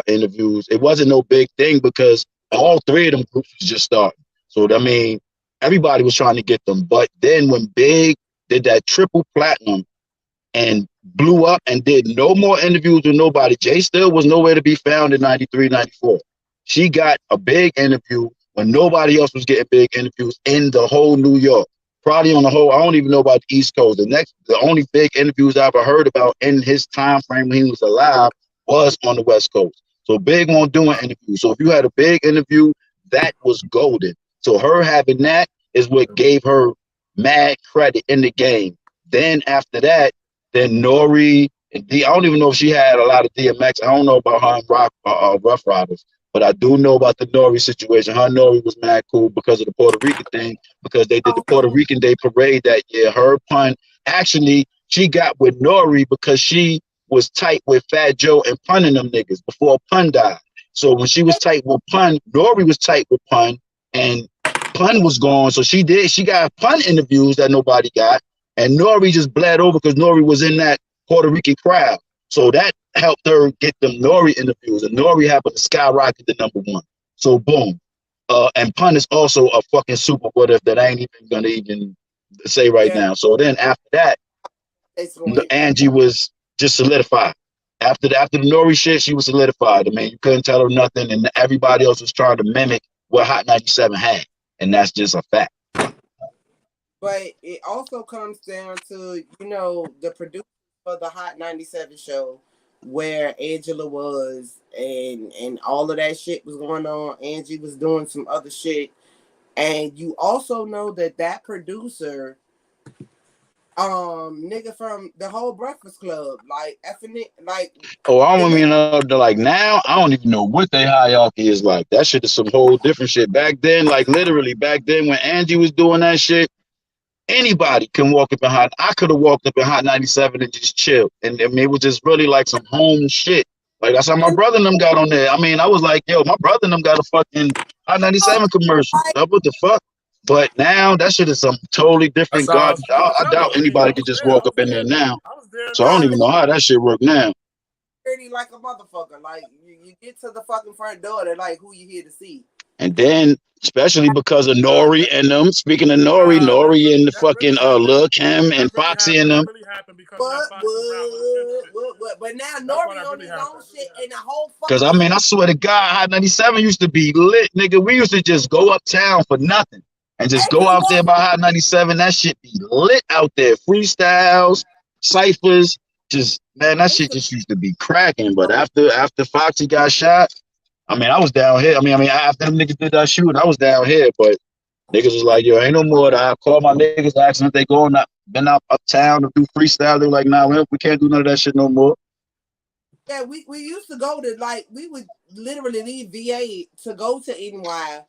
interviews. It wasn't no big thing because all three of them groups was just starting. So I mean, everybody was trying to get them. But then when Big did that triple platinum and blew up and did no more interviews with nobody, Jay still was nowhere to be found in 93, 94. She got a big interview when nobody else was getting big interviews in the whole New York. Probably on the whole, I don't even know about the East Coast. The only big interviews I ever heard about in his time frame when he was alive was on the West Coast. So Big won't do an interview. So if you had a big interview, that was golden. So her having that is what gave her mad credit in the game. Then after that, then Nori and I don't even know if she had a lot of DMX. I don't know about her and Rough Riders. But I do know about the Nori situation. Her Nori was mad cool because of the Puerto Rican thing, because they did the Puerto Rican Day parade that year. Her Pun, actually, she got with Nori because she was tight with Fat Joe and Pun and them niggas before Pun died. So when she was tight with Pun, Nori was tight with Pun, and Pun was gone. So she got Pun interviews that nobody got, and Nori just bled over because Nori was in that Puerto Rican crowd. So that helped her get them Nori interviews, and Nori happened to skyrocket to #1. So boom. And Pun is also a fucking super what if that I ain't even gonna even say right now. So then after that, Angie was just solidified. After the Nori shit, she was solidified. I mean, you couldn't tell her nothing, and everybody else was trying to mimic what Hot 97 had, and that's just a fact. But it also comes down to, the producer for the Hot 97 show, where Angela was, and all of that shit was going on. Angie was doing some other shit, and you also know that producer, nigga from the whole Breakfast Club, like effing it, like. Oh, I don't even know. Like now, I don't even know what their hierarchy is like. That shit is some whole different shit. Back then, like literally back then when Angie was doing that shit, anybody can walk up in Hot. I could have walked up in Hot 97 and just chill. And I mean, it was just really like some home shit. Like that's how my brother and them got on there. I mean, I was like, yo, my brother and them got a fucking Hot 97 commercial. What the fuck? But now that shit is some totally different. God, I doubt anybody could just walk up in there now. So I don't even know how that shit work now. Pretty like a motherfucker. Like you get to the fucking front door, they're like, who you here to see? And then, especially because of Nori and them. Speaking of Nori, Nori and the fucking Lil Kim and Foxy and them. But now Nori on his own shit and the whole fucking. Because I mean, I swear to God, Hot 97 used to be lit, nigga. We used to just go uptown for nothing and just go out there by Hot 97. That shit be lit out there. Freestyles, ciphers, just man, that shit just used to be cracking. But after Foxy got shot, I mean, I was down here. I mean, after them niggas did that shooting, I was down here, but niggas was like, yo, ain't no more. I called my niggas, asking if they going up, been up uptown to do freestyle. They were like, nah, we can't do none of that shit no more. Yeah, we used to go to, like, we would literally leave VA to go to NY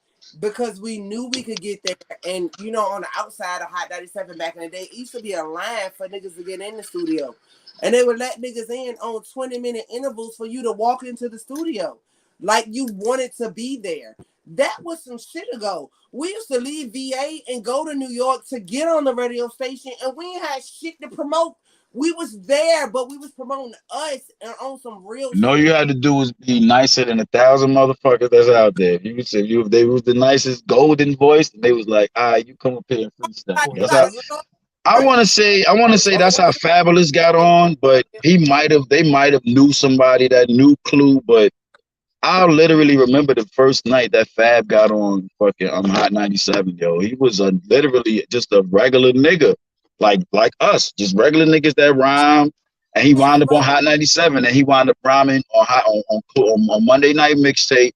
because we knew we could get there. And, on the outside of Hot 97 back in the day, it used to be a line for niggas to get in the studio. And they would let niggas in on 20-minute intervals for you to walk into the studio. Like you wanted to be there. That was some shit ago. We used to leave VA and go to New York to get on the radio station, and we ain't had shit to promote. We was there, but we was promoting us and on some real shit. All you had to do was be nicer than 1,000 motherfuckers that's out there. If they was the nicest golden voice, they was like, you come up here and freestyle. That's how. I want to say that's how Fabulous got on, but they might have knew somebody that knew Clue, but I literally remember the first night that Fab got on fucking Hot 97, yo. He was literally just a regular nigga, like us, just regular niggas that rhyme. And he wound up on Hot 97, and he wound up rhyming on Monday Night Mixtape,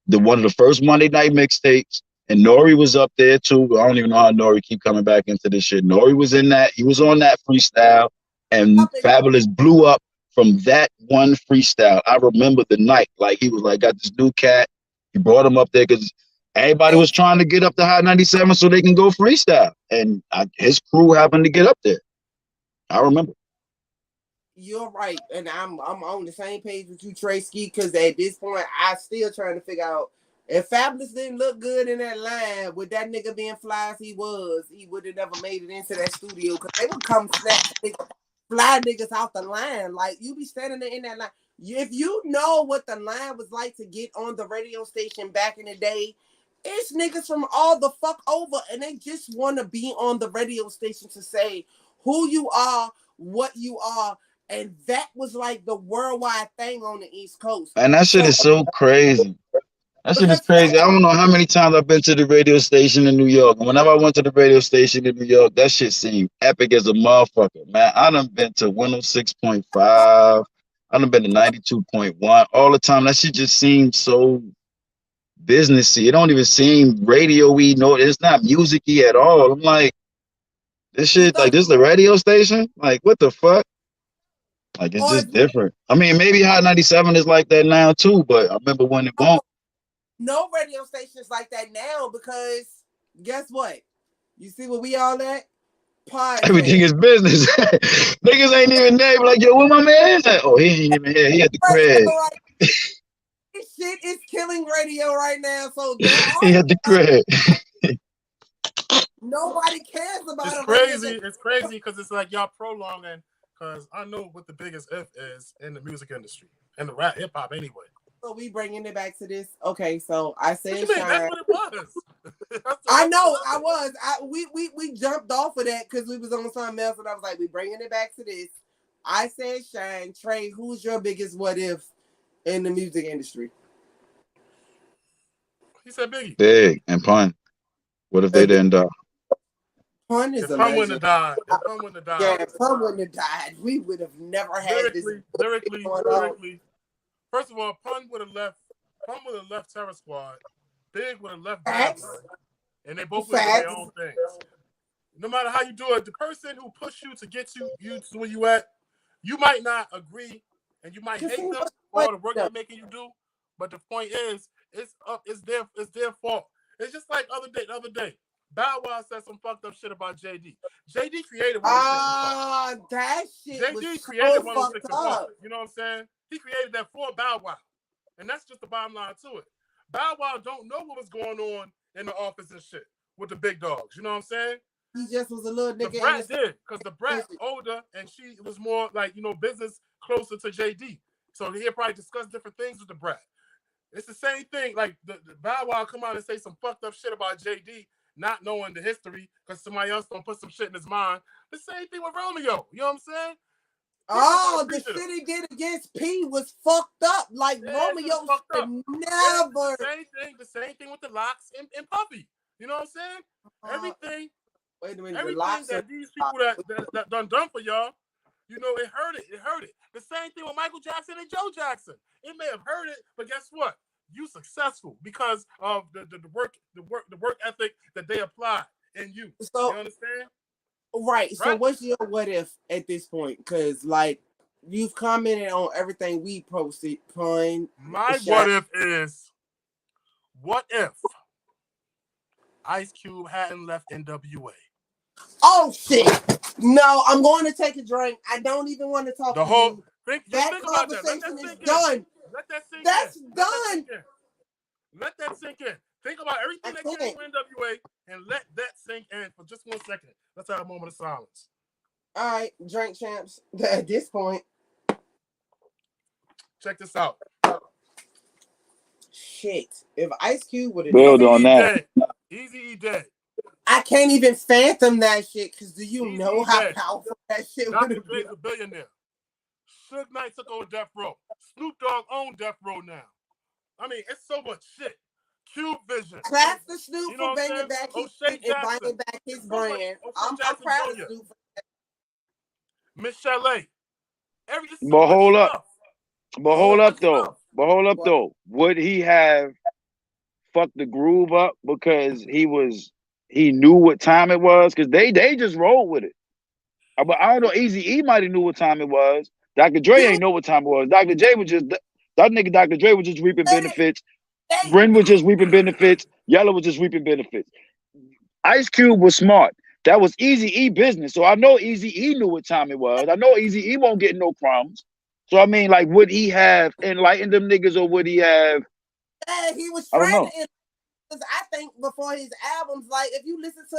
one of the first Monday Night mixtapes. and Nori was up there too. I don't even know how Nori keep coming back into this shit. Nori was in that. He was on that freestyle, and Fabulous blew up from that one freestyle. I remember the night, like he was like, got this new cat. He brought him up there because everybody was trying to get up to Hot 97 so they can go freestyle, and his crew happened to get up there. I remember. You're right, and I'm on the same page with you, Tre-Ski, because at this point, I still trying to figure out if Fabulous didn't look good in that line, with that nigga being fly as he would have never made it into that studio because they would come snatch fly niggas out the line. Like, you be standing there in that line. If you know what the line was like to get on the radio station back in the day, it's niggas from all the fuck over, and they just want to be on the radio station to say who you are, what you are. And that was like the worldwide thing on the East Coast. And that shit is so crazy. That shit is crazy. I don't know how many times I've been to the radio station in New York. And whenever I went to the radio station in New York, that shit seemed epic as a motherfucker, man. I done been to 106.5. I done been to 92.1 all the time. That shit just seems so businessy. It don't even seem radio-y. No, it's not music-y at all. I'm like, this shit, like, this is the radio station? Like, what the fuck? Like, it's just different. I mean, maybe Hot 97 is like that now too, but I remember when it won't. No radio stations like that now because guess what? You see where we all at? Podcast. Everything is business. Niggas ain't even there. Like, yo, where my man at? Oh, he ain't even here. He at the crib. This shit is killing radio right now. So he at the crib. Nobody cares about it. It's crazy because it's like y'all prolonging. Because I know what the biggest if is in the music industry and the rap hip hop anyway. So we bringing it back to this. Okay, so I said Shine. That's what it was. I know I was. We jumped off of that because we was on something else, and I was like, we bringing it back to this. I said Shine. Trey, who's your biggest what if in the music industry? He said Biggie. Big and Pun. What if they didn't die? Pun is a Pun wouldn't have died. If Pun wouldn't have died. Yeah, if Pun wouldn't have died, we would have never had lyrically. First of all, Pun would have left Terror Squad. Big would have left Bad Boy. And they both would have their own things. No matter how you do it, the person who pushed you to get you to where you at, you might not agree and you might hate them for all the work they're making you do. But the point is, it's their fault. It's just like the other day. Bow Wow said some fucked up shit about JD. JD created 106 that shit JD created 106 Park. You know what I'm saying? He created that for Bow Wow. And that's just the bottom line to it. Bow Wow don't know what was going on in the office and shit with the big dogs. You know what I'm saying? He just was a little nigga. The Brat did, because the Brat older and she was more like, business closer to JD. So he'll probably discuss different things with the Brat. It's the same thing. Like the Bow Wow come out and say some fucked up shit about JD, not knowing the history, because somebody else gonna put some shit in his mind. The same thing with Romeo. You know what I'm saying? The shit he did against P was fucked up. Like Romeo never. The same thing with the Locks and Puffy. You know what I'm saying? Everything. Wait a minute. Everything that these people that done for y'all, it hurt it. It hurt it. The same thing with Michael Jackson and Joe Jackson. It may have hurt it, but guess what? You successful because of the work ethic that they apply in you. So, you understand? Right. So what's your what if at this point? Because like you've commented on everything we posted. My what if is, what if Ice Cube hadn't left NWA? Oh shit! No, I'm going to take a drink. I don't even want to talk. The whole that conversation is done. Let that sink That's in. done. Let that sink in. Think about everything that came from NWA and let that sink in for just 1 second. Let's have a moment of silence. All right, drink champs. At this point, check this out. Shit. If Ice Cube would have build on that, Easy dead. I can't even fathom that shit because do you know how powerful that shit would have been? A billionaire. Suge Knight took over Death Row. Snoop Dogg owned Death Row now. I mean, it's so much shit. Cube Vision. Claps to Snoop for bringing back his shit and bringing back his brand. I'm proud of Snoop. Miss Chalet. But hold up though. Would he have fuck the groove up because he knew what time it was because they just rolled with it. But I don't know. Eazy-E might have knew what time it was. Dr. Dre ain't know what time it was. Dr. J was just that nigga. Dr. Dre was just reaping benefits. Ren was just reaping benefits. Yellow was just reaping benefits. Ice Cube was smart. That was Eazy-E business. So I know Eazy-E knew what time it was. I know Eazy-E won't get no crumbs. So I mean, like, would he have enlightened them niggas or would he have? He was I don't trying know. to. Because I think before his albums, like if you listen to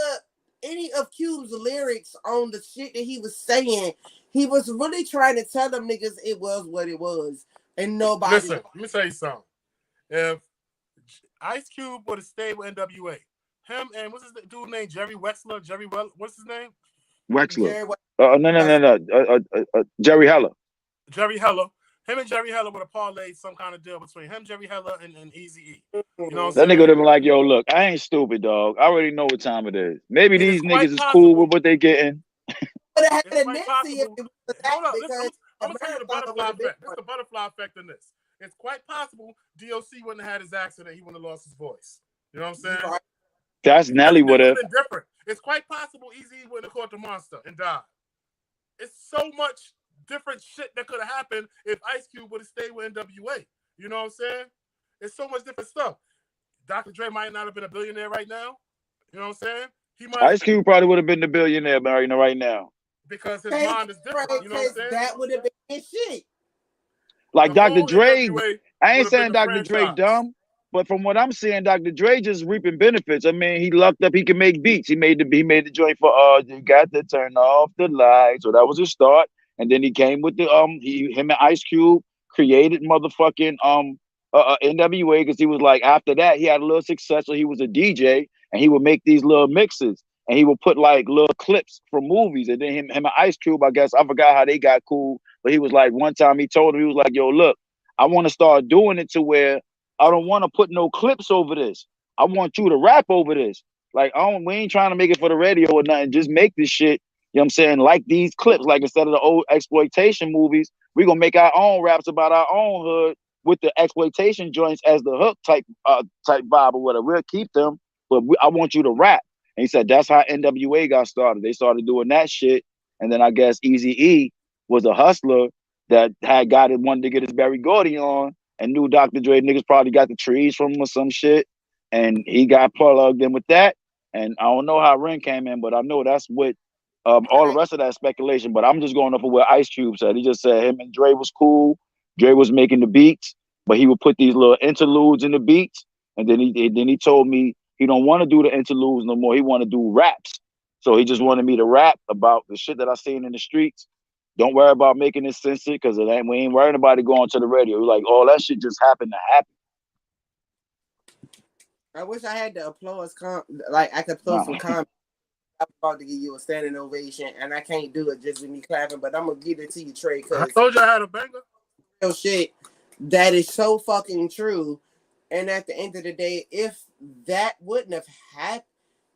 any of Cube's lyrics on the shit that he was saying, he was really trying to tell them niggas it was what it was, and nobody. Listen, let me tell you something. If Ice Cube would have stayed with NWA, him and what's his dude named Jerry Wexler? What's his name? Wexler. No. Jerry Heller. Jerry Heller. Him and Jerry Heller would have parlayed some kind of deal between him, Jerry Heller, and Eazy-E. You know what I'm That saying? nigga would have been like, yo, look, I ain't stupid, dog. I already know what time it is. Maybe these niggas is cool with what they getting. But I had a Nipsey if it was that Hold on, because I'm gonna tell you the butterfly effect. This is the butterfly effect in this. It's quite possible DOC wouldn't have had his accident. He wouldn't have lost his voice. You know what I'm saying? Right. That's Nelly would have. been different. It's quite possible Eazy wouldn't have caught the monster and died. It's so much different shit that could have happened if Ice Cube would have stayed with NWA. You know what I'm saying? It's so much different stuff. Dr. Dre might not have been a billionaire right now. You know what I'm saying? Ice Cube probably would have been the billionaire right now. Because his mind is different. You know what I'm saying? That would have been his shit. Like Dr. Dre, I ain't saying Dr. Dre dumb, but from what I'm seeing, Dr. Dre just reaping benefits. I mean, he lucked up. He can make beats. He made the joint for you got to turn off the lights. So that was his start. And then he came with the him and Ice Cube created motherfucking NWA because he was like after that he had a little success. So he was a DJ and he would make these little mixes and he would put like little clips from movies. And then him and Ice Cube, I guess I forgot how they got cool, but he was like one time he told him, he was like, yo, look, I want to start doing it to where I don't want to put no clips over this. I want you to rap over this. Like we ain't trying to make it for the radio or nothing. Just make this shit. You know what I'm saying? Like these clips, like instead of the old exploitation movies, we're going to make our own raps about our own hood with the exploitation joints as the hook type vibe or whatever. We'll keep them, but I want you to rap. And he said that's how NWA got started. They started doing that shit. And then I guess Eazy-E was a hustler that had wanted to get his Berry Gordy on and knew Dr. Dre niggas probably got the trees from him or some shit. And he got plugged in with that. And I don't know how Ren came in, but I know that's what all the rest of that speculation, but I'm just going off of what Ice Cube said. He just said him and Dre was cool. Dre was making the beats, but he would put these little interludes in the beats. And then he told me he don't want to do the interludes no more. He want to do raps. So he just wanted me to rap about the shit that I seen in the streets. Don't worry about making it censored because we ain't worrying about it going to the radio. Like all that shit just happened to happen. I wish I had the applause. Like I could throw some comments. I'm about to give you a standing ovation, and I can't do it just with me clapping, but I'm gonna give it to you, Trey. Cause I told you I had a banger. Real shit, that is so fucking true. And at the end of the day, if that wouldn't have happened,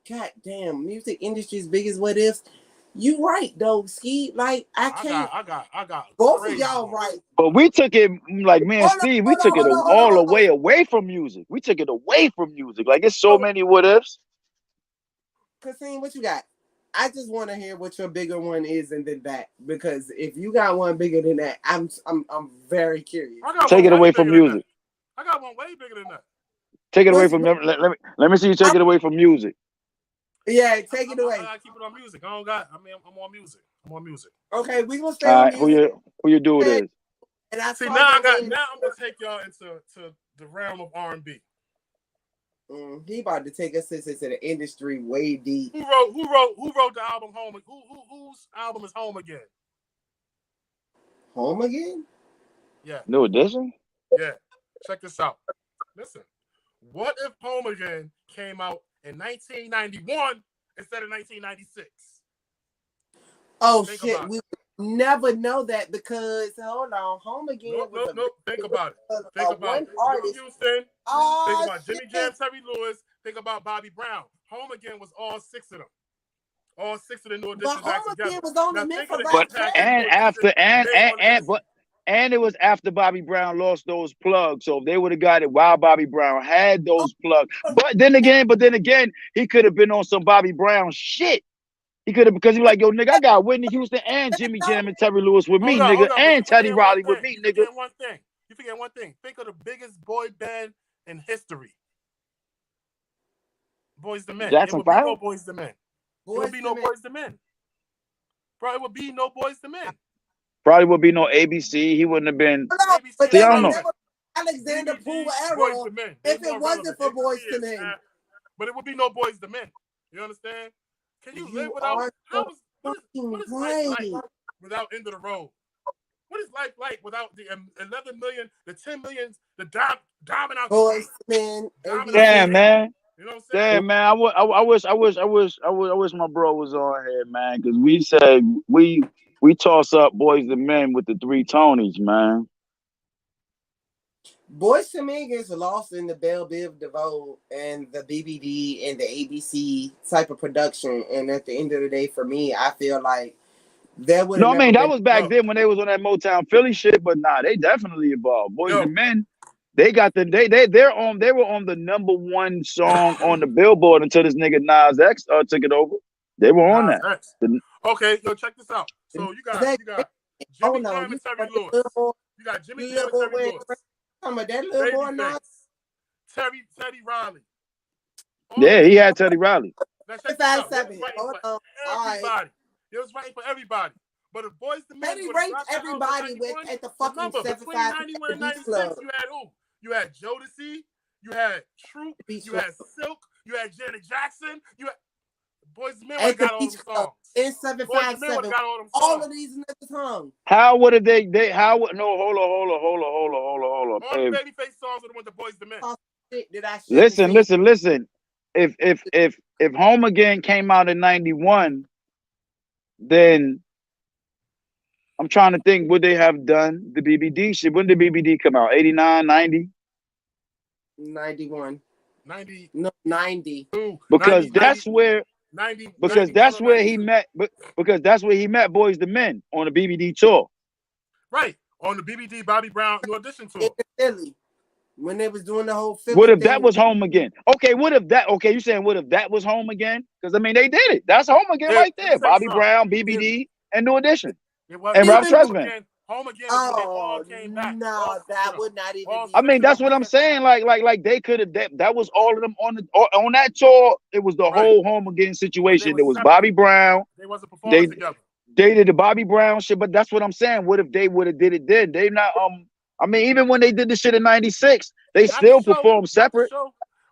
goddamn, music industry's big as what ifs. You right though, Ski. Like I can't. I got. Both of y'all right. But we took it like me and Steve. We took it all the way away from music. We took it away from music. Like it's so many what ifs. Christine, what you got? I just want to hear what your bigger one is, and then that, because if you got one bigger than that, I'm very curious. Take it away from music. I got one way bigger than that. Take it away from let me see you take it away from music. Yeah, take it away. I gotta keep it on music. I'm on music. I'm on music. Okay, we gonna stay on music. Who you do it is? And I see now I'm gonna take y'all into the realm of R&B. He about to take us into the industry way deep. Who wrote the album Home? Whose album is Home Again? Home Again? Yeah. New Edition? Yeah. Check this out. Listen. What if Home Again came out in 1991 instead of 1996? Oh shit, we never know that because hold on, Home Again. Nope. Think about it. Think about Houston. Think about Jimmy Jam, Terry Lewis. Think about Bobby Brown. Home Again was all six of them. All six of the New Edition back together. Was only meant for And it was after Bobby Brown lost those plugs. So if they would have got it while Bobby Brown had those plugs. But then again, he could have been on some Bobby Brown shit. He could have, because he was like, yo, nigga, I got Whitney Houston and Jimmy Jam and Terry Lewis with me, nigga, and Teddy Riley with me, nigga. You forget one thing. Think of the biggest boy band in history. Boys to Men. Jackson It would be 5? no Boys to Men. It would be no Boys to Men. Bro, it would be no Boys to Men. Probably would be no ABC. He wouldn't have been. But See, I don't know. Alexander Poole era. If it wasn't for Boys to Men. But it would be no Boys to Men. You understand? Can you live without? What is life like without End of the Road? What is life like without the 11 million, the 10 millions, the diamond out? Boys to Men. Damn, man. You know what I'm saying? Damn, man. I wish my bro was on here, man, because we said we toss up Boys to Men with the 3 Tonys, man. Boys to Men gets lost in the Belle Biv DeVoe and the BBD and the ABC type of production. And at the end of the day, for me, I feel like that would. No, I mean that was back then when they was on that Motown Philly shit, but nah, they definitely evolved. Boys to Men, they got they were on the #1 song on the Billboard until this nigga Nas X took it over. They were on that. Okay, yo, check this out. So you got Jimmy Jam and Terry Lewis. You got Jimmy Jam and Terry Lewis. That little boy now. Teddy Riley. Yeah, he had Teddy Riley. Hold on. Everybody. It was writing for everybody. But if Boys to Men, Teddy ranked everybody at the fucking 75 91 and 96, you had who? You had Jodeci, you had Troop, you had Silk, you had Janet Jackson, you had Boys to Men got all them songs. In 757, all of these niggas hung. How would have they? How would no? Hold on. All the Babyface songs would have went to Boys to Men. Listen. If Home Again came out in 91, then I'm trying to think, would they have done the BBD shit? When did BBD come out? 89, 90? 91. 90. No, 90. Because 90, that's 90, where 90, because 90, that's 90, where 90. he met because that's where he met Boys to Men on the BBD tour. Right. On the BBD Bobby Brown New Audition tour. In Philly. When they was doing the whole Philly What if thing. that was Home Again? Okay, you saying what if that was Home Again? Because I mean they did it. That's Home Again right there. Bobby Brown, BBD, and New Audition. And Ralph Tresvant. Home Again is when they all came back. No, that would not even be. I mean, that's what I'm saying. Like they could have. That was all of them on that tour. It was the whole Home Again situation. There was Bobby Brown. They wasn't performing together. They did the Bobby Brown shit, but that's what I'm saying. What if they would have did it then? They not. I mean, even when they did the shit in '96, they still performed separate.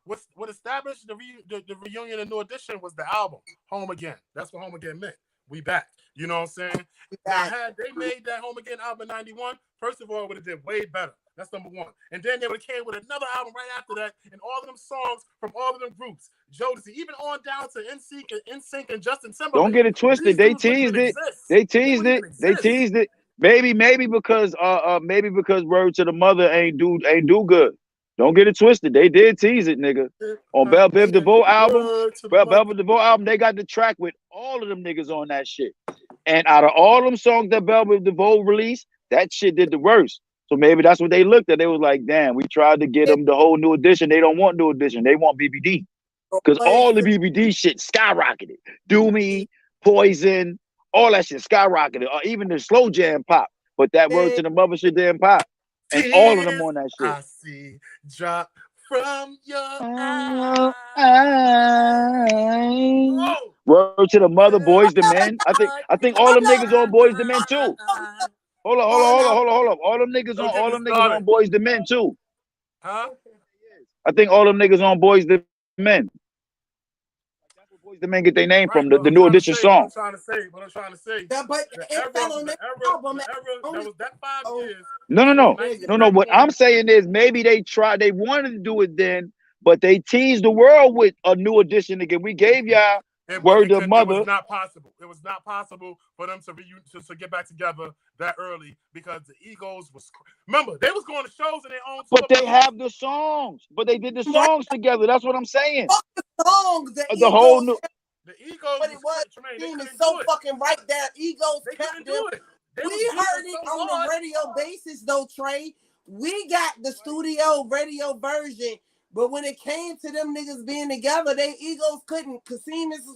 What established the reunion and New Audition was the album Home Again. That's what Home Again meant. We back. You know what I'm saying? Now, had they made that Home Again album in 91, first of all, it would have did way better. That's number one. And then they would have came with another album right after that, and all of them songs from all of them groups. Jodeci, even on down to NSYNC and Justin Timberlake. Don't get it twisted. They teased it. They teased it. Maybe because Word to the Mother ain't do good. Don't get it twisted. They did tease it, nigga. On Belle Biv DeVoe album, they got the track with all of them niggas on that shit. And out of all them songs that Belle Biv DeVoe released, that shit did the worst. So maybe that's what they looked at. They was like, damn, we tried to get them the whole New Edition. They don't want New Edition. They want BBD. Because all the BBD shit skyrocketed. Do Me, Poison, all that shit skyrocketed. Or even the slow jam pop. But that Word to the Mother shit didn't pop. And all of them on that shit. I see drop from your eyes. Word to the Mother, Boys to Men. I think all them niggas on Boys to Men too. Hold on. All them niggas on Boys to Men too. Huh? I think all them niggas on Boys to Men. That's where Boys to Men get their name from, the New Edition song. What I'm trying to say. Yeah, but it fell on that album. That was that 5 years. No. What I'm saying is maybe they wanted to do it then, but they teased the world with a New Edition again. We gave y'all Word to Mother. It was not possible. It was not possible for them to get back together that early because the egos was. Remember, they was going to shows in their own. But they have the songs. But they did the songs together. That's what I'm saying. Fuck the songs. The whole new. The egos. But it was. Team is so fucking right there. Egos they kept couldn't do it. We heard it on the radio basis though, Trey. We got the studio radio version, but when it came to them niggas being together, their egos couldn't. Kasim is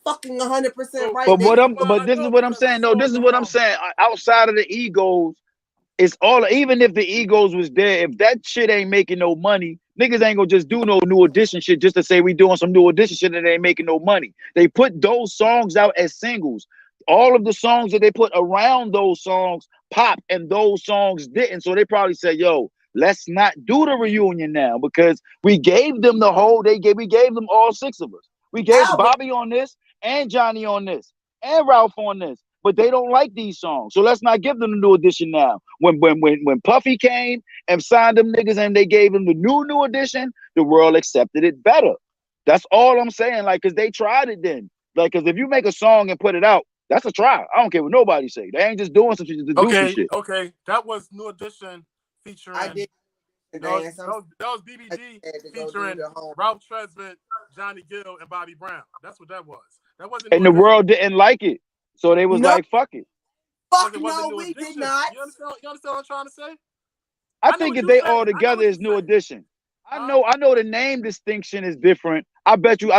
fucking 100% right. But this is what I'm saying. No, this is what I'm saying. Outside of the egos, it's all. Even if the egos was there, if that shit ain't making no money, niggas ain't gonna just do no New Edition shit just to say we doing some New Edition shit and they ain't making no money. They put those songs out as singles. All of the songs that they put around those songs pop, and those songs didn't. So they probably said, "Yo, let's not do the reunion now because we gave them the whole. We gave them all 6 of us. We gave Bobby on this, and Johnny on this, and Ralph on this, but they don't like these songs. So let's not give them the New Edition now. When Puffy came and signed them niggas and they gave them the new edition, the world accepted it better. That's all I'm saying. Like, cause they tried it then. Like, cause if you make a song and put it out, that's a try. I don't care what nobody say. They ain't just doing some shit to do some shit. Okay, that was New Edition featuring. I did. That was BBD featuring Ralph Tresvant, Johnny Gill, and Bobby Brown. That's what that was. That wasn't. And the world didn't like it, so they was like, "Fuck it." Fuck no, we did not. You understand what I'm trying to say? I think if they all together is New Edition. I know the name distinction is different. I bet you,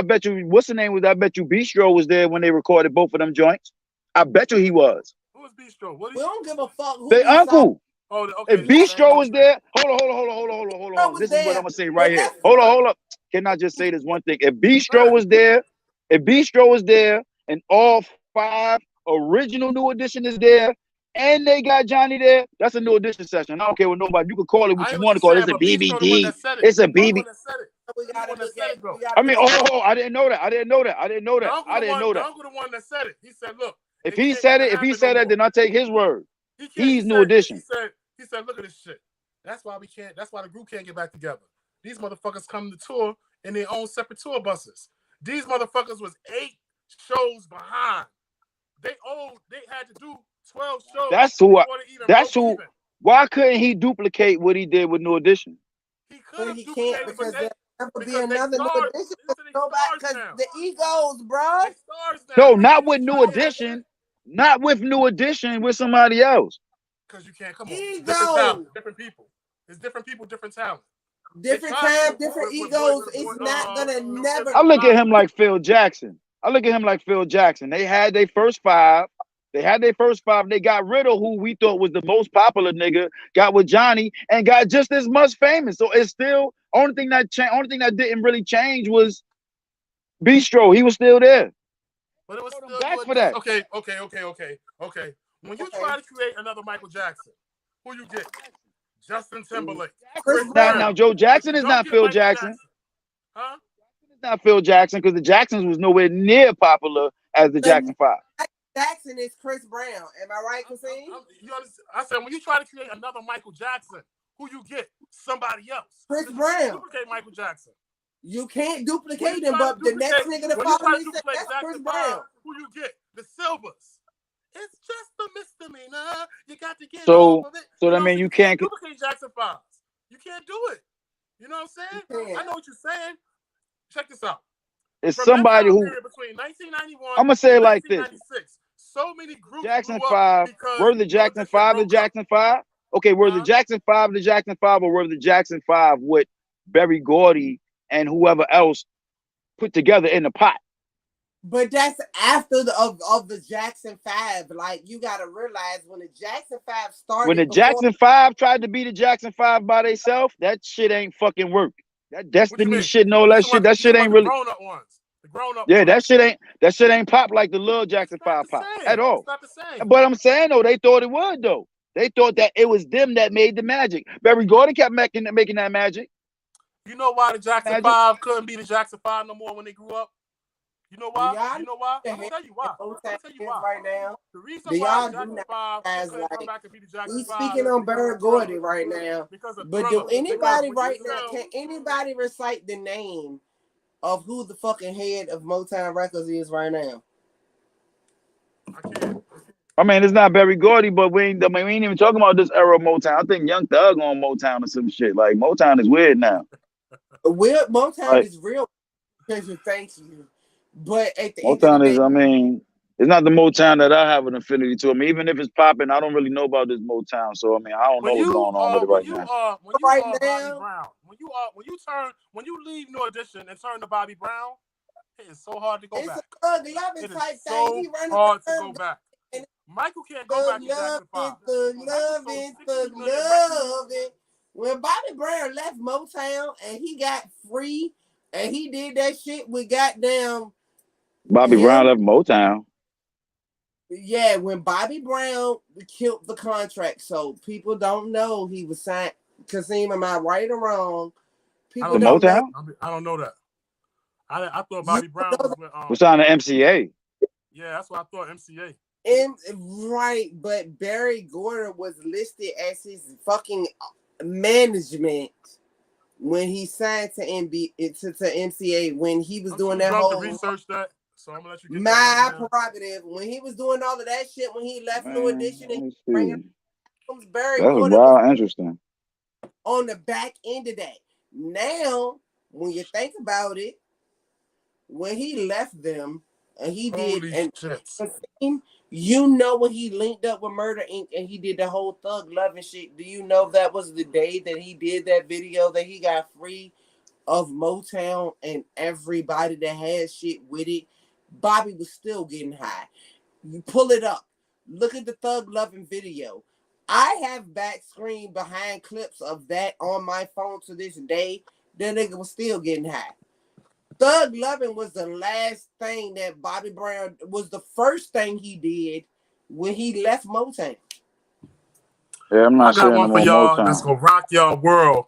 what's the name was? I bet you Bistro was there when they recorded both of them joints. I bet you he was. Who was Bistro? We don't give a fuck who. Their uncle. Oh, okay. If Bistro was there, hold on. This is what I'm gonna say right here. Hold on. Can I just say this one thing? If Bistro was there, and all 5 original New Edition is there, and they got Johnny there, that's a New Edition session. I don't care what nobody. You can call it what you want to call it. It's a BBD. It's a BB. I mean, I didn't know that. I didn't know that. The uncle the one that said it. He said, "Look." If he said it, then I take his word. He's New Edition. He said, "Look at this shit. That's why we can't. That's why the group can't get back together. These motherfuckers come to tour in their own separate tour buses. These motherfuckers was 8 shows behind. They had to do 12 shows. That's who. Why couldn't he duplicate what he did with New Edition? He can't because there will be another New Edition. Because the egos, bro. No, not with New Edition. Not with New Edition. With somebody else. Because you can't come on. Different people. It's different people, different talent. Different time, different egos. It's not gonna never. I look at him like Phil Jackson. They had their first 5. They got rid of who we thought was the most popular nigga. Got with Johnny and got just as much famous. So it's still only thing that didn't really change was Bistro. He was still there. But it was still back for that. Okay. When you try to create another Michael Jackson, who you get? Justin Timberlake. Now Joe Jackson is not Phil Jackson. Huh? It's not Phil Jackson because the Jacksons was nowhere near popular as the Jackson 5. Jackson is Chris Brown. Am I right, Krushing? I said when you try to create another Michael Jackson, who you get? Somebody else. Chris Brown. Duplicate Michael Jackson. You can't duplicate him, but the next nigga to follow me said that's Chris Brown. Who you get? The Silvers. It's just a misdemeanor. You got to get over it. So that means you can't duplicate Jackson 5s. You can't do it. You know what I'm saying? I know what you're saying. Check this out. It's somebody who between 1991 I'm gonna say it like this. So many groups Jackson 5. Were the Jackson 5 the Jackson 5? Okay, were the Jackson 5 the Jackson 5, or were the Jackson 5 with Berry Gordy and whoever else put together in the pot? But that's after the Jackson 5. Like, you gotta realize when the Jackson 5 started. When the Jackson 5 tried to be the Jackson 5 by themselves, that shit ain't fucking work. That Destiny shit and all that shit. That shit ain't really. Yeah, that shit ain't pop like the Lil Jackson 5 pop at all. It's not the same. But I'm saying though, they thought it would though. They thought that it was them that made the magic. Berry Gordy kept making that magic. You know why the Jackson 5 couldn't be the Jackson 5 no more when they grew up? You know why? I'm gonna tell you why. Right now. The reason why Jackson 5 couldn't come back and be the Jackson 5. He's speaking on Berry Gordy right now. But do anybody right now? Can anybody recite the name of who the fucking head of Motown Records is right now? I can't. I mean, it's not Berry Gordy, but we ain't even talking about this era of Motown. I think Young Thug on Motown or some shit. Like, Motown is weird now. Motown is real. Thank you. But at the Motown is, I mean, It's not the Motown that I have an affinity to. I mean, even if it's popping, I don't really know about this Motown. So I mean, I don't know what's going on with it right now. When you leave New Edition and turn to Bobby Brown, it is so hard to go back. It's a thug loving It type is thing. so He running hard to go back. Michael can't go back to Jackson 5. Thug loving. When Bobby Brown left Motown and he got free and he did that shit with goddamn Bobby Brown left Motown. Yeah, when Bobby Brown killed the contract, so people don't know he was signed. Kasim, am I right or wrong? People don't know. I don't know that. I thought Bobby Brown was signed to MCA. Yeah, that's what I thought, MCA. Right, but Barry Gorder was listed as his fucking management when he signed to MCA when he was doing that whole research that. So I'm gonna let you get my prerogative. When he was doing all of that shit, when he left New Edition and bringing Barry Gorder was interesting on the back end of that. Now, when you think about it, when he left them and he did, and you know when he linked up with Murder Inc. and he did the whole thug loving shit. Do you know that was the day that he did that video that he got free of Motown and everybody that had shit with it? Bobby was still getting high. You pull it up. Look at the thug loving video. I have back screen behind clips of that on my phone to this day. That nigga was still getting high. Thug loving was the last thing that Bobby Brown was the first thing he did when he left Motown. Yeah, I'm not I got one for y'all that's gonna rock y'all world,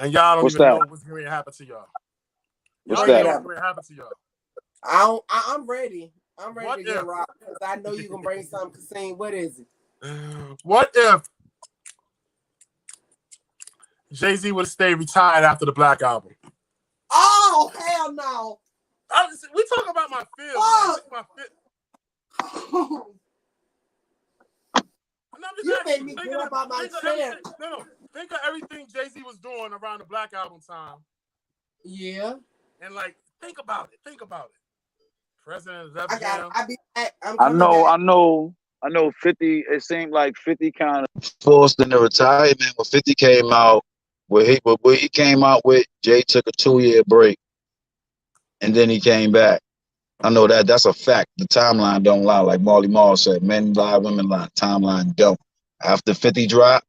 and y'all don't even know what's going to happen to y'all. What's that? What's going to happen to y'all? I'm ready. I'm ready to get rocked because I know you're gonna bring something. Kasim, what is it? What if Jay-Z would have stayed retired after the Black Album? Oh, hell no. We talk about my feels. You made me get up on my chair. No. Think of everything Jay-Z was doing around the Black Album time. Yeah. And think about it. President of Def Jam. I know 50, it seemed like 50 kind of forced in the retirement when 50 came out. Where he came out with, Jay took a 2-year break. And then he came back. I know that's a fact. The timeline don't lie. Like Marley Marl said, men lie, women lie. Timeline don't. After 50 dropped,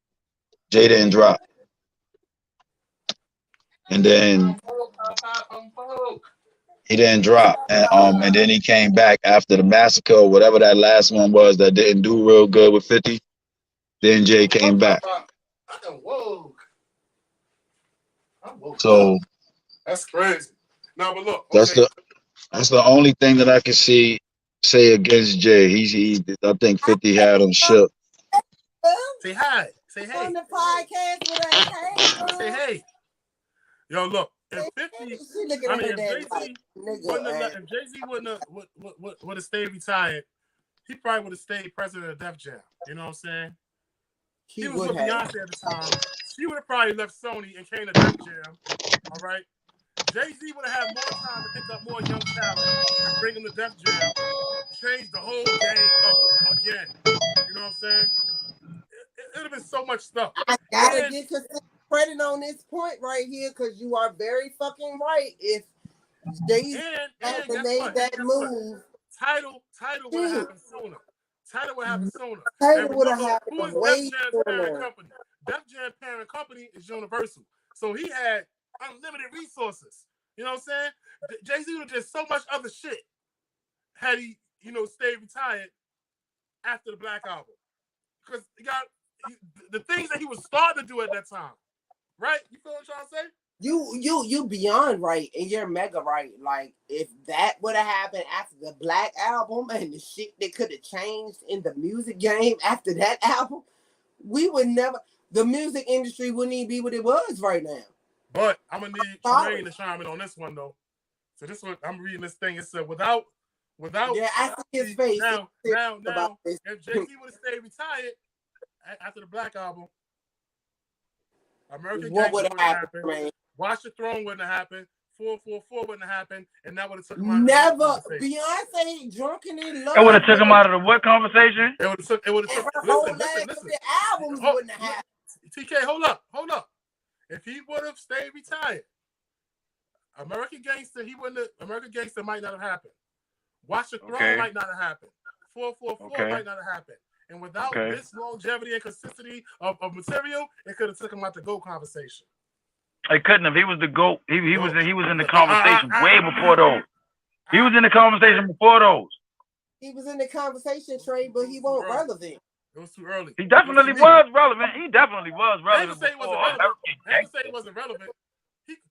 Jay didn't drop. And then he didn't drop. And then he came back after the Massacre, whatever that last one was that didn't do real good with 50. Then Jay came back. So that's crazy. No, but look, that's the only thing that I can say against Jay. I think 50 had him shook. Say hi. Say hey. On the podcast with us. Say hey. Yo, look. If 50, if Jay-Z would have stayed retired, he probably would have stayed president of Def Jam. You know what I'm saying? He was with Beyonce at the time. She would have probably left Sony and came to Def Jam. All right. Jay-Z would have had more time to pick up more young talent and bring them to Def Jam, change the whole game up again. You know what I'm saying? It would have been so much stuff. I gotta get credit on this point right here because you are very fucking right. If Jay-Z had made that move, Title would have happened sooner. Title would have happened sooner. Title would have happened who is way Def Jam's parent company? Def Jam parent company is Universal. So he had unlimited resources. You know what I'm saying? Jay-Z would have did so much other shit had he, stayed retired after the Black Album. Because he got the things that he was starting to do at that time. Right? You feel what I'm trying to say? You beyond right, and you're mega right. Like, if that would have happened after the Black Album and the shit that could have changed in the music game after that album, we would never, the music industry wouldn't even be what it was right now. But I'm going to need Tremaine to chime in on this one, though. So this one, I'm reading this thing. It said, without. Yeah, I see his face. Now, if Jay-Z would have stayed retired after the Black Album, American Gangster would have happened. Watch the Throne wouldn't have happened. 444 wouldn't have happened, and that would have took him out. Never. Beyonce drunken in love. It would have took him out of the what conversation? It would have took. Listen. The albums wouldn't have happened. TK, hold up. If he would have stayed retired, American Gangster might not have happened. Watch the Throne might not have happened. 444 might not have happened. And without this longevity and consistency of material, it could have took him out the GOAT conversation. It couldn't have. He was the GOAT. He was in the conversation way before those. He was in the conversation before those. He was in the conversation, Trey, but he wasn't relevant. It was too early. He definitely was relevant. He definitely was relevant. I didn't say he wasn't relevant.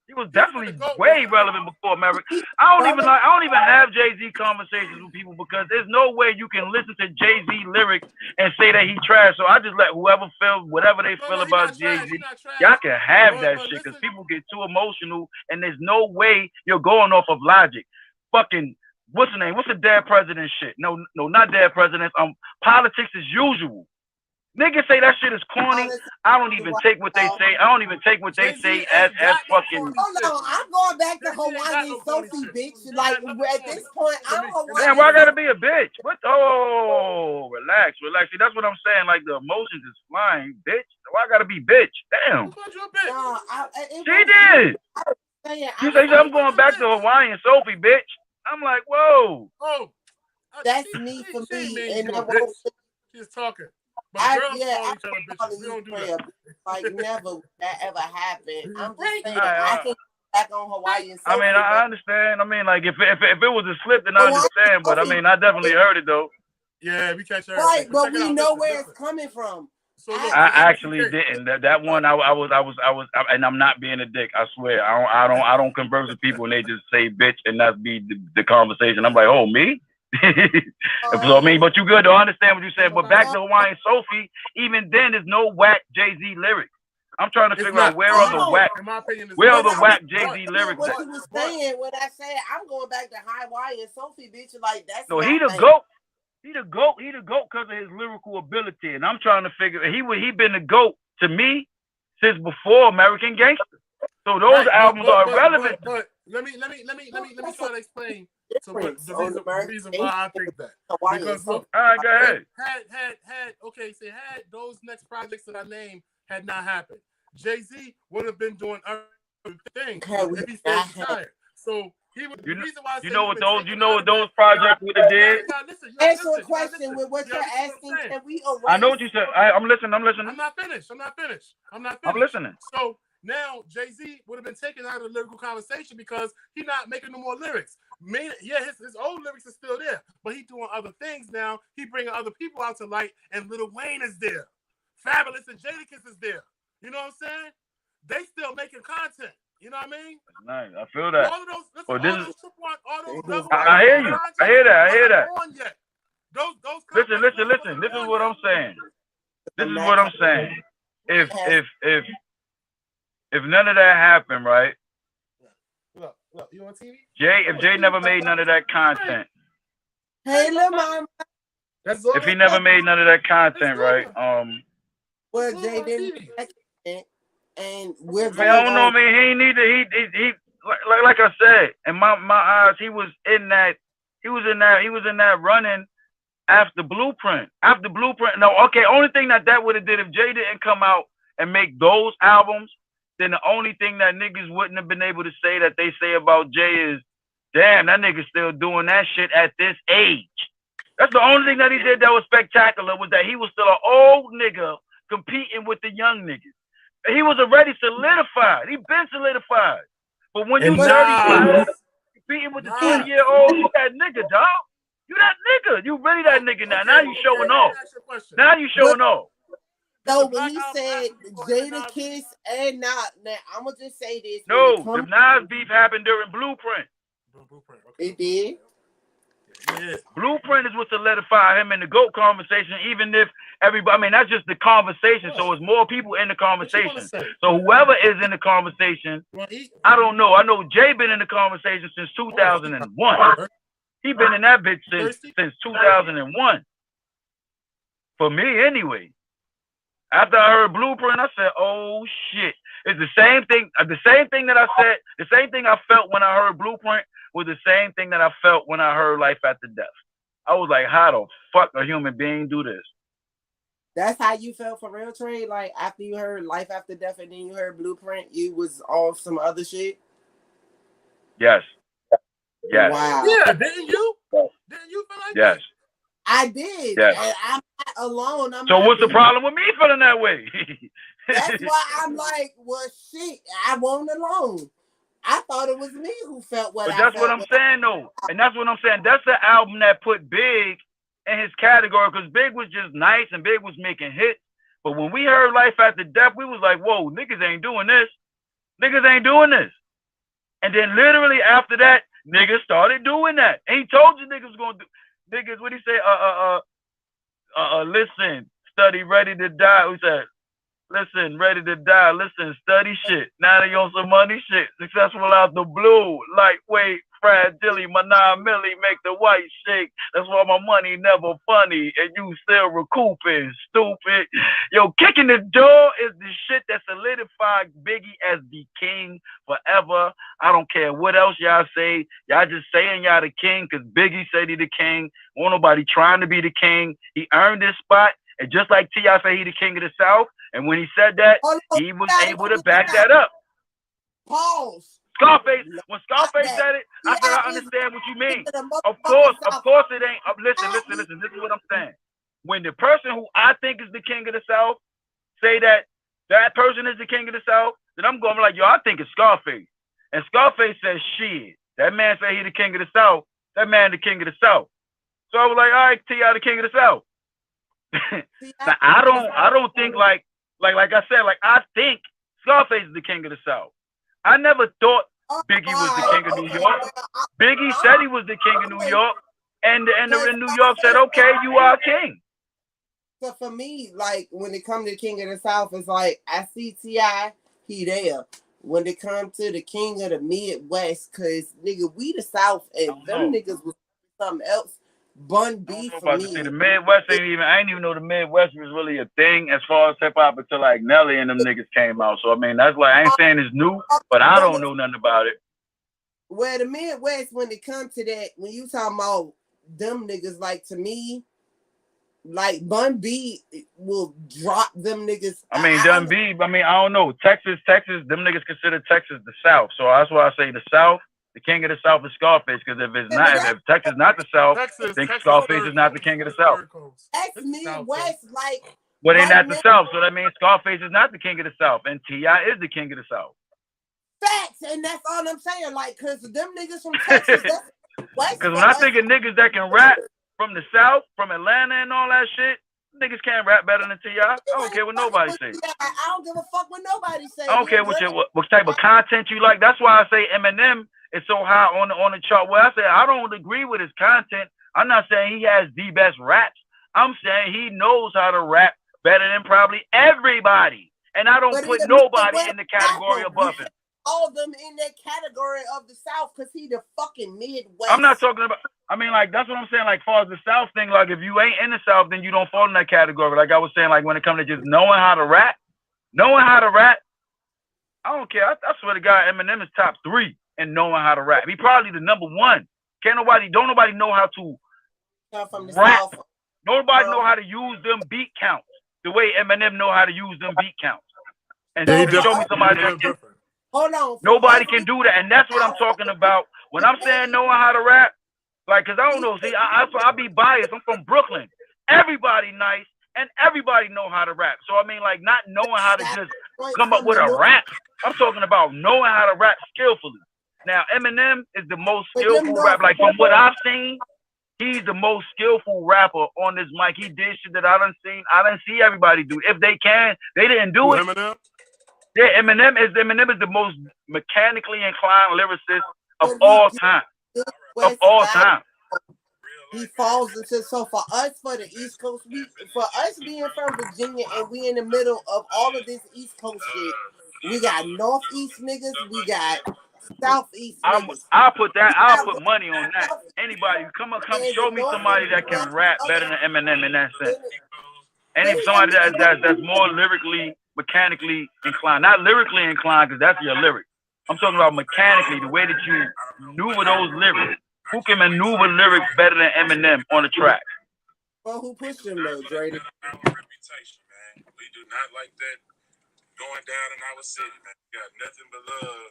He was definitely way relevant before America. I don't even have Jay-Z conversations with people because there's no way you can listen to Jay-Z lyrics and say that he trash. So I just let whoever feel whatever they feel about Jay-Z. Y'all can have that shit because people get too emotional and there's no way you're going off of logic. Fucking what's the name? What's the dead president shit? No, not dead presidents. Politics as usual. Niggas say that shit is corny. I don't even take what they say. I don't even take what they say as fucking. Hold on, I'm going back to Hawaiian Sophie, bitch. Like at this point, I'm Hawaiian. Man, why I gotta be a bitch? What? Oh, relax. See, that's what I'm saying. Like the emotions is flying, bitch. Why I gotta be bitch? Damn. She did. She said I'm going back to Hawaiian Sophie, bitch. I'm like, whoa. Oh, that's me for me. And she's talking. I don't do that. Like never would that ever happened. I'm just saying I can back on Hawaiian. I mean, I understand. I mean, like if it was a slip, then I understand. But I mean, I definitely heard it though. Yeah, we catch her. Right, but we know where it's coming from. So I actually didn't. That one, I was, and I'm not being a dick. I swear, I don't converse with people and they just say bitch and that's be the conversation. I'm like, oh me. So I mean, but you good to understand what you said. But back to Hawaiian Sophie, even then, there's no whack Jay-Z lyrics. I'm trying to figure out where are the whack Jay-Z lyrics. What you was saying when I said I'm going back to Hawaiian Sophie, bitch, like that's. So he the GOAT. He the GOAT because of his lyrical ability, and I'm trying to figure he been the GOAT to me since before American Gangster. So those albums are relevant. But let me try to explain. So the reason why I think that because look, all right, go ahead. Had those next projects that I named had not happened, Jay-Z would have been doing other things if he stayed retired. So he would. The reason why you know what those projects would have did. Answer a question with what you're asking. Can we erase? I know what you said. I'm listening. I'm not finished. I'm listening. So now Jay-Z would have been taken out of the lyrical conversation because he's not making no more lyrics. His old lyrics are still there, but he's doing other things now. He bringing other people out to light, and Lil Wayne is there. Fabulous and Jadakiss is there. You know what I'm saying? They still making content. You know what I mean? Nice. I feel that. All of those, I hear you. I hear that. Those listen. This is what I'm saying. If none of that happened, right? Look, you on TV? If Jay never made none of that content. Hey, little mama. If he never made none of that content, right? Well, Jay didn't. And we're I don't know. I mean, he need to. He like I said, in my eyes, he was in that running after Blueprint. No, okay. Only thing that would have did if Jay didn't come out and make those albums, then the only thing that niggas wouldn't have been able to say that they say about Jay is, damn, that nigga's still doing that shit at this age. That's the only thing that he did that was spectacular, was that he was still an old nigga competing with the young niggas. He was already solidified. He been solidified. But when you 35, competing with the 20-year-old, you that nigga, dog. You that nigga. You really that nigga now. Now you showing off. So when he said Jadakiss and now I'm gonna just say this. No, the Nas beef happened during Blueprint. It did. Yeah. Blueprint is what solidified him in the GOAT conversation, even if everybody, I mean, that's just the conversation. So it's more people in the conversation. So whoever is in the conversation, I don't know. I know Jay been in the conversation since 2001. He been in that bitch since 2001. For me, anyway. After I heard Blueprint, I said, oh, shit. It's the same thing. The same thing that I said. The same thing I felt when I heard Blueprint was the same thing that I felt when I heard Life After Death. I was like, how the fuck a human being do this? That's how you felt for real, Trey? Like, after you heard Life After Death and then you heard Blueprint, you was on some other shit? Yes. Yes. Wow. Yeah, didn't you? Didn't you feel like yes. that? I did. Yes. And I'm not alone. So what's the problem with me feeling that way? That's why I'm like, well, shit, I wasn't alone. I thought it was me who felt what I felt. But that's what I'm saying, though. And that's what I'm saying. That's the album that put Big in his category, because Big was just nice and Big was making hits. But when we heard Life After Death, we was like, whoa, niggas ain't doing this. Niggas ain't doing this. And then literally after that, niggas started doing that. And he told you niggas was gonna do. Niggas, what he say? Listen, study, ready to die. We said, listen, ready to die. Listen, study shit. Now they on some money shit. Successful out the blue. Lightweight, fragile, my 9 milli make the white shake. That's why my money never funny. And you still recouping, stupid. Yo, kicking the door is the shit that solidified Biggie as the king forever. I don't care what else y'all say. Y'all just saying y'all the king because Biggie said he the king. Won't nobody trying to be the king. He earned this spot. And just like T.I. said he the king of the South, and when he said that, he was able to back that up. Pause. Scarface, when Scarface said it, I said, I understand what you mean. Of course it ain't. Listen, this is what I'm saying. When the person who I think is the king of the South say that person is the king of the South, then I'm going to be like, yo, I think it's Scarface. And Scarface says, shit, that man say he the king of the South, that man the king of the South. So I was like, all right, T.I. the king of the South. Now, I don't think like I said, like I think Scarface is the king of the South. I never thought Biggie was the king of New York. Biggie said he was the king of New York, and New York said, okay, you are king. So for me, like when it comes to king of the South, it's like I see T.I., he there. When it comes to the king of the Midwest, cause nigga, we the South and them niggas was something else. Bun B for me. See, the Midwest I didn't even know the Midwest was really a thing as far as hip hop until like Nelly and them niggas came out. So I mean, that's like I ain't saying it's new, but I don't know nothing about it. Well, the Midwest, when it comes to that, when you talking about them niggas, like to me, like Bun B will drop them niggas. I mean, Bun B. I mean, I don't know. Texas, them niggas consider Texas the South. So that's why I say the South. The king of the South is Scarface, because if Texas is not the South, then Scarface is not the king of the South. That's Midwest, like. Well, they not the South, so that means Scarface is not the king of the South, and T.I. is the king of the South. Facts, and that's all I'm saying, like, because them niggas from Texas, because when I think of niggas that can rap from the South, from Atlanta and all that shit, niggas can't rap better than T.I. I don't care what nobody say. I don't give a fuck what nobody say. I don't care what type of content you like. That's why I say Eminem is so high on the chart. Well, I say I don't agree with his content. I'm not saying he has the best raps. I'm saying he knows how to rap better than probably everybody. And I don't put nobody in the category above him. All of them in that category of the South because he the fucking Midwest. I'm not talking about, I mean, like, that's what I'm saying. Like, far as the South thing, like, if you ain't in the South, then you don't fall in that category. Like I was saying, like, when it comes to just knowing how to rap, I don't care. I swear to God, Eminem is top 3 in knowing how to rap. He probably the number 1. Don't nobody know how to rap. South. Nobody know how to use them beat counts the way Eminem know how to use them beat counts. And show me somebody that can. Hold on. Nobody can do that, and that's what I'm talking about. When I'm saying knowing how to rap, like, cause I don't know. See, I be biased. I'm from Brooklyn. Everybody nice, and everybody know how to rap. So I mean, like, not knowing how to just come up with a rap. I'm talking about knowing how to rap skillfully. Now, Eminem is the most skillful rapper. Like, from what I've seen, he's the most skillful rapper on this mic. He did shit that I done see everybody do. If they can, they didn't do it. Eminem? Yeah, Eminem is the most mechanically inclined lyricist of all time. Of all time. He falls into, so for us, for the East Coast, for us being from Virginia and we in the middle of all of this East Coast shit, we got Northeast niggas, we got Southeast niggas. I'll put money on that. Anybody, come show me somebody that can rap better than Eminem in that sense. And if somebody that's more lyrically mechanically inclined, not lyrically inclined, because that's your lyric. I'm talking about mechanically, the way that you maneuver those lyrics. Who can maneuver lyrics better than Eminem on the track? Well, who pushed him though, Dre? Our reputation, man. We do not like that going down in our city, man. We got nothing but love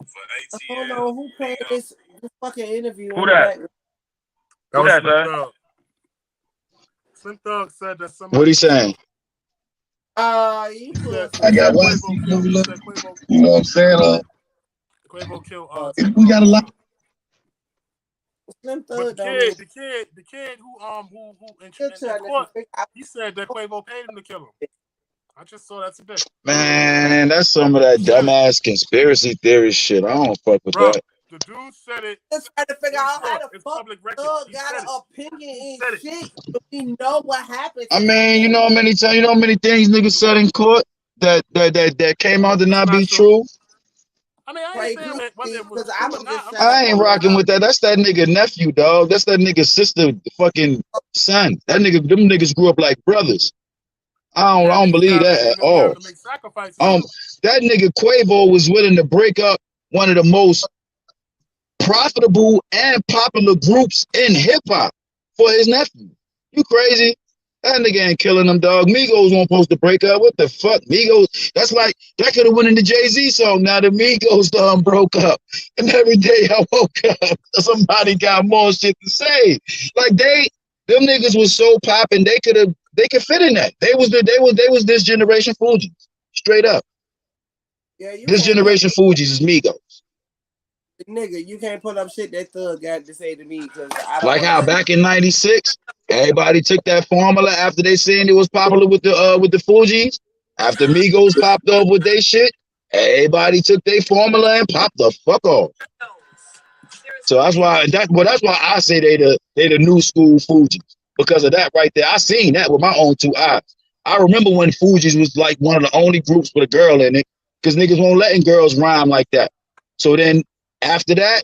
for ATL. I don't know who played this fucking interview. Who that? Who that, man? Slim Thug said that somebody. What he saying? You I got one. You know what I'm saying? Quavo killed. We got a lot. Slim Thug, the kid who in court, he said that Quavo paid him to kill him. I just saw that today. Man, that's some of that dumbass conspiracy theory shit. I don't fuck with that. The dude said it. Just trying to figure out how the fuck Thug got an opinion and shit. But we know what happened. I mean, you know how many times, you know how many things niggas said in court that came out to not be true. I mean, I ain't saying whether it was true or not. I ain't rocking with that. That's that nigga nephew, dog. That's that nigga sister, fucking son. Them niggas grew up like brothers. I don't believe that at all. That nigga Quavo was willing to break up one of the most profitable and popular groups in hip hop for his nephew. You crazy? That nigga ain't killing them, dog. Migos weren't supposed to break up. What the fuck? Migos, that's like, that could have went in the Jay-Z song. Now the Migos broke up. And every day I woke up, somebody got more shit to say. Like them niggas was so popping, they could fit in that. They was this generation Fugees. Straight up. Yeah, this generation Fugees is Migos. Nigga, you can't put up shit that Thug got to say to me because like how back in '96, everybody took that formula after they seen it was popular with the Fugees. After Migos popped up with their shit, everybody took their formula and popped the fuck off. So that's why I say they the new school Fugees, because of that right there. I seen that with my own two eyes. I remember when Fugees was like one of the only groups with a girl in it, because niggas won't letting girls rhyme like that. So then after that,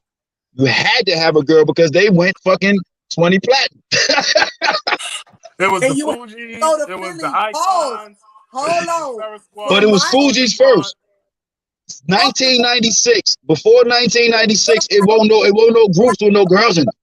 you had to have a girl because they went fucking 20 platinum. It was the Fugees, it was the Icons. Hold on. But it was Fugees first. 1996. Before 1996, it won't no groups with no girls in it.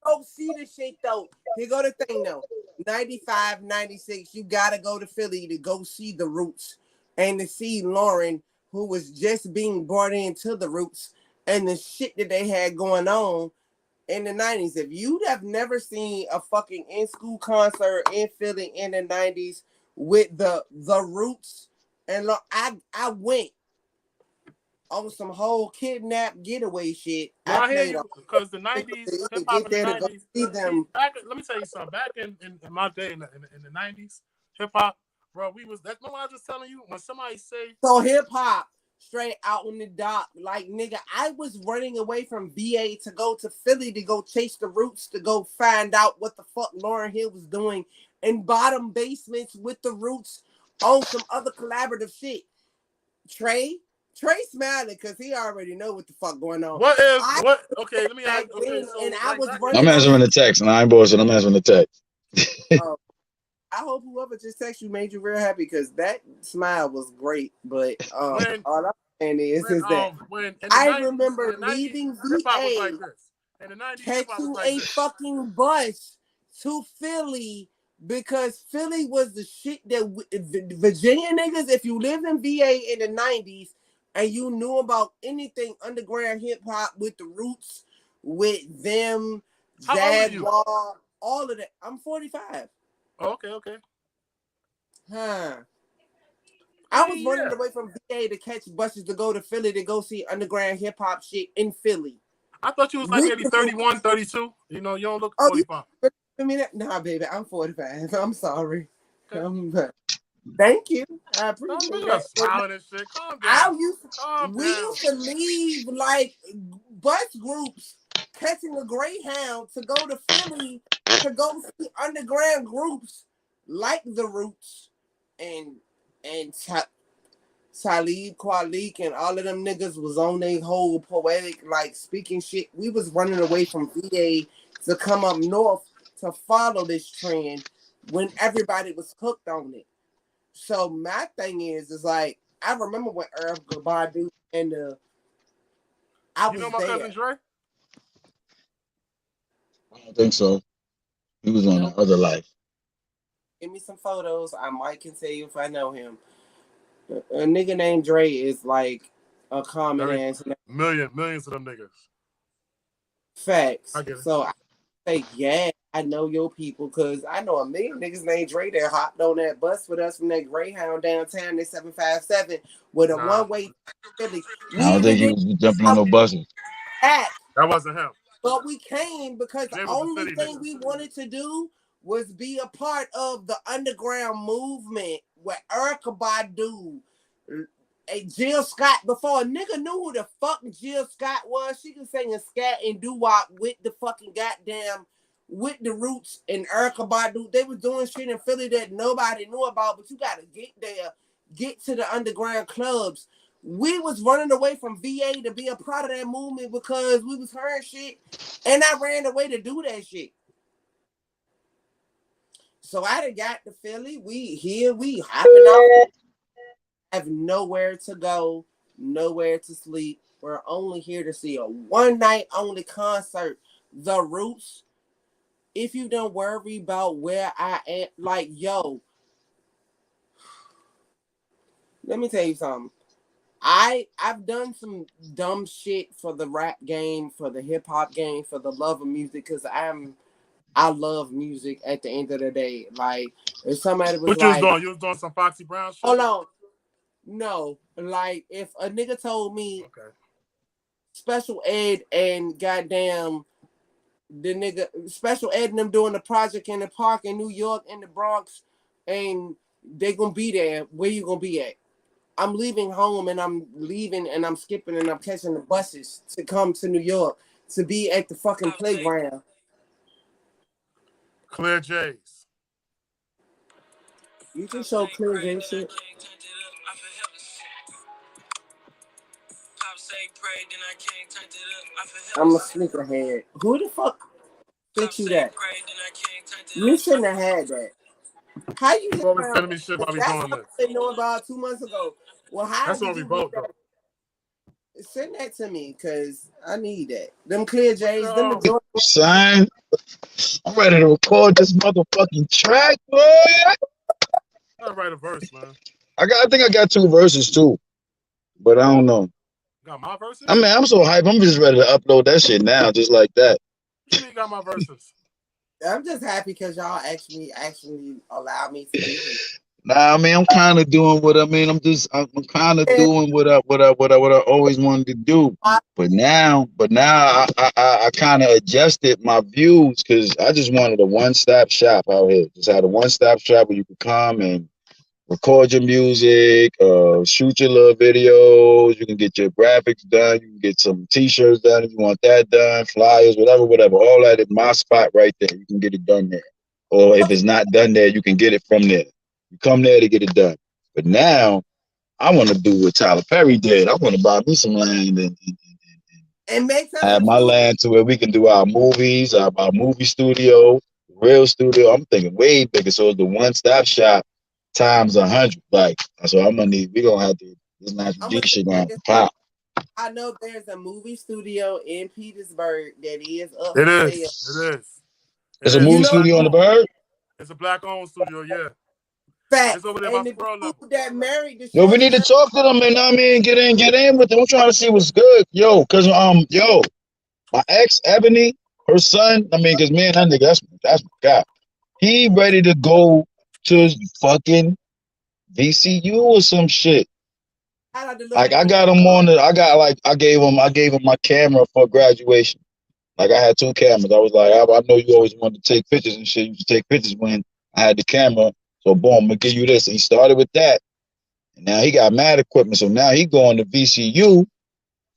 Oh, see the shit though. Here go the thing though. 95, 96, you gotta go to Philly to go see the Roots and to see Lauren, who was just being brought into the Roots, and the shit that they had going on in the 90s. If you'd have never seen a fucking in-school concert in Philly in the 90s with the Roots, and I went on some whole kidnap getaway shit. I hear you, because the 90s, hip-hop in the 90s, let me tell you something. Back in my day, in the 90s, hip-hop, bro, that's what I was just telling you. When somebody say... So hip-hop, straight out in the dock. Like, nigga, I was running away from VA to go to Philly to go chase the Roots, to go find out what the fuck Lauryn Hill was doing in bottom basements with the Roots on some other collaborative shit. Trey smiling because he already know what the fuck going on. Okay, let me ask. Okay, so and I was running. I'm answering the text, and I ain't bullshit. I'm answering the text. I hope whoever just texted you made you real happy, because that smile was great. But all I'm saying is that I remember leaving VA, catching a fucking bus to Philly, because Philly was the shit that Virginia niggas, if you lived in VA in the 90s and you knew about anything underground hip hop with the Roots, with them, Jaguar, all of that. I'm 45. Oh, okay. I was running away from VA to catch buses to go to Philly to go see underground hip hop shit in Philly. I thought you was like maybe 31, 32. You know, you don't look 45. Nah, baby, I'm 45. I'm sorry. Thank you. I appreciate that. Smiling and shit. Calm down. We used to leave like bus groups catching a Greyhound to go to Philly to go see underground groups like the Roots and Talib Kweli and all of them niggas was on their whole poetic like speaking shit. We was running away from VA to come up north to follow this trend when everybody was hooked on it. So my thing is like I remember when Erykah Badu and I was You know my there. cousin Dre? I don't think so. He was on the other life. Give me some photos. I might can tell you if I know him. A nigga named Dre is like a common ass name. Millions of them niggas. Facts. I get it. So I say, yeah, I know your people because I know a million niggas named Dre that hopped on that bus with us from that Greyhound downtown at 757 with a one-way. Really, I don't think he was jumping on no buses. That wasn't him. But we came because the Jay was a only city thing nigga. we wanted to do was be a part of the underground movement where Erykah Badu, Jill Scott, before a nigga knew who the fuck Jill Scott was, she was singing scat and doo-wop with the fucking goddamn, with the Roots and Erykah Badu. They was doing shit in Philly that nobody knew about, but you gotta get there, get to the underground clubs. We was running away from VA to be a part of that movement because we was hearing shit, and I ran away to do that shit. So I done got to Philly. We hopping off. Have nowhere to go, nowhere to sleep. We're only here to see a one-night only concert. The Roots. If you don't worry about where I am, like, yo, let me tell you something. I've done some dumb shit for the rap game, for the hip hop game, for the love of music, because I love music at the end of the day. Like if somebody was what like, you was doing? You was doing some Foxy Brown shit? hold on. No, like if a nigga told me Special Ed and goddamn the nigga Special Ed and them doing the project in the park in New York in the Bronx and they gonna be there, where you gonna be at? I'm leaving home and I'm leaving and I'm skipping and I'm catching the buses to come to New York to be at the fucking playground. Clear J's. You just show Clear J shit. I'm a sneakerhead. Who the fuck sent you that? You shouldn't have had that. How you You always sending me shit while we doing this. They know about 2 months ago. Well, how That's did what we you both get do. that? Send that to me, cause I need that. Them Clear J's, them the Jordan. Son, I'm ready to record this motherfucking track, boy. Gotta write a verse, man. I think I got 2 verses too, but I don't know. Got my verses? I mean, I'm so hype. I'm just ready to upload that shit now, just like that. What you mean got my verses? I'm just happy because y'all actually allow me to do it. Nah, I mean, I'm kind of doing what I mean. I'm kind of doing what I always wanted to do. But now I kind of adjusted my views because I just wanted a one-stop shop out here. Just had a one-stop shop where you could come and record your music, shoot your little videos. You can get your graphics done. You can get some T-shirts done if you want that done, flyers, whatever. All that is my spot right there. You can get it done there. Or if it's not done there, you can get it from there. You come there to get it done. But now I want to do what Tyler Perry did. I want to buy me some land and make have my land to where we can do our movies, our movie studio, real studio. I'm thinking way bigger. So it's the one-stop shop times 100. Like, so we're gonna have to, this Natural G shit gonna pop. I know there's a movie studio in Petersburg that is up It for is. sale. It is. It's a movie studio on the Bird? It's a black-owned studio, yeah. Facts. It's over there and by the Squirrel Level. that married the Yo, we need to talk to them, and I mean, get in with them. I'm trying to see what's good, yo. Cause my ex Ebony, her son. I mean, cause me and that nigga, that's my guy. He ready to go to fucking VCU or some shit. Like I got him on the. I gave him my camera for graduation. Like I had 2 cameras. I was like, I know you always wanted to take pictures and shit. You used to take pictures when I had the camera. So boom, I'm gonna give you this. And he started with that. And now he got mad equipment. So now he going to VCU.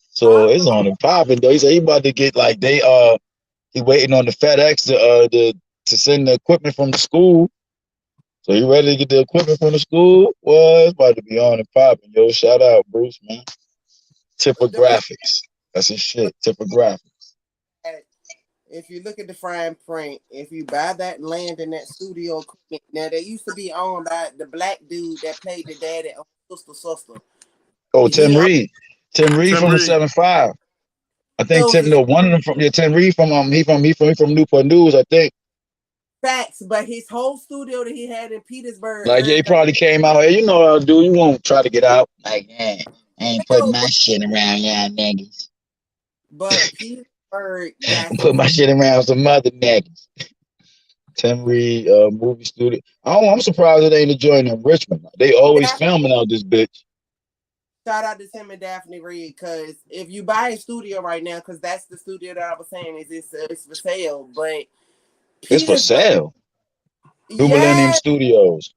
So it's on and popping though. He said he about to get like he waiting on the FedEx to send the equipment from the school. So you ready to get the equipment from the school? Well, it's about to be on and popping, yo. Shout out, Bruce, man. Typographics. That's his shit. Typographics. if you look at the fine print, if you buy that land in that studio, now they used to be owned by the black dude that played the daddy on Sister. Oh, Tim Reed. Tim Reed from the 7-5. I think So one of them from Tim Reed from he from Newport News, I think. Facts, but his whole studio that he had in Petersburg. Like he probably came out here. You know what I'll do. You won't try to get out. Like, I ain't putting my shit around y'all niggas. But Petersburg got put my shit around some other niggas. Tim Reed movie studio. I'm surprised it ain't a joint in Richmond. They always filming out this bitch. Shout out to Tim and Daphne Reed, because if you buy a studio right now, because that's the studio that I was saying it's for sale, but it's for sale. New Millennium Studios.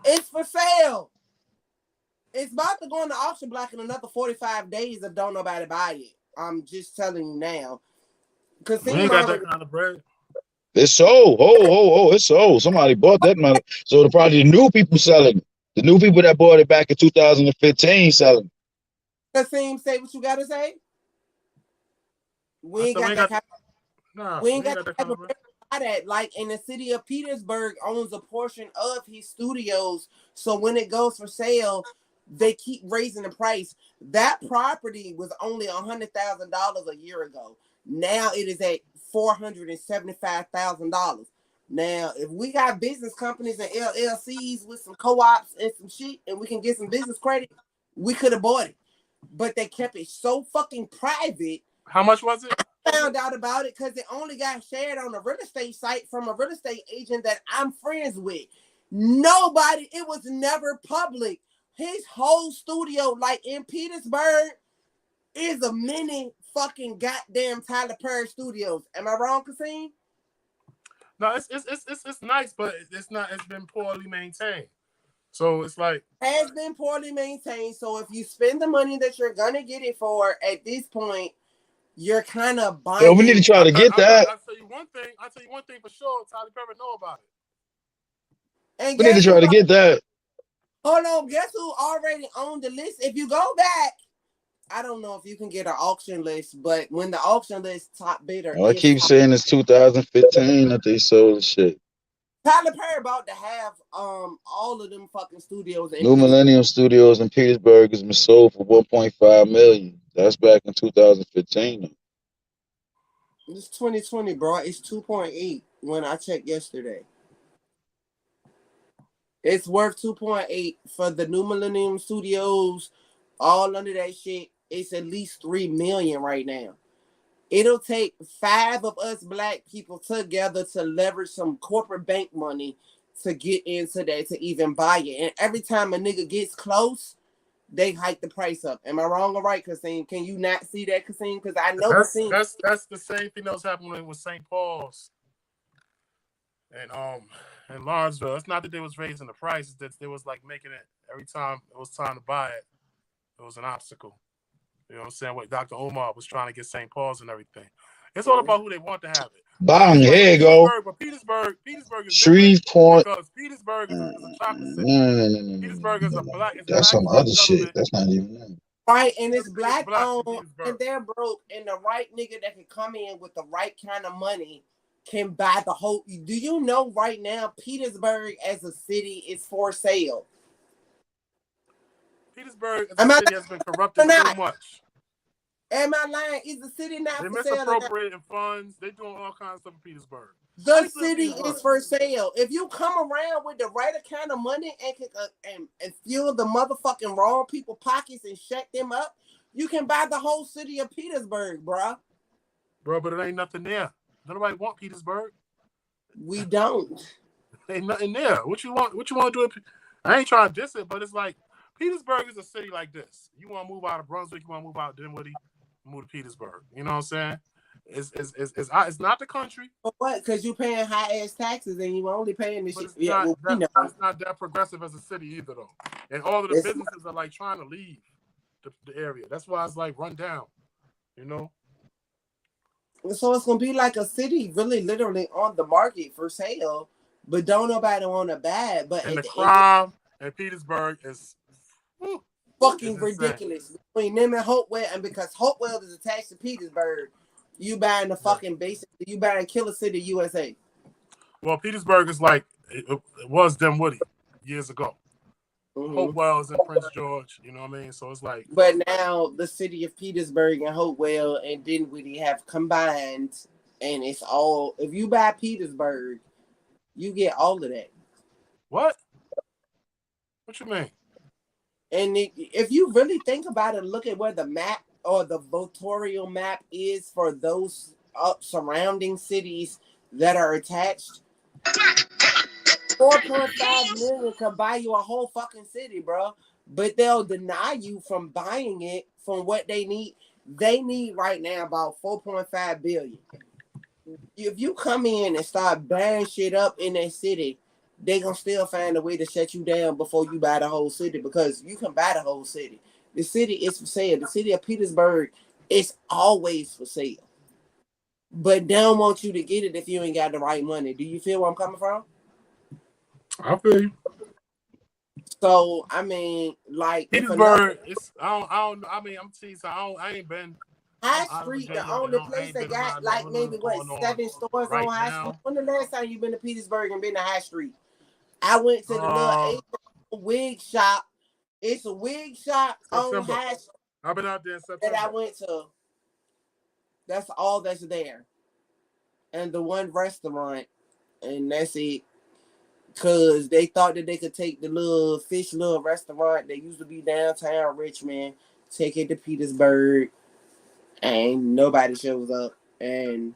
It's for sale. It's about to go on the auction block in another 45 days if don't nobody buy it. I'm just telling you now. Because we ain't got that kind of bread. It's sold. It's sold. Somebody bought that money. So probably the new people selling it. The new people that bought it back in 2015 selling it. Kasim, say what you gotta say. We ain't got that kind of that. Like in the city of Petersburg owns a portion of his studios. So when it goes for sale, they keep raising the price. That property was only $100,000 a year ago. Now it is at $475,000. Now, if we got business companies and LLCs with some co-ops and some shit, and we can get some business credit, we could have bought it. But they kept it so fucking private. How much was it? I found out about it because it only got shared on a real estate site from a real estate agent that I'm friends with. It was never public. His whole studio, like in Petersburg, is a mini fucking goddamn Tyler Perry Studios. Am I wrong, Kasim? No, it's nice, but it's been poorly maintained. So it's like has been poorly maintained. So if you spend the money that you're gonna get it for at this point, you're kind of buying. Yo, we need to try to get that. I'll tell you one thing for sure. Tyler Perry know about it. And we need to try to get that. Hold on, guess who already owned the list? If you go back, I don't know if you can get an auction list, but when the auction list top bidder, I keep saying it's 2015 that they sold the shit. Tyler Perry about to have all of them fucking studios. New Millennium Studios in Petersburg has been sold for $1.5 million. That's back in 2015. It's 2020, bro. It's 2.8 when I checked yesterday. It's worth 2.8 for the New Millennium Studios. All under that shit, it's at least $3 million right now. It'll take 5 of us black people together to leverage some corporate bank money to get into that, to even buy it. And every time a nigga gets close, they hike the price up. Am I wrong or right, Kasim? Can you not see that, Kasim? Because I know that's the same thing that was happening with St. Paul's and Lawrenceville. It's not that they was raising the price; it's that they was like making it every time it was time to buy it. It was an obstacle. You know what I'm saying? What Dr. Omar was trying to get St. Paul's and everything. It's all about who they want to have it. Bang, here you go. But Petersburg is Shreveport. Because Petersburg is a chocolate city. Petersburg is a black. That's some other shit. That's not even that. Right, and it's black owned, and they're broke, and the right nigga that can come in with the right kind of money can buy the whole. Do you know right now Petersburg as a city is for sale? Petersburg as a city has been corrupted so much. Am I lying? Is the city not for sale? They're misappropriating funds. They're doing all kinds of stuff in Petersburg. The city is for sale. If you come around with the right kind of money and fill the motherfucking wrong people pockets and shut them up, you can buy the whole city of Petersburg, bro. Bro, but it ain't nothing there. Nobody want Petersburg. We don't. Ain't nothing there. What you want? What you want to do? I ain't trying to diss it, but it's like Petersburg is a city like this. You want to move out of Brunswick, you want to move out of Dinwiddie, move to Petersburg. You know what I'm saying? It's not the country. For what? Because you're paying high ass taxes and you only paying this shit. It's not that progressive as a city either, though. And all of the businesses are like trying to leave the area. That's why it's like run down. You know. So it's gonna be like a city, really, literally on the market for sale, but don't nobody want to buy it. But and the crime in Petersburg is fucking ridiculous between them and Hopewell, and because Hopewell is attached to Petersburg, You buying the fucking basic. You buying Killer City, USA. Well, Petersburg is like it was Dinwiddie years ago. Hopewell is in Prince George. You know what I mean? So it's like. But now the city of Petersburg and Hopewell and Dinwiddie have combined, and it's all. If you buy Petersburg, you get all of that. What? What you mean? And if you really think about it, look at where the map or the votorial map is for those surrounding cities that are attached. 4.5 million could buy you a whole fucking city, bro. But they'll deny you from buying it from what they need. They need right now about 4.5 billion. If you come in and start buying shit up in that city, they gonna still find a way to shut you down before you buy the whole city, because you can buy the whole city. The city is for sale. The city of Petersburg is always for sale. But they don't want you to get it if you ain't got the right money. Do you feel where I'm coming from? I feel you. So I mean, like Petersburg, I mean, I'm teasing. I ain't been. High Street, the only place that got like maybe what 7 stores on High Street. When the last time you been to Petersburg and been to High Street? I went to the little wig shop. It's a wig shop on High Street. I've been out there in September. That I went to. That's all that's there, and the one restaurant, and that's it. Cause they thought that they could take the little restaurant that used to be downtown Richmond, take it to Petersburg, and nobody shows up. And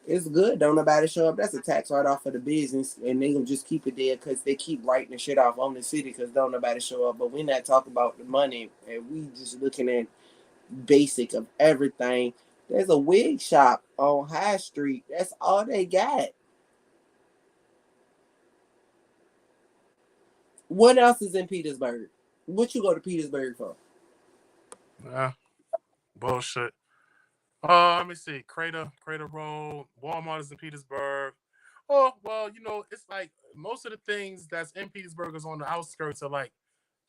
it's good. Don't nobody show up. That's a tax write-off for the business, and they gonna just keep it there because they keep writing the shit off on the city because don't nobody show up. But we're not talking about the money, and we just looking at basic of everything. There's a wig shop on High Street. That's all they got. What else is in Petersburg? What you go to Petersburg for? Bullshit. Let me see. Crater Road. Walmart is in Petersburg. Oh, well, you know, it's like most of the things that's in Petersburg is on the outskirts of like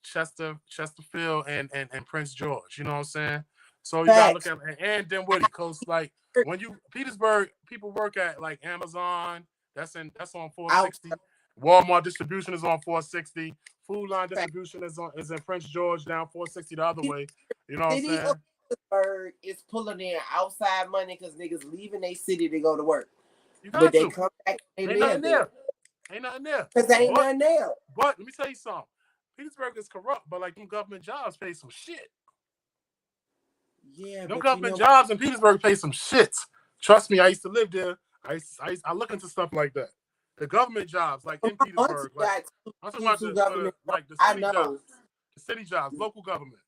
Chesterfield and Prince George. You know what I'm saying? So you gotta look at and Dinwiddie, cause like when you Petersburg, people work at like Amazon. That's on 460. Walmart distribution is on 460. Food Line distribution is in Prince George down 460 the other way. You know what I'm saying? Petersburg is pulling in outside money because niggas leaving their city to go to work. But they come back and they live there. Ain't nothing there. Because ain't nothing there. But let me tell you something. Petersburg is corrupt, but like them government jobs pay some shit. Yeah, them government jobs in Petersburg pay some shit. Trust me, I used to live there. I look into stuff like that. The government jobs, like in Petersburg, like I'm talking about the city jobs, the city jobs, local government.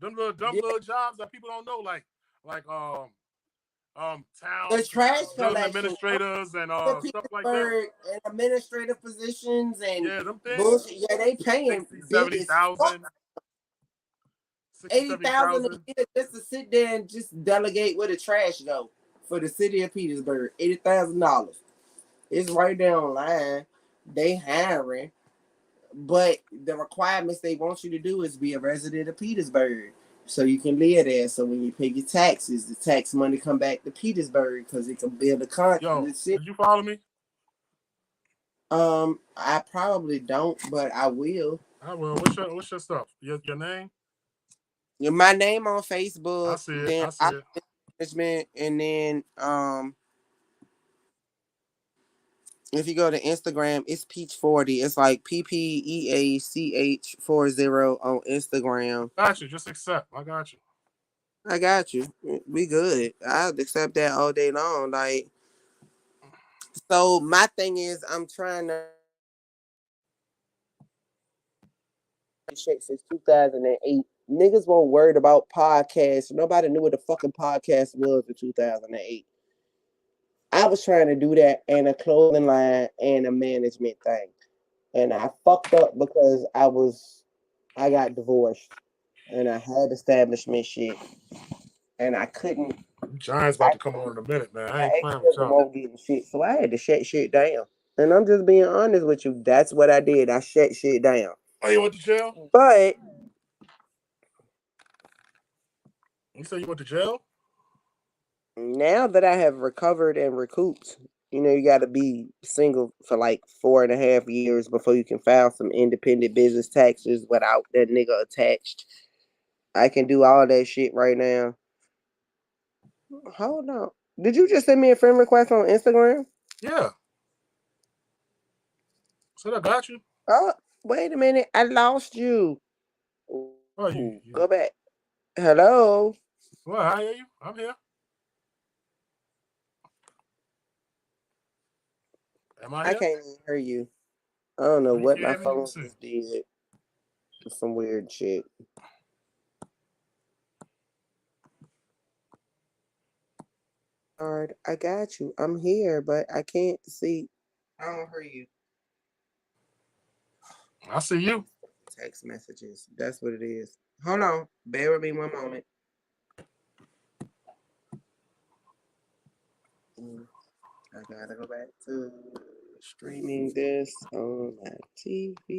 Them little jobs that people don't know, like town, the trash collection, administrators and stuff like that, and administrative positions and them things. Bullshit. Yeah, they paying 70,000, 80,000 a year just to sit there and just delegate where the trash go for the city of Petersburg. $80,000. It's right there online. They hiring, but the requirements they want you to do is be a resident of Petersburg, so you can live there. So when you pay your taxes, the tax money come back to Petersburg because it can build a country. Yo, did you follow me? I probably don't, but I will. I will. What's your stuff? Your name? My name on Facebook. I see it. Then I see it. Management, and then if you go to Instagram, it's Peach40. It's like PPEACH40 on Instagram. Got you. Just accept. I got you. I got you. We good. I'll accept that all day long. Like, so my thing is, I'm trying to shit since 2008. Niggas weren't worried about podcasts. Nobody knew what the fucking podcast was in 2008. I was trying to do that and a clothing line and a management thing. And I fucked up because I got divorced and I had establishment shit. And I couldn't. Giants about to come on in a minute, man. I ain't playing with y'all. Getting shit, so I had to shut shit down. And I'm just being honest with you. That's what I did. I shut shit down. Oh, you went to jail? But you said you went to jail? Now that I have recovered and recouped, you know, you got to be single for like 4.5 years before you can file some independent business taxes without that nigga attached. I can do all that shit right now. Hold on. Did you just send me a friend request on Instagram? Yeah. So I got you. Oh, wait a minute. I lost you. Oh, you. Go back. Hello. Well, I hear you. I'm here. Am I I here? can't even hear you. I don't know You what can my hear me? Let me phone see. just did. Some weird shit. Hard. I got you. I'm here, but I can't see. I don't hear you. I see you. Text messages. That's what it is. Hold on. Bear with me one moment. I gotta go back to streaming this on my TV.